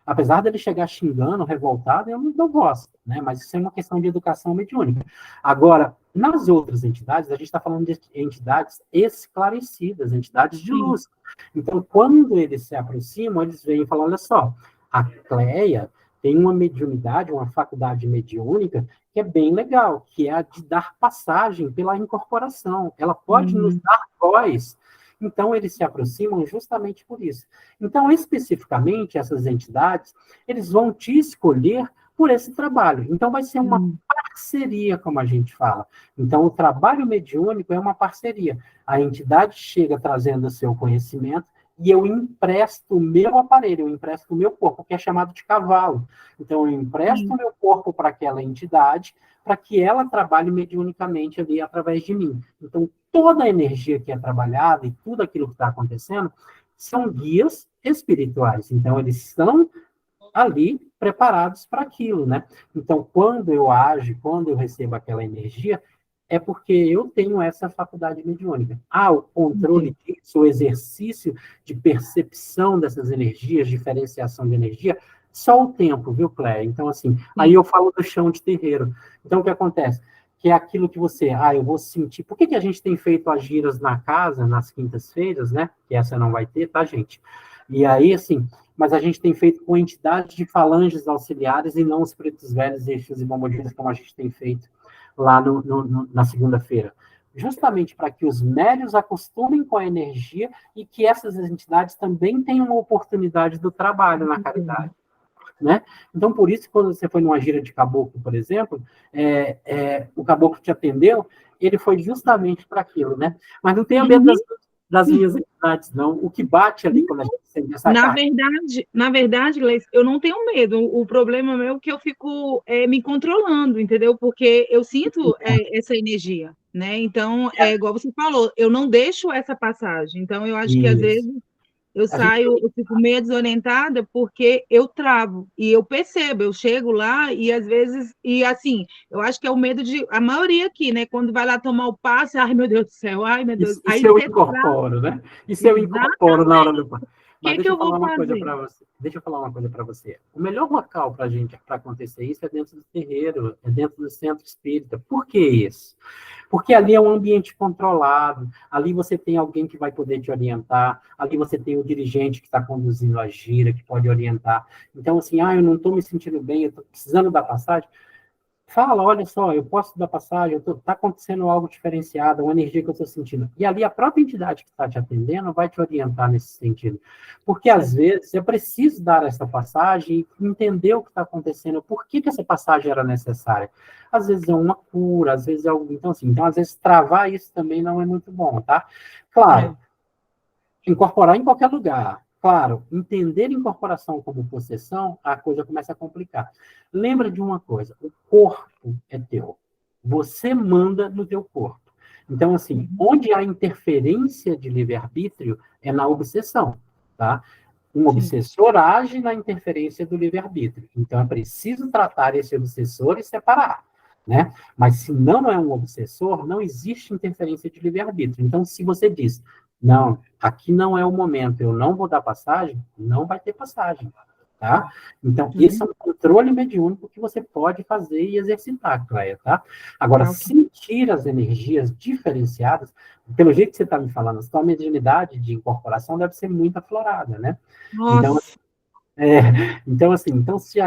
Apesar dele chegar xingando, revoltado, eu não dou voz, né? Mas isso é uma questão de educação mediúnica. Agora, nas outras entidades, a gente está falando de entidades esclarecidas, entidades de luz. Então, quando eles se aproximam, eles vêm e falam, olha só, a Cleia tem uma mediunidade, uma faculdade mediúnica que é bem legal, que é a de dar passagem pela incorporação. Ela pode nos dar voz. Então, eles se aproximam justamente por isso. Então, especificamente, essas entidades, eles vão te escolher por esse trabalho. Então, vai ser uma parceria, como a gente fala. Então, o trabalho mediúnico é uma parceria. A entidade chega trazendo o seu conhecimento e eu empresto o meu aparelho, eu empresto o meu corpo, que é chamado de cavalo. Então, eu empresto o meu corpo para aquela entidade, para que ela trabalhe mediunicamente ali através de mim. Então, toda a energia que é trabalhada e tudo aquilo que está acontecendo são guias espirituais. Então, eles estão ali preparados para aquilo, né? Então, quando eu ajo, quando eu recebo aquela energia, é porque eu tenho essa faculdade mediúnica. O controle disso, o exercício de percepção dessas energias, diferenciação de energia, só o tempo, viu, Cléia? Então, assim, aí eu falo do chão de terreiro. Então, o que acontece? Que é aquilo que você, eu vou sentir. Por que a gente tem feito as giras na casa, nas quintas-feiras, né? Que essa não vai ter, tá, gente? E aí, assim, mas a gente tem feito com entidades de falanges auxiliares e não os pretos velhos, eixos e bombodinas, como a gente tem feito lá na segunda-feira. Justamente para que os médios acostumem com a energia e que essas entidades também tenham uma oportunidade do trabalho na caridade. Né? Então, por isso, quando você foi numa gira de caboclo, por exemplo, o caboclo te atendeu, ele foi justamente para aquilo, né? Mas não tenha medo das minhas entidades, não. O que bate ali quando a gente sente essa carga. Na verdade, Gleice, eu não tenho medo. O problema meu é que eu fico me controlando, entendeu? Porque eu sinto essa energia, né? Então, igual você falou, eu não deixo essa passagem. Então, eu acho que às vezes eu saio, eu fico meio desorientada porque eu travo e eu percebo, eu chego lá e às vezes, e assim, eu acho que é o medo de, a maioria aqui, né, quando vai lá tomar o passe, ai meu Deus do céu, ai meu Deus. Isso eu incorporo, né? Isso eu incorporo na hora do passe. Mas deixa eu falar uma coisa para você. Deixa eu falar uma coisa para você. O melhor local para gente, para acontecer isso, é dentro do terreiro, é dentro do centro espírita. Por que isso? Porque ali é um ambiente controlado, ali você tem alguém que vai poder te orientar, ali você tem o dirigente que está conduzindo a gira, que pode orientar. Então, assim, eu não estou me sentindo bem, eu estou precisando da passagem. fala, olha só, eu posso dar passagem, está acontecendo algo diferenciado, uma energia que eu estou sentindo. E ali a própria entidade que está te atendendo vai te orientar nesse sentido. Porque, às vezes, é preciso dar essa passagem e entender o que está acontecendo, por que essa passagem era necessária. Às vezes é uma cura, às vezes é algo... Então, assim, então, às vezes, travar isso também não é muito bom, tá? Claro, incorporar em qualquer lugar. Claro, entender incorporação como possessão, a coisa começa a complicar. Lembra de uma coisa, o corpo é teu. Você manda no teu corpo. Então, assim, onde há interferência de livre-arbítrio é na obsessão, tá? Um obsessor age na interferência do livre-arbítrio. Então, é preciso tratar esse obsessor e separar, né? Mas se não é um obsessor, não existe interferência de livre-arbítrio. Então, se você diz, não, aqui não é o momento, eu não vou dar passagem, não vai ter passagem, tá? Então, esse é um controle mediúnico que você pode fazer e exercitar, Cléia, tá? Agora, sentir as energias diferenciadas, pelo jeito que você está me falando, a sua mediunidade de incorporação deve ser muito aflorada, né? Nossa. Então, assim, então você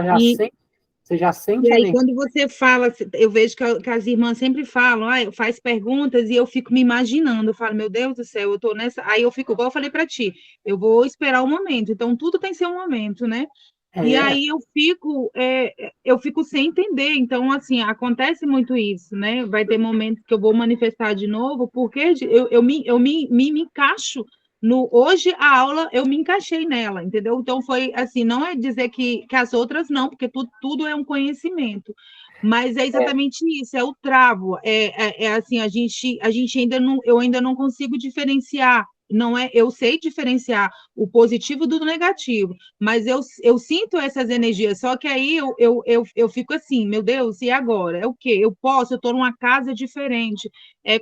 já sente E a aí, energia. quando você fala, eu vejo que as irmãs sempre falam, faz perguntas, e eu fico me imaginando, eu falo, meu Deus do céu, eu tô nessa. Aí eu fico, igual eu falei para ti, eu vou esperar o momento, então tudo tem seu momento, né? E aí eu fico sem entender. Então, assim, acontece muito isso, né? Vai ter momentos que eu vou manifestar de novo, porque me encaixo no. Hoje a aula eu me encaixei nela, entendeu? Então foi assim, não é dizer que as outras não, porque tudo é um conhecimento. Mas é exatamente isso, é o travo. É assim, a gente ainda não, eu ainda não consigo diferenciar. Não é, eu sei diferenciar o positivo do negativo, mas eu sinto essas energias, só que aí eu fico assim, meu Deus, e agora? É o quê? Eu estou numa casa diferente,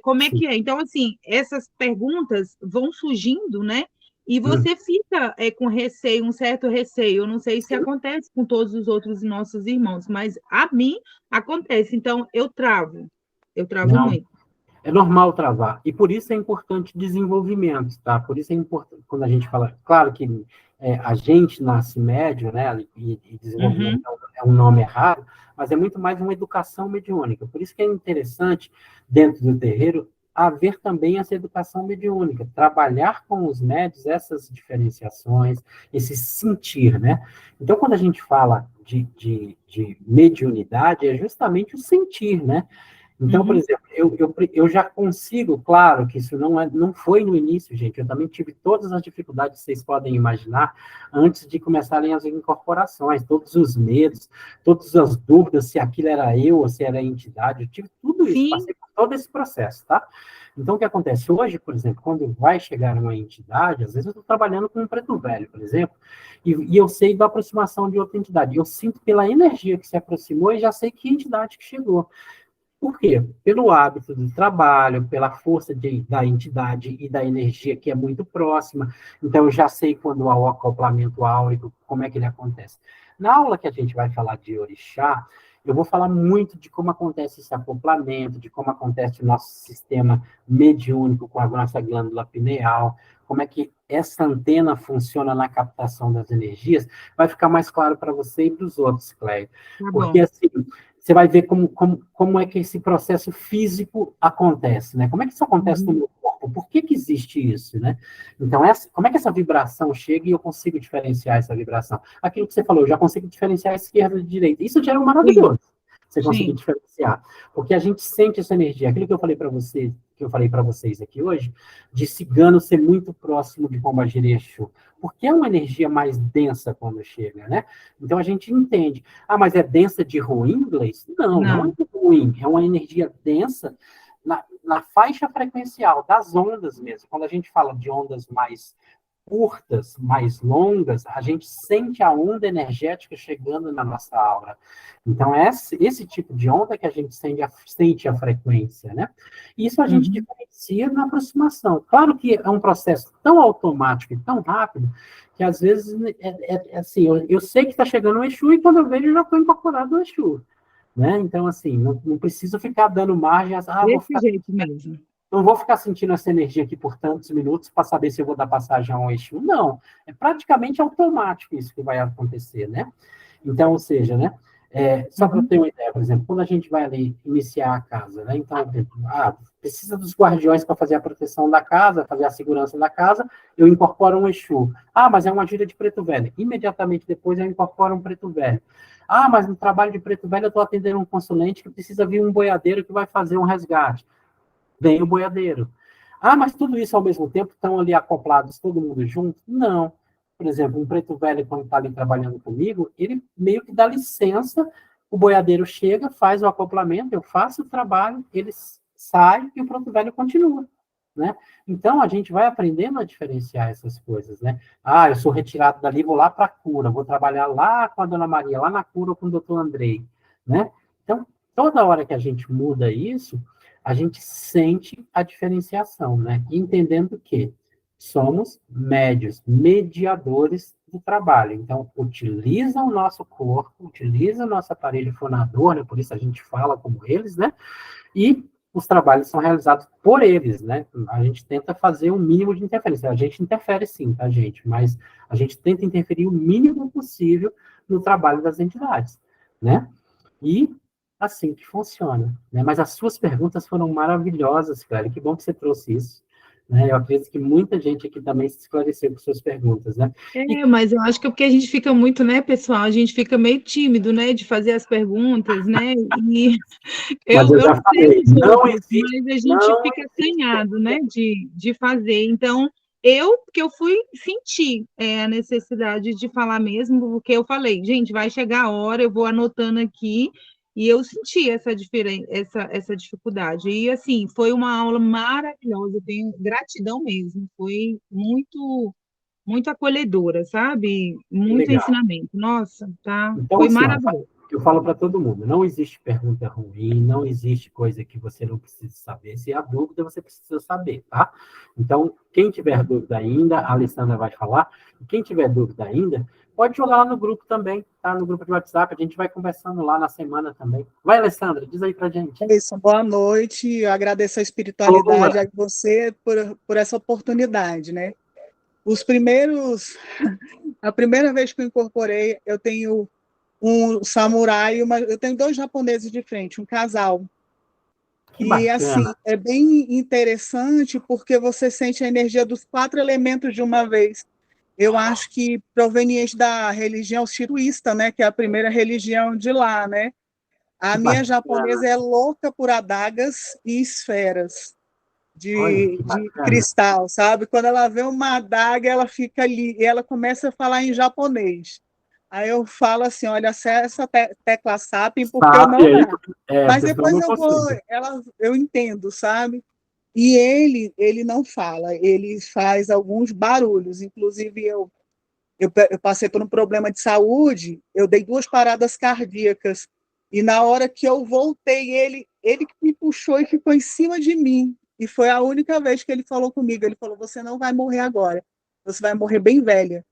como é que é? Então, assim, essas perguntas vão surgindo, né? E você fica com receio, um certo receio. Eu não sei se acontece com todos os outros nossos irmãos, mas a mim acontece. Então, eu travo Não, muito. é normal travar. E por isso é importante desenvolvimento, tá? Por isso é importante, quando a gente fala, claro que a gente nasce médio, né? E desenvolvimento é um nome errado, mas é muito mais uma educação mediúnica. Por isso que é interessante, dentro do terreiro, haver também essa educação mediúnica, trabalhar com os médios essas diferenciações, esse sentir, né? Então, quando a gente fala de mediunidade, é justamente o sentir, né? Então, por exemplo, eu já consigo, claro que isso não foi no início, gente, eu também tive todas as dificuldades que vocês podem imaginar antes de começarem as incorporações, todos os medos, todas as dúvidas se aquilo era eu ou se era a entidade, eu tive tudo isso, passei por todo esse processo, tá? Então, o que acontece? Hoje, por exemplo, quando vai chegar uma entidade, às vezes eu estou trabalhando com um preto velho, por exemplo, e eu sei da aproximação de outra entidade, eu sinto pela energia que se aproximou e já sei que entidade que chegou. Por quê? Pelo hábito do trabalho, pela força da entidade e da energia que é muito próxima. Então, eu já sei quando há o acoplamento áurico, como é que ele acontece. Na aula que a gente vai falar de orixá, eu vou falar muito de como acontece esse acoplamento, de como acontece o nosso sistema mediúnico com a nossa glândula pineal, como é que essa antena funciona na captação das energias, vai ficar mais claro para você e para os outros, Cléia. Porque, assim, você vai ver como é que esse processo físico acontece, né? Como é que isso acontece no meu corpo? Por que existe isso, né? Então, como é que essa vibração chega e eu consigo diferenciar essa vibração? Aquilo que você falou, eu já consigo diferenciar a esquerda de direita. Isso já é um maravilhoso. Você conseguir diferenciar. Porque a gente sente essa energia. Aquilo que eu falei para você, que eu falei para vocês aqui hoje, de cigano ser muito próximo de Pombagira e Exu. Porque é uma energia mais densa quando chega, né? Então a gente entende. Ah, mas é densa de ruim, inglês? Não é ruim. É uma energia densa na faixa frequencial das ondas mesmo. Quando a gente fala de ondas mais curtas, mais longas, a gente sente a onda energética chegando na nossa aura. Então, esse tipo de onda que a gente sente a frequência, né? Isso a gente diferencia na aproximação. Claro que é um processo tão automático e tão rápido que, às vezes, assim, eu sei que está chegando o Exu e quando eu vejo, eu já estou incorporado no Exu. Né? Então, assim, não preciso ficar dando margem Desse jeito mesmo. Não vou ficar sentindo essa energia aqui por tantos minutos para saber se eu vou dar passagem a um Exu. Não, é praticamente automático isso que vai acontecer, né? Então, ou seja, né? Só para ter uma ideia, por exemplo, quando a gente vai ali iniciar a casa, né? Então, precisa dos guardiões para fazer a proteção da casa, fazer a segurança da casa, eu incorporo um Exu. Mas é uma gíria de preto velho. Imediatamente depois eu incorporo um preto velho. Mas no trabalho de preto velho eu estou atendendo um consulente que precisa vir um boiadeiro que vai fazer um resgate. Vem o boiadeiro. Mas tudo isso ao mesmo tempo estão ali acoplados, todo mundo junto? Não. Por exemplo, um preto velho, quando está ali trabalhando comigo, ele meio que dá licença, o boiadeiro chega, faz o acoplamento, eu faço o trabalho, ele sai e o preto velho continua, né? Então, a gente vai aprendendo a diferenciar essas coisas, né? Eu sou retirado dali, vou lá para a cura, vou trabalhar lá com a Dona Maria, lá na cura com o doutor Andrei, né? Então, toda hora que a gente muda isso, a gente sente a diferenciação, né? Entendendo que somos médios, mediadores do trabalho. Então, utiliza o nosso corpo, utiliza o nosso aparelho fonador, né? Por isso a gente fala como eles, né? E os trabalhos são realizados por eles, né? A gente tenta fazer um mínimo de interferência. A gente interfere sim, tá, gente? Mas a gente tenta interferir o mínimo possível no trabalho das entidades, né? E assim que funciona, né? Mas as suas perguntas foram maravilhosas, cara. Que bom que você trouxe isso, né? Eu acredito que muita gente aqui também se esclareceu com suas perguntas, né? Mas eu acho que é porque a gente fica muito, né, pessoal? A gente fica meio tímido, né, de fazer as perguntas, né? E Mas eu já falei, não existe, mas a gente fica assanhado, né, de fazer. Então, porque eu fui sentir a necessidade de falar mesmo, porque eu falei, gente, vai chegar a hora, eu vou anotando aqui, e eu senti essa dificuldade. E, assim, foi uma aula maravilhosa, eu tenho gratidão mesmo, foi muito acolhedora, sabe? Muito legal. ensinamento. Nossa, tá? Então, Foi assim, maravilhoso. eu falo para todo mundo, não existe pergunta ruim, não existe coisa que você não precisa saber. Se há dúvida, você precisa saber, tá? Então, quem tiver dúvida ainda, a Alessandra vai falar, quem tiver dúvida ainda, pode jogar lá no grupo também, tá? No grupo de WhatsApp, a gente vai conversando lá na semana também. Vai, Alessandra, diz aí pra gente. É isso, boa noite, eu agradeço a espiritualidade a você por essa oportunidade, né? A primeira vez que eu incorporei, eu tenho um samurai, eu tenho 2 japoneses de frente, um casal. Que bacana. Assim, é bem interessante porque você sente a energia dos 4 elementos de uma vez. Eu acho que proveniente da religião shiruísta, né, que é a primeira religião de lá, né? A minha japonesa é louca por adagas e esferas de cristal, sabe? Quando ela vê uma adaga, ela fica ali e ela começa a falar em japonês. Aí eu falo assim, olha, acessa a tecla SAP, porque eu não dá. Mas depois eu entendo, sabe? E ele não fala, ele faz alguns barulhos. Inclusive, eu passei por um problema de saúde, eu dei 2 paradas cardíacas, e na hora que eu voltei, ele que me puxou e ficou em cima de mim. E foi a única vez que ele falou comigo. Ele falou, você não vai morrer agora, você vai morrer bem velha.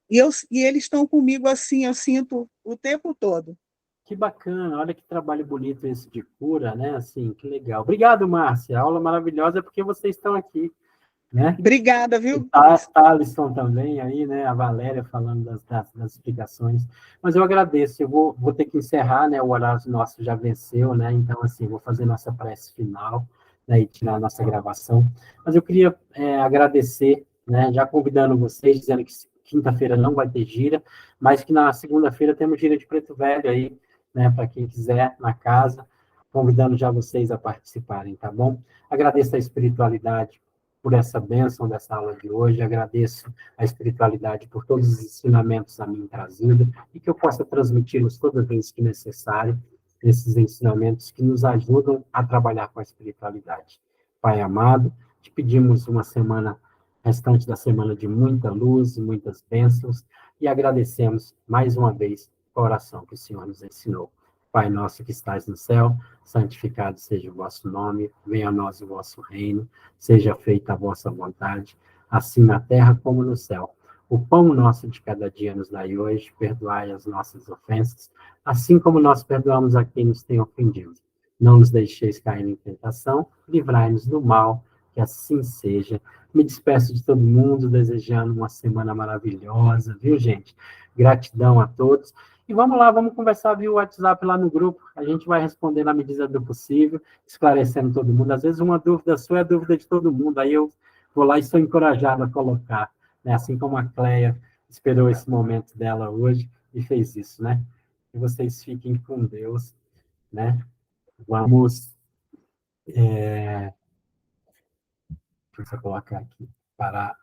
E eles estão comigo assim, eu sinto o tempo todo. Que bacana, olha que trabalho bonito esse de cura, né? Assim, que legal. Obrigado, Márcia. A aula maravilhosa porque vocês estão aqui, né? Obrigada, viu? A Alisson também aí, né? A Valéria falando das explicações. Mas eu agradeço. Eu vou ter que encerrar, né? O horário nosso já venceu, né? Então, assim, vou fazer nossa prece final, né? E tirar a nossa gravação. Mas eu queria agradecer, né? Já convidando vocês, dizendo que quinta-feira não vai ter gira, mas que na segunda-feira temos gira de preto velho aí, né, para quem quiser, na casa, convidando já vocês a participarem, tá bom? Agradeço a espiritualidade por essa bênção dessa aula de hoje, agradeço a espiritualidade por todos os ensinamentos a mim trazidos, e que eu possa transmiti-los toda vez que necessário, esses ensinamentos que nos ajudam a trabalhar com a espiritualidade. Pai amado, te pedimos uma semana restante da semana de muita luz e muitas bênçãos, e agradecemos mais uma vez a oração que o Senhor nos ensinou. Pai nosso que estais no céu, santificado seja o vosso nome, venha a nós o vosso reino, seja feita a vossa vontade, assim na terra como no céu. O pão nosso de cada dia nos dai hoje, perdoai as nossas ofensas, assim como nós perdoamos a quem nos tem ofendido. Não nos deixeis cair em tentação, livrai-nos do mal, que assim seja. Me despeço de todo mundo, desejando uma semana maravilhosa, viu, gente? Gratidão a todos. E vamos lá, vamos conversar via WhatsApp lá no grupo. A gente vai responder na medida do possível, esclarecendo todo mundo. Às vezes uma dúvida sua é a dúvida de todo mundo, aí eu vou lá e sou encorajado a colocar, né? Assim como a Cleia esperou esse momento dela hoje e fez isso, né? Que vocês fiquem com Deus, né? Vamos... Deixa eu colocar aqui, parar